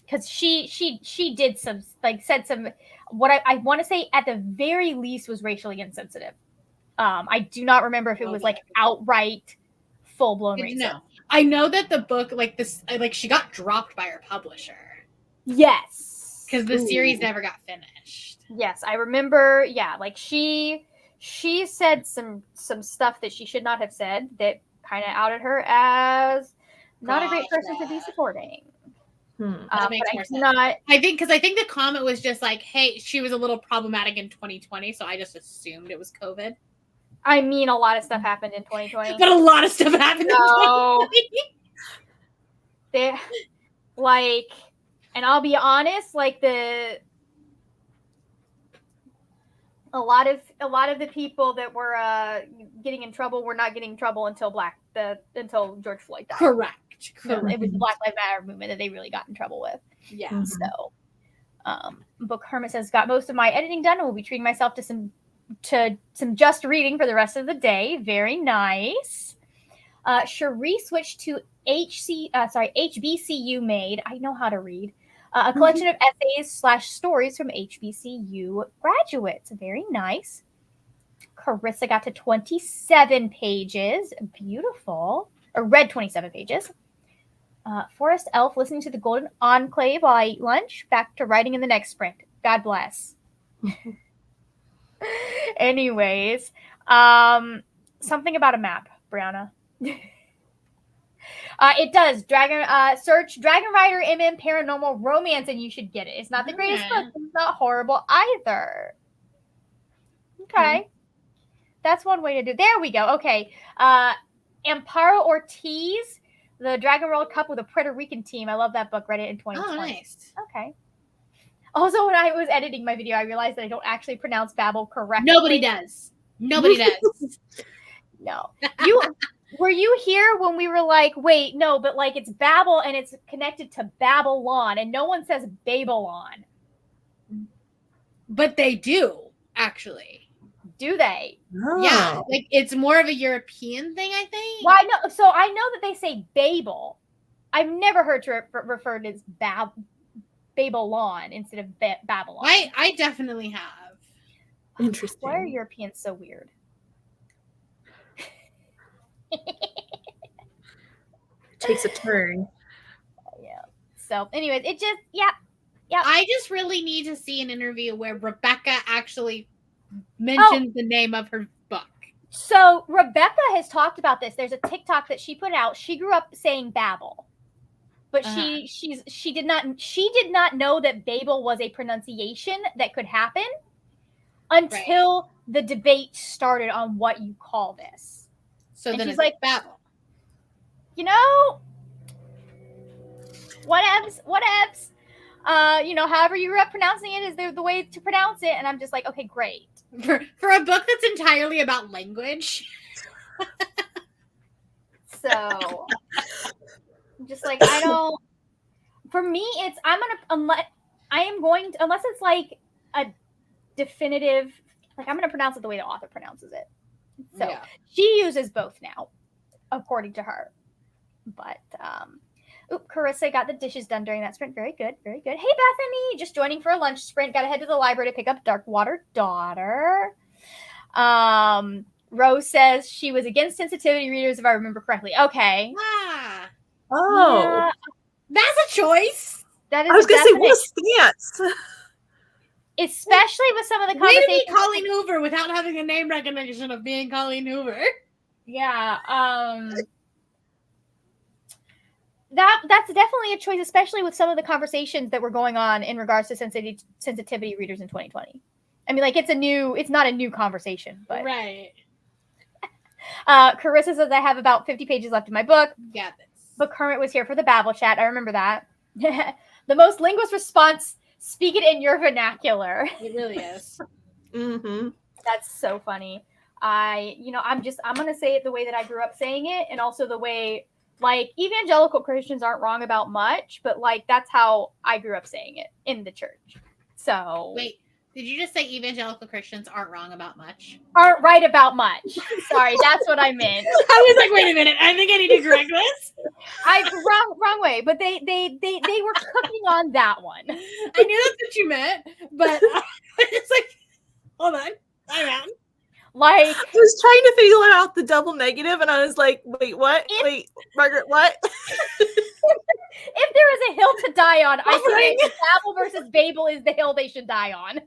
Because she did some, like, said some, what I want to say at the very least was racially insensitive. I do not remember if it was like outright full-blown racism. No. I know that the book, like this, like she got dropped by her publisher. Yes. Because the series never got finished. Yes, I remember. Yeah, like she said some stuff that she should not have said that kind of outed her as not a great person to be supporting. That makes more sense. I think the comment was just like, hey, she was a little problematic in 2020, so I just assumed it was COVID. I mean, a lot of stuff happened in 2020. But a lot of stuff happened in 2020. And I'll be honest, like a lot of the people that were getting in trouble were not getting in trouble until George Floyd died. Correct. It was the Black Lives Matter movement that they really got in trouble with. Yeah. So, Book Hermit says, got most of my editing done and will be treating myself to some just reading for the rest of the day. Very nice. Cherie switched to HBCU made. I know how to read. A collection of essays / stories from HBCU graduates. Very nice. Carissa got to 27 pages. Beautiful. Or read 27 pages. Forest Elf listening to the Golden Enclave while I eat lunch. Back to writing in the next sprint. God bless. Anyways, something about a map, Brianna. It does. Search Dragon Rider MM Paranormal Romance and you should get it. It's not the greatest book. It's not horrible either. Okay. That's one way to do it. There we go. Okay. Amparo Ortiz, The Dragon World Cup with a Puerto Rican Team. I love that book. Read it in 2020. Oh, nice. Okay. Also, when I was editing my video, I realized that I don't actually pronounce Babel correctly. Nobody does. No. Were you here when we were like, wait, no, but like it's Babel and it's connected to Babylon and no one says Babylon. But they do, actually. Do they? Oh. Yeah. Like it's more of a European thing, I think. Well, I know. So I know that they say Babel. I've never heard to referred as Babylon instead of Babylon. I definitely have. Interesting. Why are Europeans so weird? Takes a turn. Yeah. So, anyways, it just yeah. I just really need to see an interview where Rebecca actually mentions the name of her book. So Rebecca has talked about this. There's a TikTok that she put out. She grew up saying Babel, but she did not know that Babel was a pronunciation that could happen until the debate started on what you call this. So and then she's it's like, Babel. You know, whatevs. However you grew up pronouncing it is the way to pronounce it. And I'm just like, okay, great. For a book that's entirely about language. So I'm just like, for me, it's, unless it's like a definitive, like I'm going to pronounce it the way the author pronounces it. So she uses both now, according to her. But Carissa got the dishes done during that sprint. Very good, very good. Hey, Bethany, just joining for a lunch sprint. Got to head to the library to pick up Darkwater Daughter. Rose says she was against sensitivity readers, if I remember correctly. Okay. Ah. Oh. Yeah, That's a choice. that is I was a going to say, definite, what a stance. especially with some of the Way to conversations. be Colleen Hoover without having the name recognition of being Colleen Hoover. Yeah. That's definitely a choice, especially with some of the conversations that were going on in regards to sensitivity readers in 2020. I mean, like it's not a new conversation, but Right. Carissa says I have about 50 pages left in my book. Yeah. But Kermit was here for the Babel chat. I remember that. The most linguist response: speak it in your vernacular. It really is. Mm-hmm. That's so funny. I'm gonna say it the way that I grew up saying it, and also the way, like, evangelical Christians aren't wrong about much, but like that's how I grew up saying it in the church. So Wait, did you just say evangelical Christians aren't wrong about much? aren't right about much. Sorry, that's what I meant. I was like, wait a minute, I think I need to correct this. Wrong way, but they were cooking on that one. I knew that's what you meant, but it's like, hold on, I'm out. Like, I was trying to figure out the double negative, and I was like, wait, what? Wait, Margaret, what? if there is a hill to die on, I think Babel versus Babel is the hill they should die on.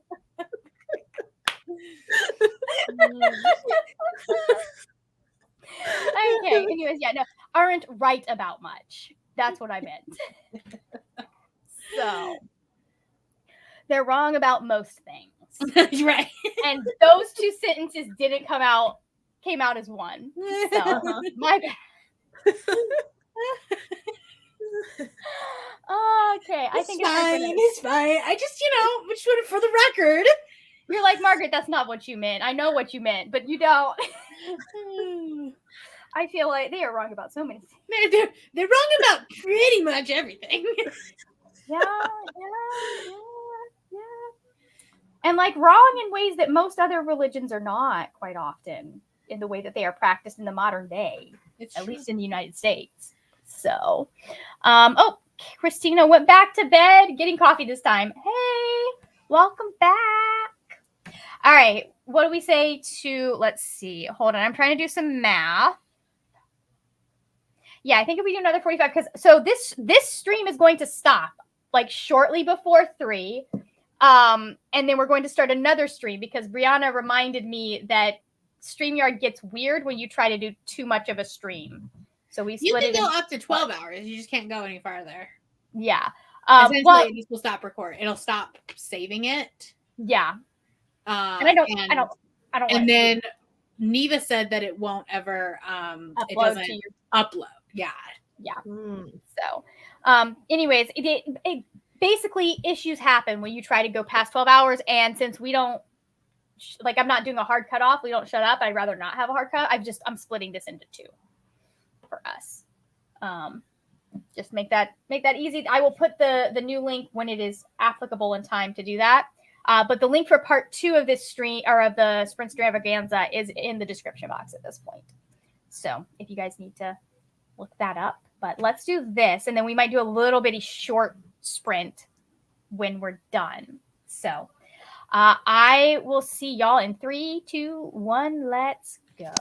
Okay, anyways, yeah, no, aren't right about much. That's what I meant. So, they're wrong about most things. Right. And those two sentences came out as one. So, my bad. Okay, I think it's fine. I just, just want it for the record. You're like, Margaret, that's not what you meant. I know what you meant, but you don't. I feel like they are wrong about so many things. They're wrong about pretty much everything. Yeah. And like wrong in ways that most other religions are not quite often in the way that they are practiced in the modern day, at least in the United States. So, Christina went back to bed, getting coffee this time. Hey, welcome back. All right, what do we say to, let's see, hold on, I'm trying to do some math. Yeah, I think if we do another 45, because so this stream is going to stop like shortly before 3. And then we're going to start another stream because Brianna reminded me that StreamYard gets weird when you try to do too much of a stream. So we split it. You can go up to 12 hours. You just can't go any farther. Yeah. Essentially, it just will stop recording. It'll stop saving it. Yeah. And I don't. And then Neva said that it won't ever. It doesn't upload. Yeah. Yeah. So, anyways, it basically issues happen when you try to go past 12 hours. And since we don't, like, I'm not doing a hard cutoff, we don't shut up. I'd rather not have a hard cut. I'm splitting this into 2 for us. Just make that easy. I will put the new link when it is applicable in time to do that. But the link for part 2 of this stream or of the Sprintstravaganza is in the description box at this point. So if you guys need to look that up, but let's do this. And then we might do a little bitty short sprint when we're done. So I will see y'all in 3, 2, 1. Let's go.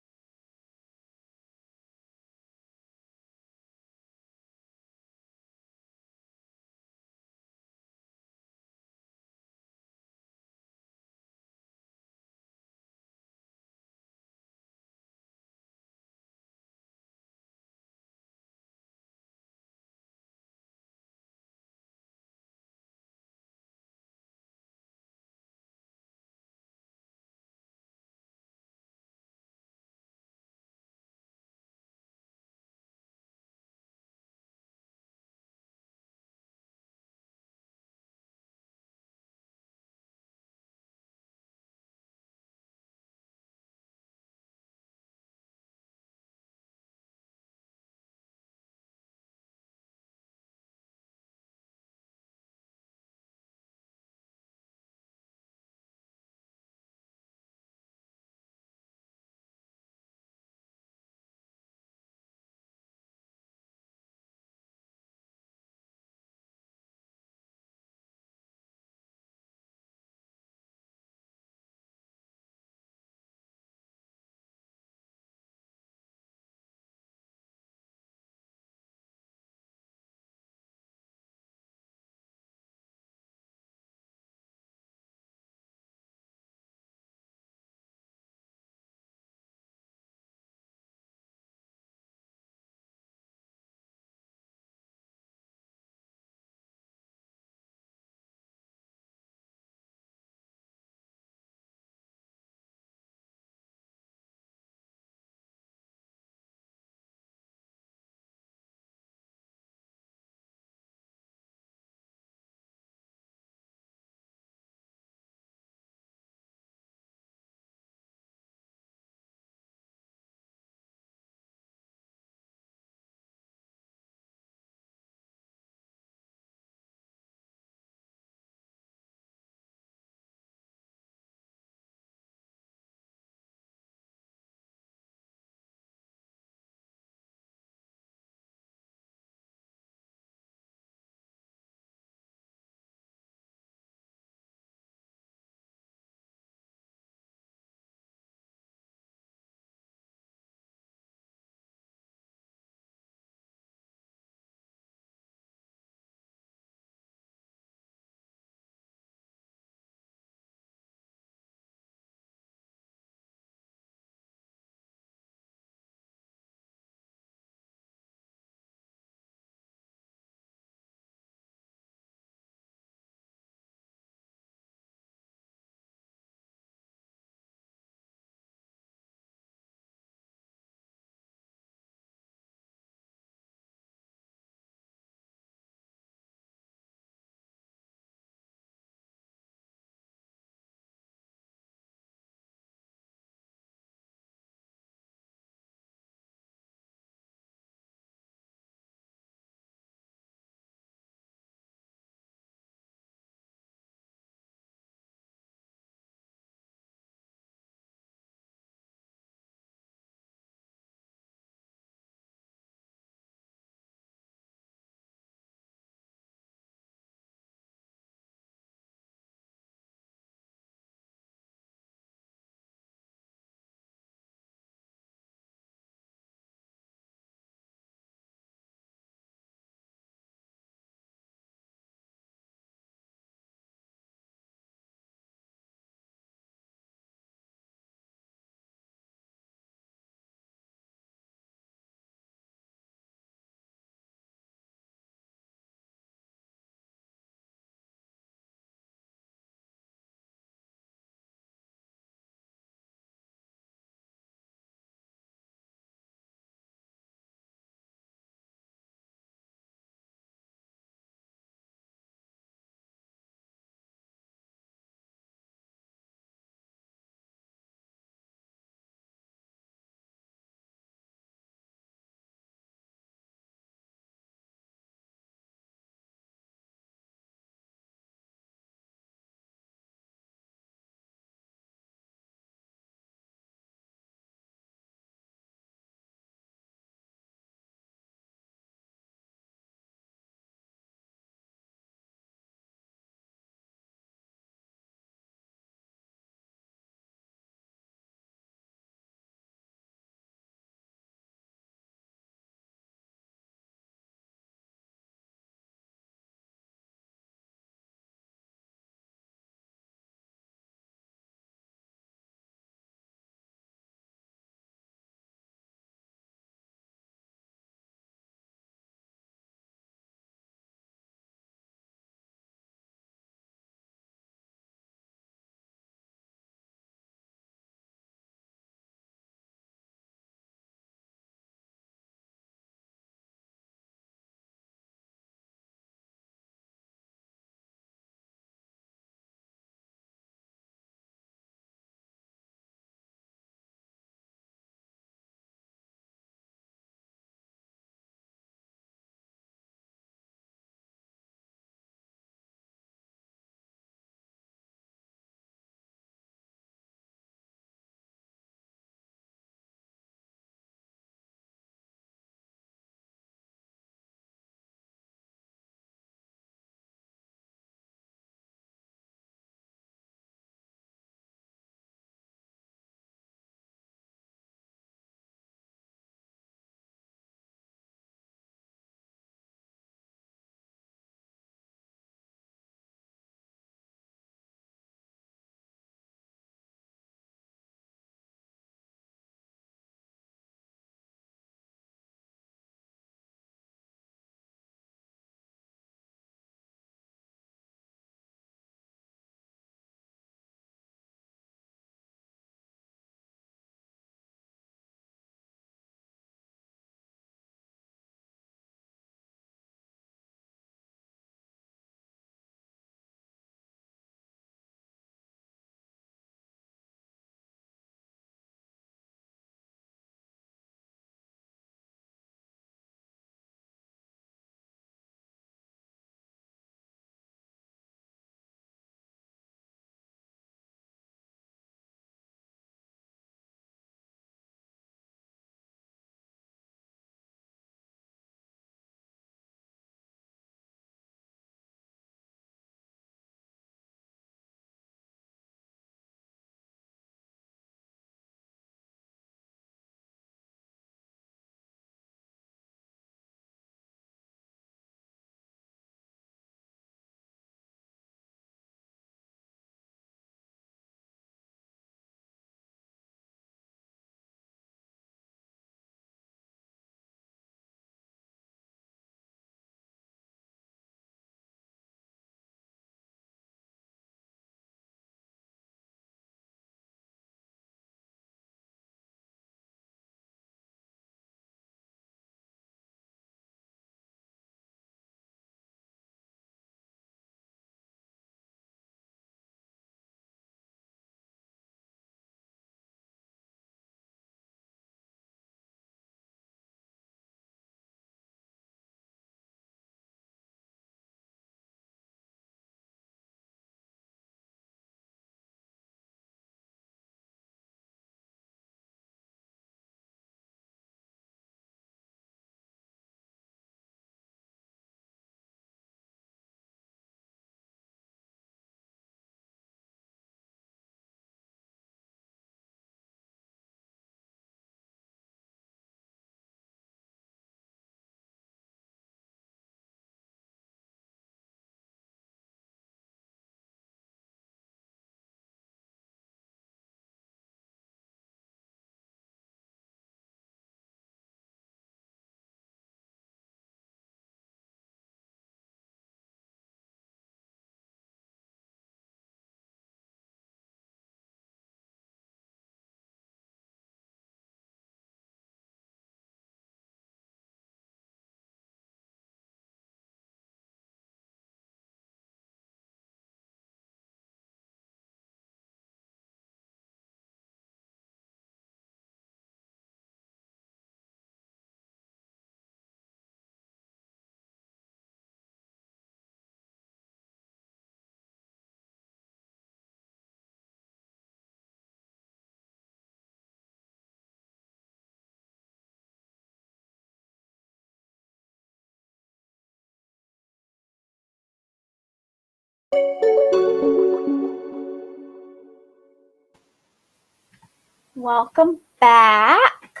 Welcome back.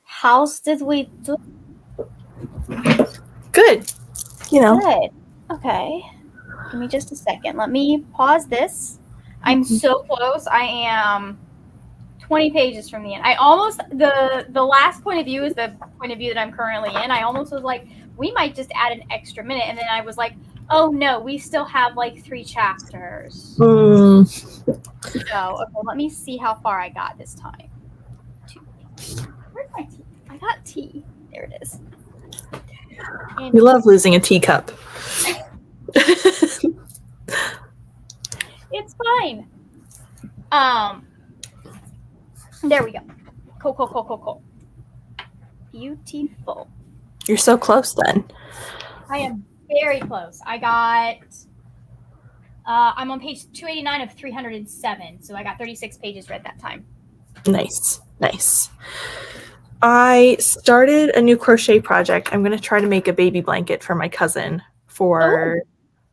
How's did we do? Good. You know. Good. Okay. Give me just a second. Let me pause this. I'm so close. I am 20 pages from the end. I almost the last point of view is the point of view that I'm currently in. I almost was like, we might just add an extra minute, and then I was like, oh no, we still have like 3 chapters. So okay, let me see how far I got this time. Where's my tea? I got tea. There it is. And We love losing a teacup. it's fine. There we go. Cool. Beautiful. You're so close then. I am very close. I got I'm on page 289 of 307, so I got 36 pages read that time. Nice. I started a new crochet project. I'm going to try to make a baby blanket for my cousin for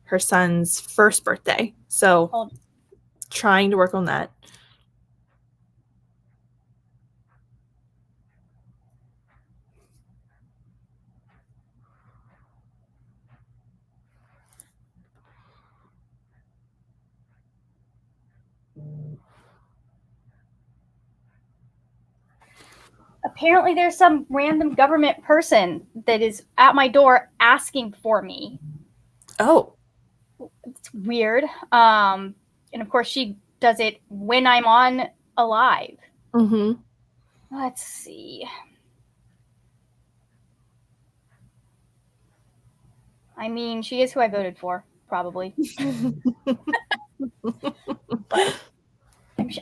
her son's first birthday. So trying to work on that. Apparently there's some random government person that is at my door asking for me. Oh. It's weird. And of course she does it when I'm on alive. Mm-hmm. Let's see. I mean, she is who I voted for, probably. But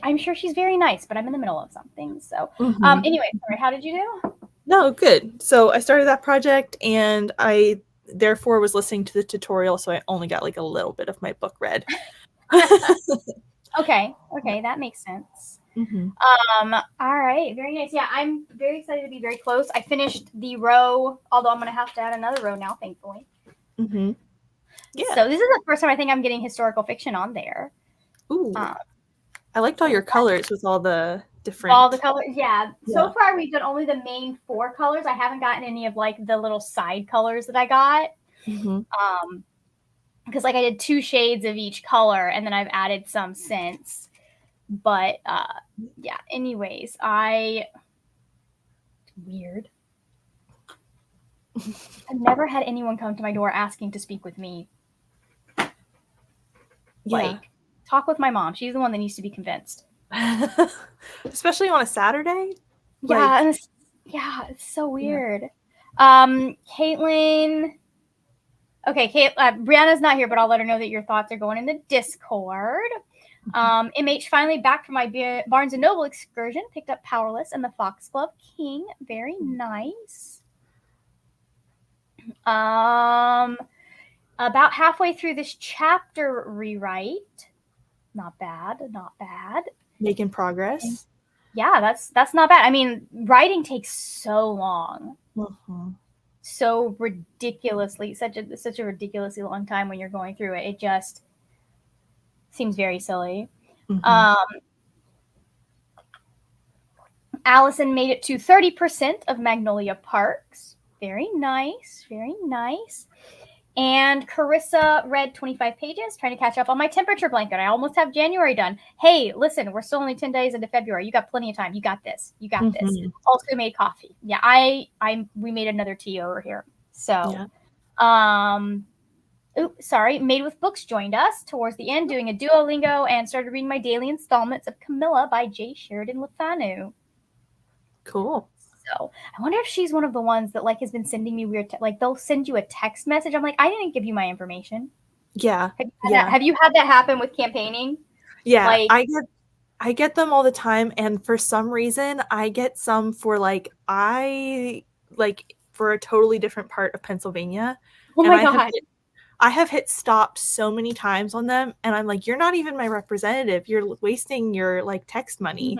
I'm sure she's very nice, but I'm in the middle of something. So anyway, sorry, how did you do? No, good. So I started that project, and I therefore was listening to the tutorial, so I only got like a little bit of my book read. Okay, that makes sense. All right, very nice. Yeah, I'm very excited to be very close. I finished the row, although I'm going to have to add another row now, thankfully. Yeah. So this is the first time I think I'm getting historical fiction on there. Ooh. I liked all your colors with all the different. All the colors, yeah. So far, we've done only the main 4 colors. I haven't gotten any of like the little side colors that I got. Because like I did 2 shades of each color, and then I've added some since. But yeah. Anyways, weird. I've never had anyone come to my door asking to speak with me. Like, talk with my mom. She's the one that needs to be convinced. Especially on a Saturday? Yeah, it's so weird. Caitlin. Okay, Brianna's not here, but I'll let her know that your thoughts are going in the Discord. MH finally back from my Barnes & Noble excursion. Picked up Powerless and the Foxglove King. Very nice. About halfway through this chapter rewrite. Not bad. Making progress. Yeah, that's not bad. I mean, writing takes so long. So ridiculously, such a ridiculously long time when you're going through it. It just seems very silly. Allison made it to 30% of Magnolia Parks. Very nice. And Carissa read 25 pages, trying to catch up on my temperature blanket. I almost have January done. Hey, listen, we're still only 10 days into February. You got plenty of time. You got this. Also made coffee. Yeah, we made another tea over here. So, Made with Books joined us towards the end, doing a Duolingo, and started reading my daily installments of Camilla by J. Sheridan LeFanu. Cool. So I wonder if she's one of the ones that like has been sending me weird, like they'll send you a text message. I'm like, I didn't give you my information. Yeah. Have you had that happen with campaigning? Yeah. Like, I get them all the time. And for some reason I get some for for a totally different part of Pennsylvania. Oh my God. I have hit stop so many times on them. And I'm like, you're not even my representative. You're wasting your text money.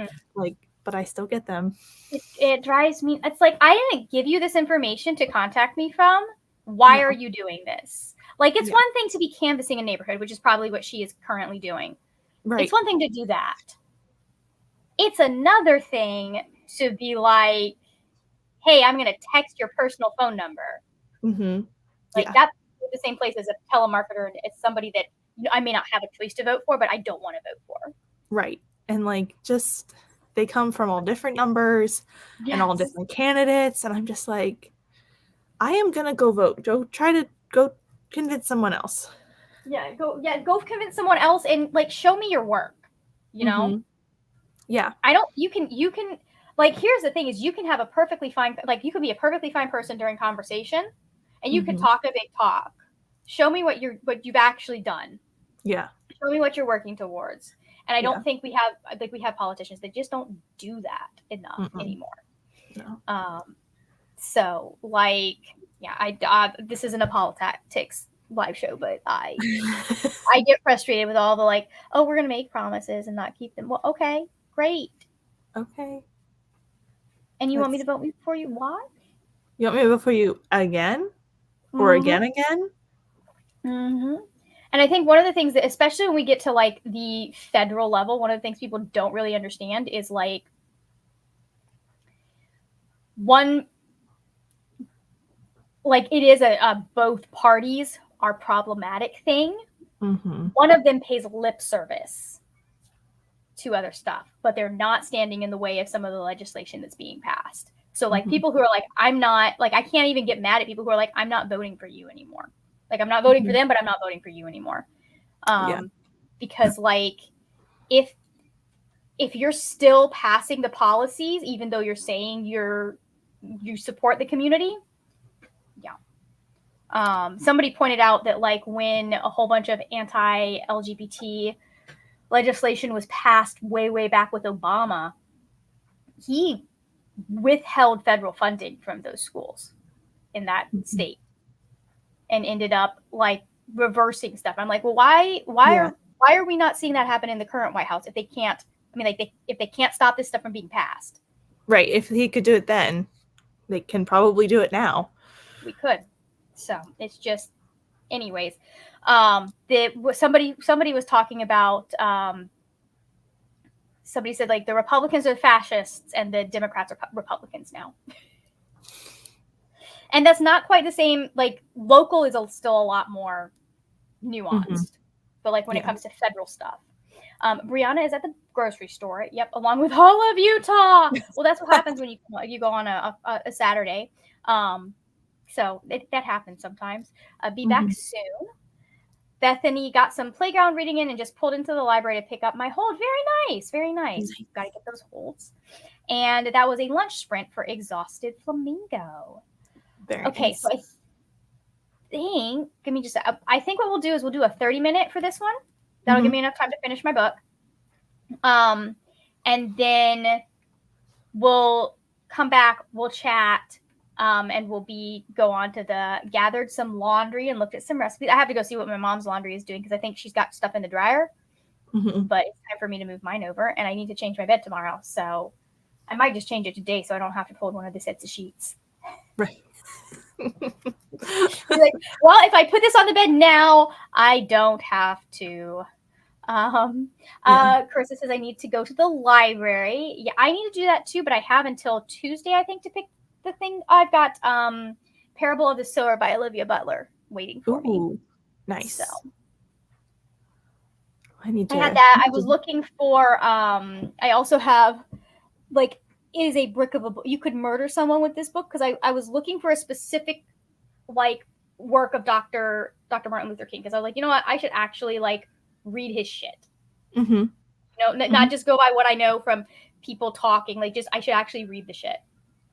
But I still get them. It drives me. It's like, I didn't give you this information to contact me from. Why are you doing this? Like, it's Yeah. one thing to be canvassing a neighborhood, which is probably what she is currently doing. Right. It's one thing to do that. It's another thing to be like, hey, I'm going to text your personal phone number. Mm-hmm. Like, Yeah. that's the same place as a telemarketer. It's somebody that I may not have a choice to vote for, but I don't want to vote for. Right. And like, just they come from all different numbers and all different candidates. And I'm just like, I am going to go vote. Try to go convince someone else. Go convince someone else and like show me your work. You know? Mm-hmm. Yeah. You can like, here's the thing is you can have a perfectly fine, like you could be a perfectly fine person during conversation and you can talk a big talk. Show me what you've actually done. Yeah. Show me what you're working towards. And I don't think we have politicians that just don't do that enough anymore. No. So like, this isn't a politics live show, but I get frustrated with all the like, oh, we're gonna make promises and not keep them. Well, okay, great. Okay. And you want me to vote for you? What? You want me to vote for you again? Or again? Mm-hmm. And I think one of the things that, especially when we get to like the federal level, one of the things people don't really understand is like it is a both parties are problematic thing. Mm-hmm. One of them pays lip service to other stuff, but they're not standing in the way of some of the legislation that's being passed. So like people who are like, I'm not, like, I can't even get mad at people who are like, I'm not voting for you anymore. Like, I'm not voting for them, but I'm not voting for you anymore. Because like, if you're still passing the policies, even though you're saying you support the community, somebody pointed out that like when a whole bunch of anti-LGBT legislation was passed way back with Obama, he withheld federal funding from those schools in that state and ended up like reversing stuff. I'm like, well, why are we not seeing that happen in the current White House if they can't? I mean, like if they can't stop this stuff from being passed, right? If he could do it then, they can probably do it now. We could. So it's just, anyways. Somebody was talking about. Somebody said like the Republicans are fascists and the Democrats are Republicans now. And that's not quite the same. Like local is still a lot more nuanced, but like when it comes to federal stuff, Brianna is at the grocery store. Yep, along with all of Utah. Well, that's what happens when you go on a Saturday. So that happens sometimes. Be back soon. Bethany got some playground reading in and just pulled into the library to pick up my hold. Very nice. Got to get those holds. And that was a lunch sprint for Exhausted Flamingo. Very nice. So I think what we'll do is we'll do a 30-minute for this one. That'll give me enough time to finish my book. And then we'll come back, we'll chat, and we'll go on to gathered some laundry and looked at some recipes. I have to go see what my mom's laundry is doing because I think she's got stuff in the dryer. But it's time for me to move mine over, and I need to change my bed tomorrow. So I might just change it today so I don't have to fold one of the sets of sheets. Right. Like, well, if I put this on the bed now, I don't have to. Carissa says I need to go to the library. Yeah, I need to do that too, but I have until Tuesday, I think, to pick the thing. I've got Parable of the Sower by Olivia Butler waiting for me. Nice. So I had that. I was looking for I also have like, it is a brick of a book. You could murder someone with this book because I was looking for a specific like work of Dr. Martin Luther King because I was like, you know what, I should actually like read his shit. Not just go by what I know from people talking. Like, just I should actually read the shit.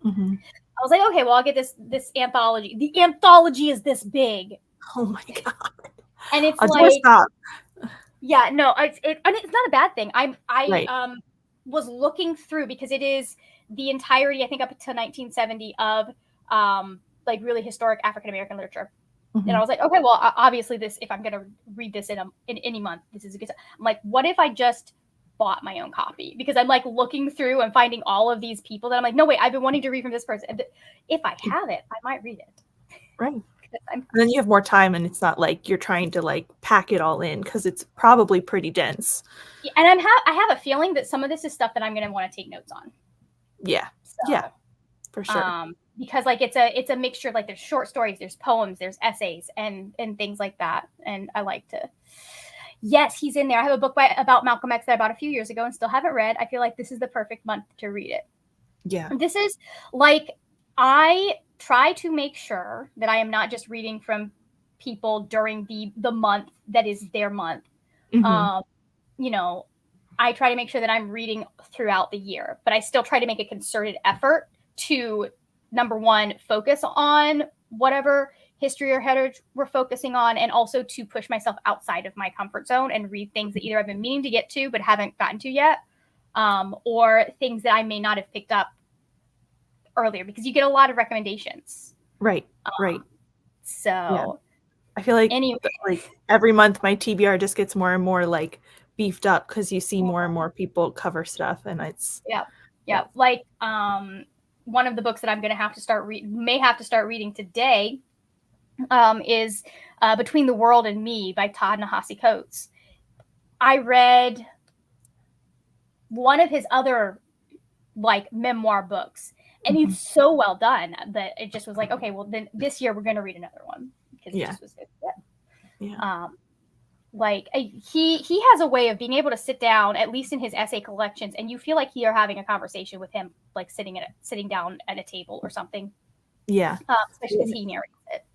I was like, okay, well, I'll get this anthology. The anthology is this big. Oh my god! And it's I'll like, stop. Yeah, no, it's not a bad thing. I was looking through because it is the entirety, I think, up to 1970 of like really historic African American literature. And I was like, okay, well, obviously this, if I'm going to read this in any month, this is a good time. I'm like, what if I just bought my own copy? Because I'm like looking through and finding all of these people that I'm like, no, wait, I've been wanting to read from this person. If I have it, I might read it. Right. this time. And then you have more time, and it's not like you're trying to like pack it all in because it's probably pretty dense. Yeah, and I have a feeling that some of this is stuff that I'm going to want to take notes on. Yeah. So, Yeah. For sure. Because like it's a mixture, like there's short stories, there's poems, there's essays, and things like that. And I like to. Yes, he's in there. I have a book about Malcolm X that I bought a few years ago and still haven't read. I feel like this is the perfect month to read it. Yeah. This is like, I try to make sure that I am not just reading from people during the month that is their month. You know, I try to make sure that I'm reading throughout the year, but I still try to make a concerted effort to, number one, focus on whatever history or heritage we're focusing on, and also to push myself outside of my comfort zone and read things that either I've been meaning to get to but haven't gotten to yet, or things that I may not have picked up earlier, because you get a lot of recommendations. Right. Right. So yeah. I feel like anyway, like every month my TBR just gets more and more like beefed up because you see more and more people cover stuff, and it's yeah. Like one of the books that I'm gonna have to start reading today is Between the World and Me by Ta-Nehisi Coates. I read one of his other like memoir books, and he's so well done that it just was like, okay, well then this year we're going to read another one, because it just was good. Like he has a way of being able to sit down, at least in his essay collections, and you feel like you're having a conversation with him, like sitting down at a table or something. Especially as he narrates it.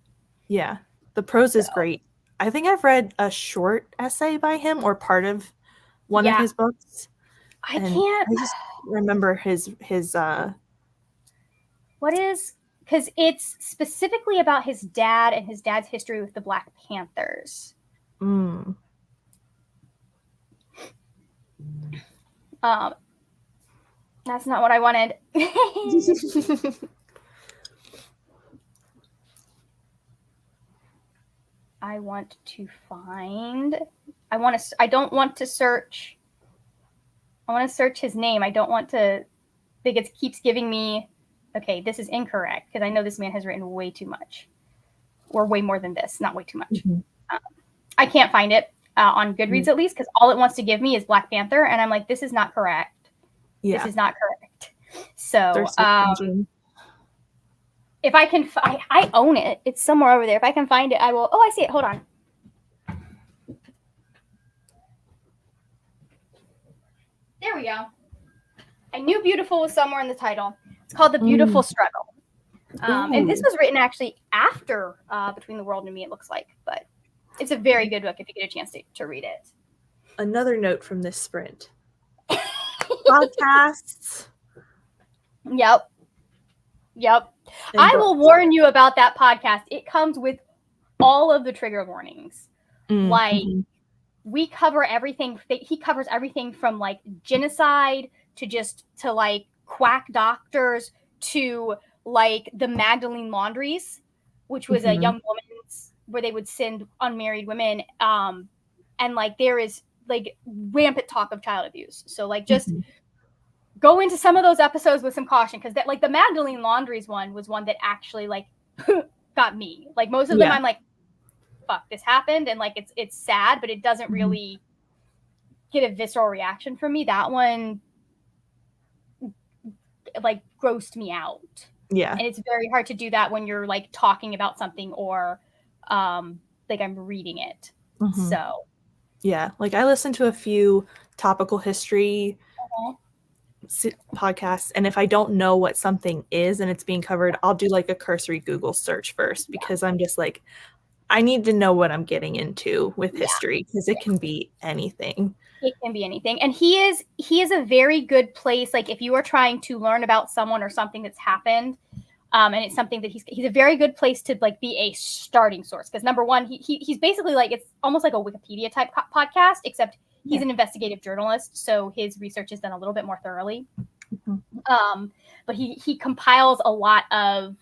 Yeah, the prose is great. I think I've read a short essay by him or part of one of his books. I just remember his what is, because it's specifically about his dad and his dad's history with the Black Panthers. That's not what I wanted. I want to find. I don't want to search. I want to search his name. I don't want to think it keeps giving me. Okay, this is incorrect, because I know this man has written way too much, or way more than this. Not way too much. I can't find it on Goodreads, at least, because all it wants to give me is Black Panther, and I'm like, this is not correct. This is not correct. So, if I can, I own it. It's somewhere over there. If I can find it, I will. Oh, I see it. Hold on. There we go. I knew beautiful was somewhere in the title. It's called The Beautiful Struggle. And this was written actually after Between the World and Me, it looks like. But it's a very good book if you get a chance to read it. Another note from this sprint. Podcasts. Yep. I will warn you about that podcast. It comes with all of the trigger warnings. Like, we cover everything. He covers everything from like genocide to like quack doctors to like the Magdalene laundries, which was a young woman's where they would send unmarried women. And like there is like rampant talk of child abuse. So like just go into some of those episodes with some caution, because that like the Magdalene laundries one was one that actually like got me. Like most of them, I'm like, fuck, this happened, and like it's sad, but it doesn't really get a visceral reaction from me. That one like grossed me out. And it's very hard to do that when you're like talking about something or like I'm reading it. So like I listen to a few topical history podcasts, and if I don't know what something is and it's being covered, I'll do like a cursory Google search first, because I'm just like, I need to know what I'm getting into with history, because it can be anything. It can be anything. And he is a very good place. Like if you are trying to learn about someone or something that's happened, and it's something that he's a very good place to like be a starting source. Because number one, he's basically like, it's almost like a Wikipedia type podcast, except he's an investigative journalist. So his research is done a little bit more thoroughly. But he compiles a lot of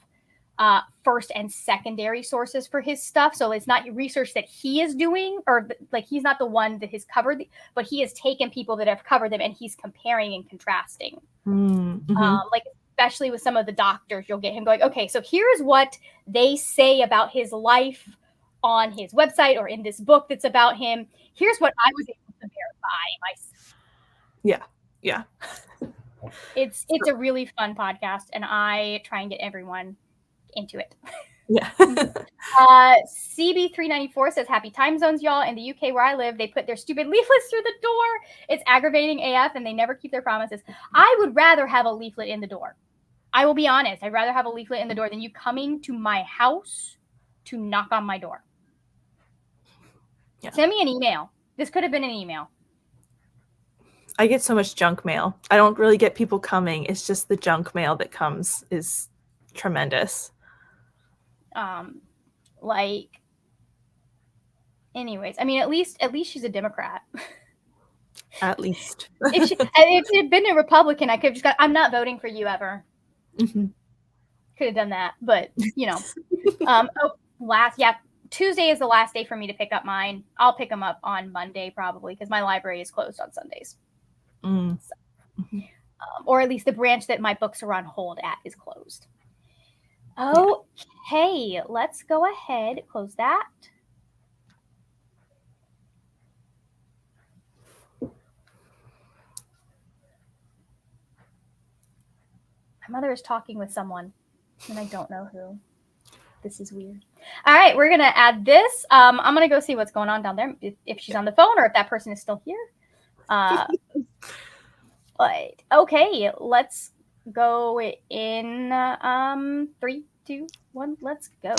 first and secondary sources for his stuff. So it's not research that he is doing, or like he's not the one that has covered, but he has taken people that have covered them and he's comparing and contrasting. Like especially with some of the doctors, you'll get him going, okay, so here's what they say about his life on his website or in this book that's about him. Here's what I was able to verify myself. Yeah. It's a really fun podcast, and I try and get everyone into it. Yeah. CB394 says, happy time zones, y'all. In the UK where I live, they put their stupid leaflets through the door. It's aggravating AF, and they never keep their promises. I would rather have a leaflet in the door. I will be honest. I'd rather have a leaflet in the door than you coming to my house to knock on my door. Yeah. Send me an email. This could have been an email. I get so much junk mail. I don't really get people coming. It's just the junk mail that comes is tremendous. Anyways, I mean, at least she's a Democrat. At least. if she had been a Republican, I could have just got, I'm not voting for you ever. Mm-hmm. Could have done that, but Tuesday is the last day for me to pick up mine. I'll pick them up on Monday probably because my library is closed on Sundays. Mm. So, or at least the branch that my books are on hold at is closed. Okay, let's go ahead, close that. My mother is talking with someone, and I don't know who. This is weird. All right, we're going to add this. I'm going to go see what's going on down there, if she's on the phone or if that person is still here. But okay, let's go in 3, 2, 1. Let's go.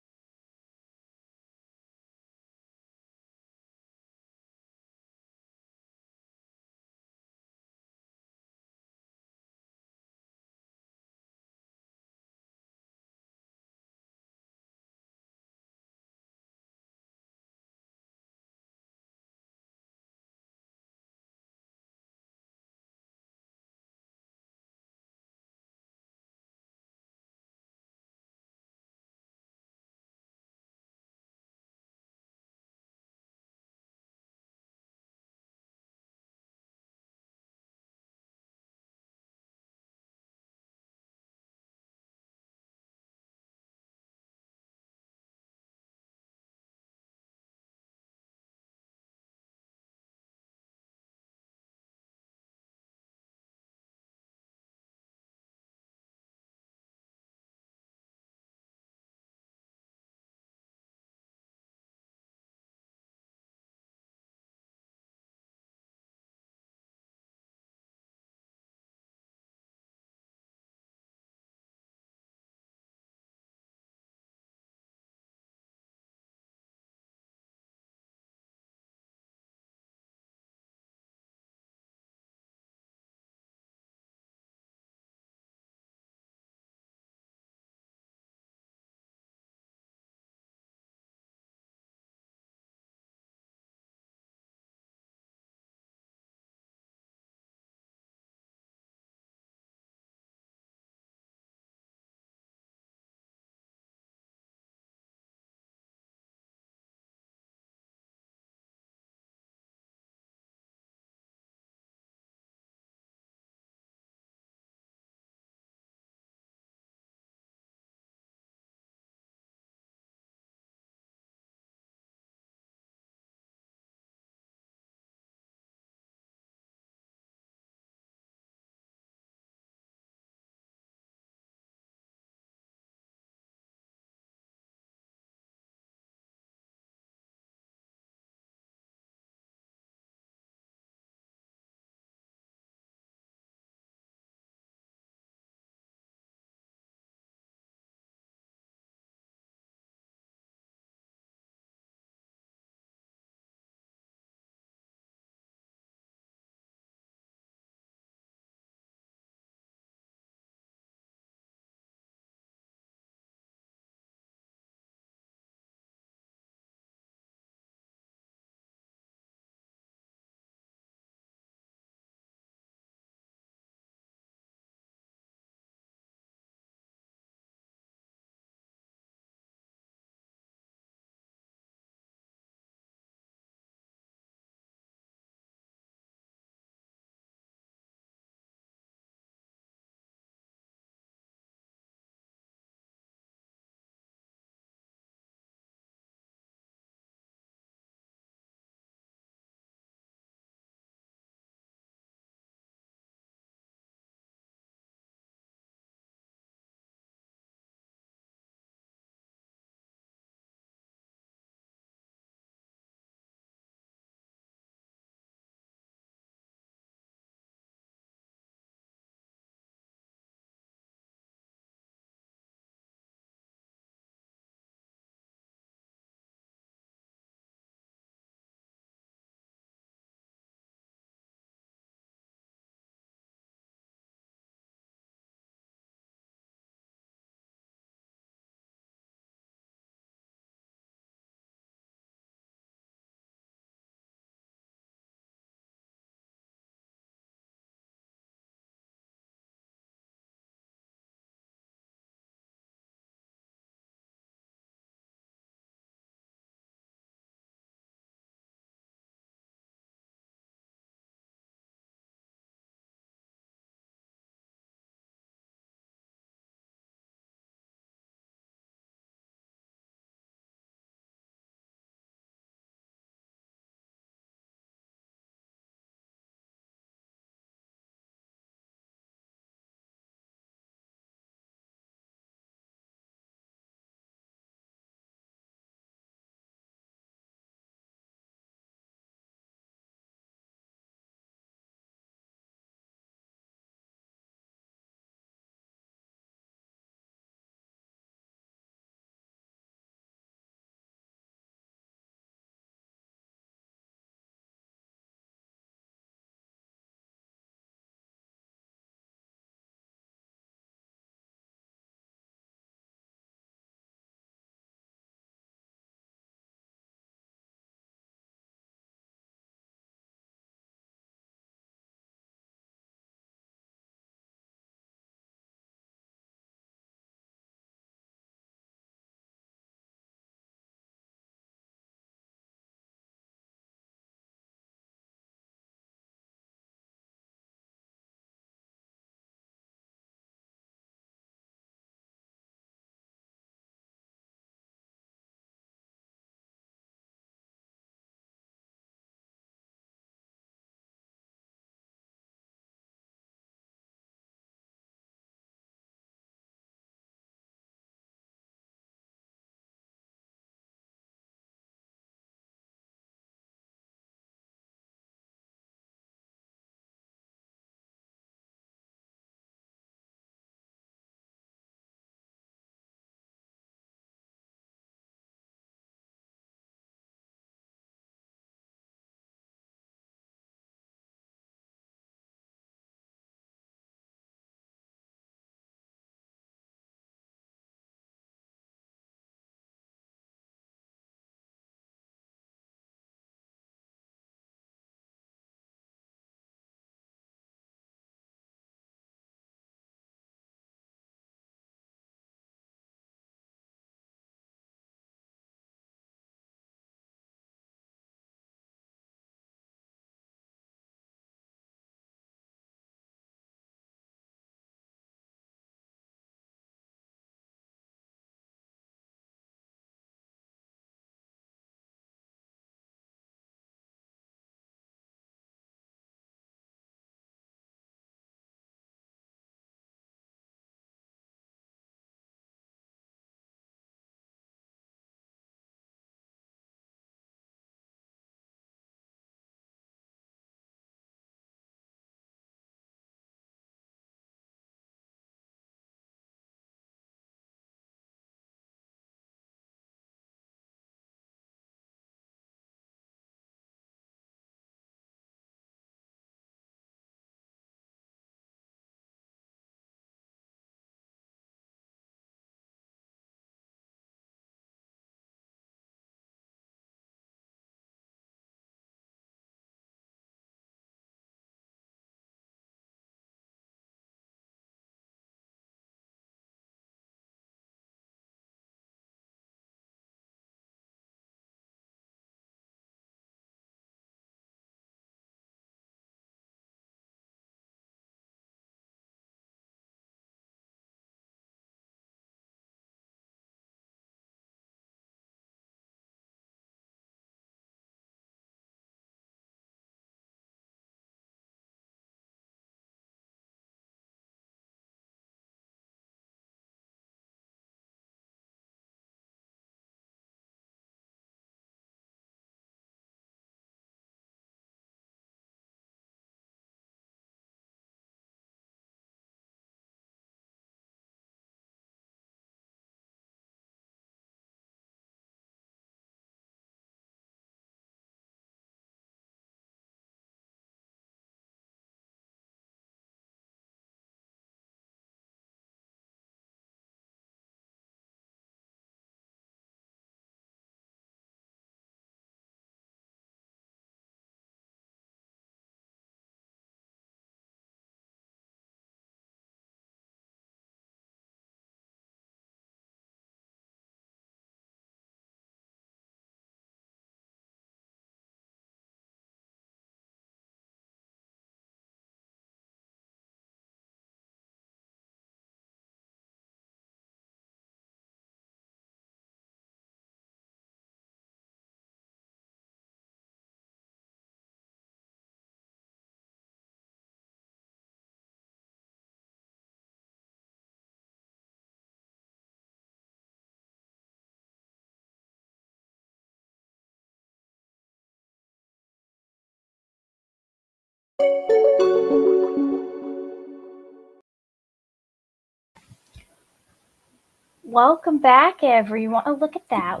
Welcome back, everyone. Oh, look at that.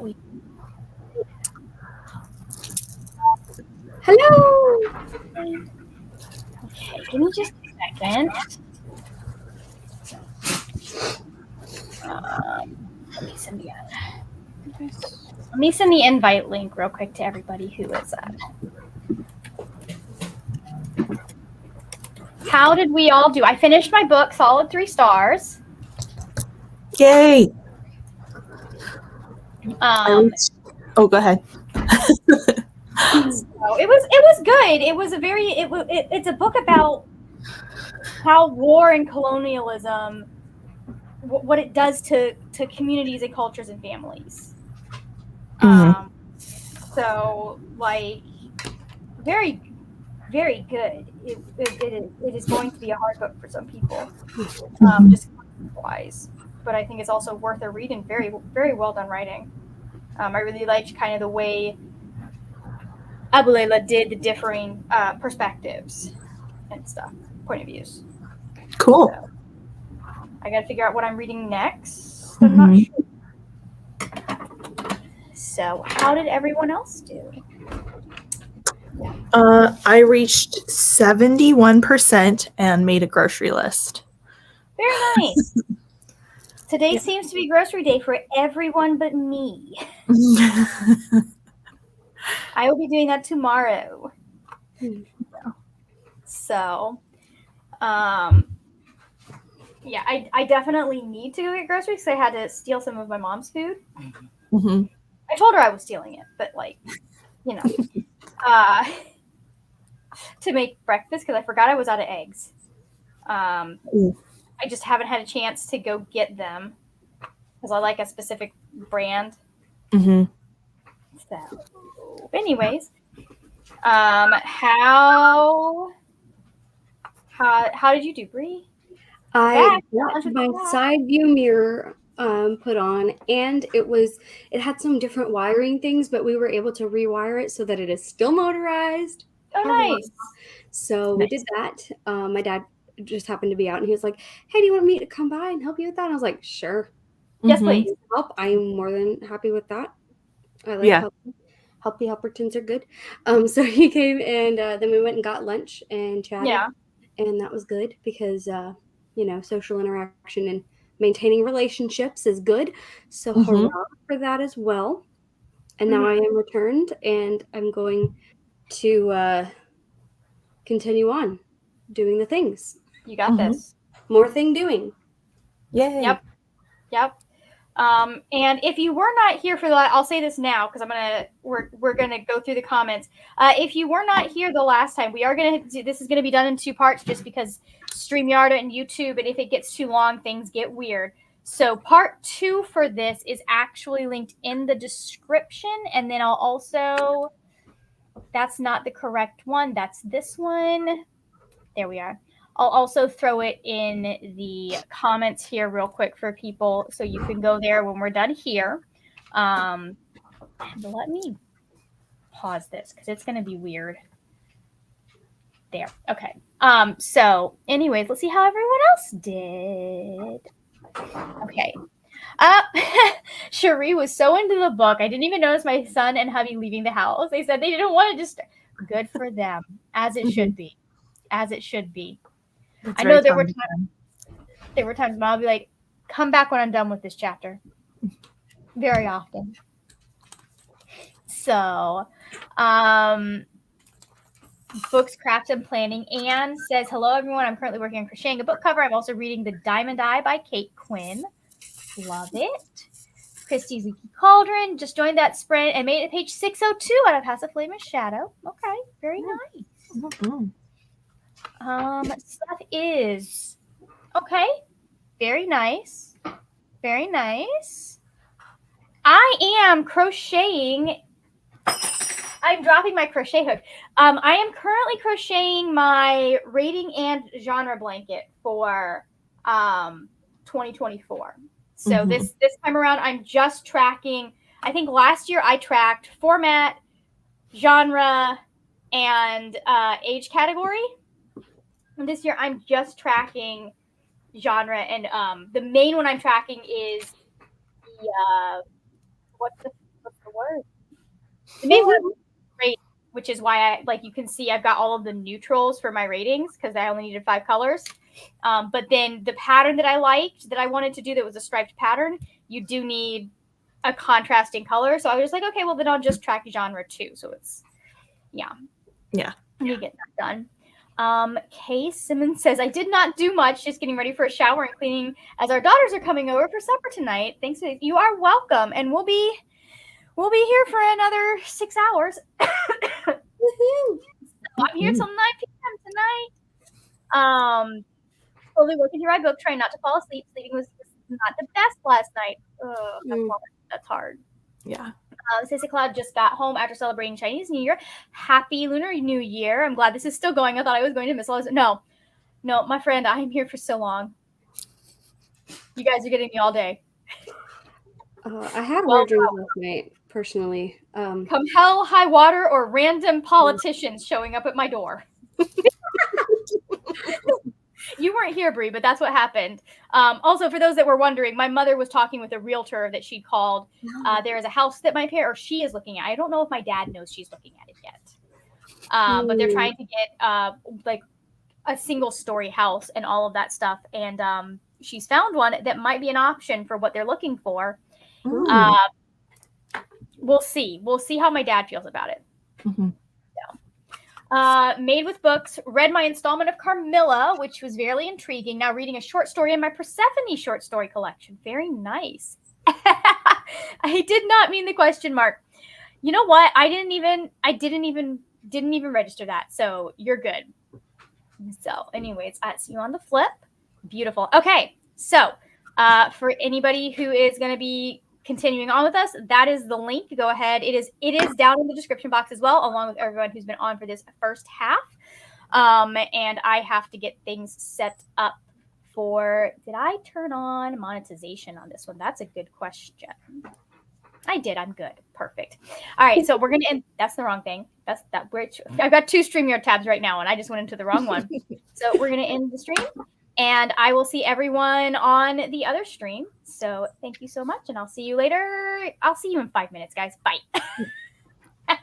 Hello. Okay, give me just a second. Let me send the invite link real quick to everybody who is at. How did we all do? I finished my book, solid 3 stars. Yay! So go ahead. it was good. It was it's a book about how war and colonialism, what it does to communities and cultures and families. So like very, very good. It is going to be a hard book for some people, just wise. But I think it's also worth a read and very, very well done writing. I really liked kind of the way Abulela did the differing perspectives and stuff, point of views. Cool. So, I got to figure out what I'm reading next. I'm not sure. So, how did everyone else do? I reached 71% and made a grocery list. Very nice. Today seems to be grocery day for everyone but me. I will be doing that tomorrow. So, yeah, I definitely need to go get groceries because I had to steal some of my mom's food. Mm-hmm. I told her I was stealing it, but like, you know, to make breakfast because I forgot I was out of eggs. I just haven't had a chance to go get them because I like a specific brand. Mm-hmm. So, anyways, how did you do, Bree? I got my side view mirror put on, and it had some different wiring things, but we were able to rewire it so that it is still motorized. Oh, nice. So we did that. My dad just happened to be out, and he was like, "Hey, do you want me to come by and help you with that?" And I was like, "Sure." Yes, please. Help. I'm more than happy with that. I like helping. Helpy Helpertons are good. So he came, and then we went and got lunch and chatted. Yeah. And that was good because social interaction and maintaining relationships is good. So hurrah for that as well. And now I am returned, and I'm going to continue on doing the things. You got this. More thing doing. Yay. Yep. And if you were not here for that, I'll say this now because we're gonna go through the comments. If you were not here the last time, this is gonna be done in 2 parts just because StreamYard and YouTube, and if it gets too long, things get weird. So part 2 for this is actually linked in the description, and then I'll also, that's not the correct one, that's this one. There we are. I'll also throw it in the comments here real quick for people so you can go there when we're done here. And let me pause this because it's going to be weird. There. Okay. So anyways, let's see how everyone else did. Okay. Cherie was so into the book. I didn't even notice my son and hubby leaving the house. They said they didn't want to just, good for them, as it should be. As it should be. That's I know there were times Mom would be like, come back when I'm done with this chapter. Very often. So, books, craft, and planning. Anne says, hello, everyone. I'm currently working on crocheting a book cover. I'm also reading The Diamond Eye by Kate Quinn. Love it. Christy's Leaky Cauldron just joined that sprint and made it page 602 out of House of Flame and Shadow. Okay, very nice. Stuff is okay. Very nice. Very nice. I am crocheting. I'm dropping my crochet hook. I am currently crocheting my rating and genre blanket for 2024. So this time around, I'm just tracking. I think last year I tracked format, genre, and age category. this year I'm just tracking genre, and the main one I'm tracking is the what's the word? The main one is great, which is why I like you can see I've got all of the neutrals for my ratings because I only needed 5 colors. But then the pattern that I liked that I wanted to do that was a striped pattern, you do need a contrasting color. So I was like, okay, well then I'll just track genre too. So it's yeah. Let me get that done. Kay Simmons says, I did not do much, just getting ready for a shower and cleaning as our daughters are coming over for supper tonight. Thanks. You are welcome. And we'll be here for another 6 hours. Woohoo! I'm here till 9 p.m. tonight. Slowly working through my book, trying not to fall asleep. Sleeping was not the best last night. That's hard. Yeah. Sissy Cloud just got home after celebrating Chinese New Year. Happy Lunar New Year. I'm glad this is still going. I thought I was going to miss all this. No, my friend, I am here for so long. You guys are getting me all day. I had weird dreams last night, personally. Come hell, high water, or random politicians showing up at my door. You weren't here, Brie, but that's what happened. Also, for those that were wondering, my mother was talking with a realtor that she called. There is a house that she is looking at. I don't know if my dad knows she's looking at it yet. But they're trying to get like a single story house and all of that stuff. And she's found one that might be an option for what they're looking for. We'll see. We'll see how my dad feels about it. Mm-hmm. Made with Books, read my installment of Carmilla, which was very intriguing. Now reading a short story in my Persephone short story collection. Very nice. I did not mean the question mark. You know what? I didn't even register that. So you're good. So anyways, I see you on the flip. Beautiful. Okay. So for anybody who is going to be continuing on with us, that is the link. Go ahead. It is down in the description box as well, along with everyone who's been on for this first half. And I have to get things set up for. Did I turn on monetization on this one? That's a good question. I did. I'm good. Perfect. All right. So we're gonna end. That's the wrong thing. I've got 2 StreamYard tabs right now, and I just went into the wrong one. So we're gonna end the stream. And I will see everyone on the other stream. So thank you so much. And I'll see you later. I'll see you in 5 minutes, guys. Bye.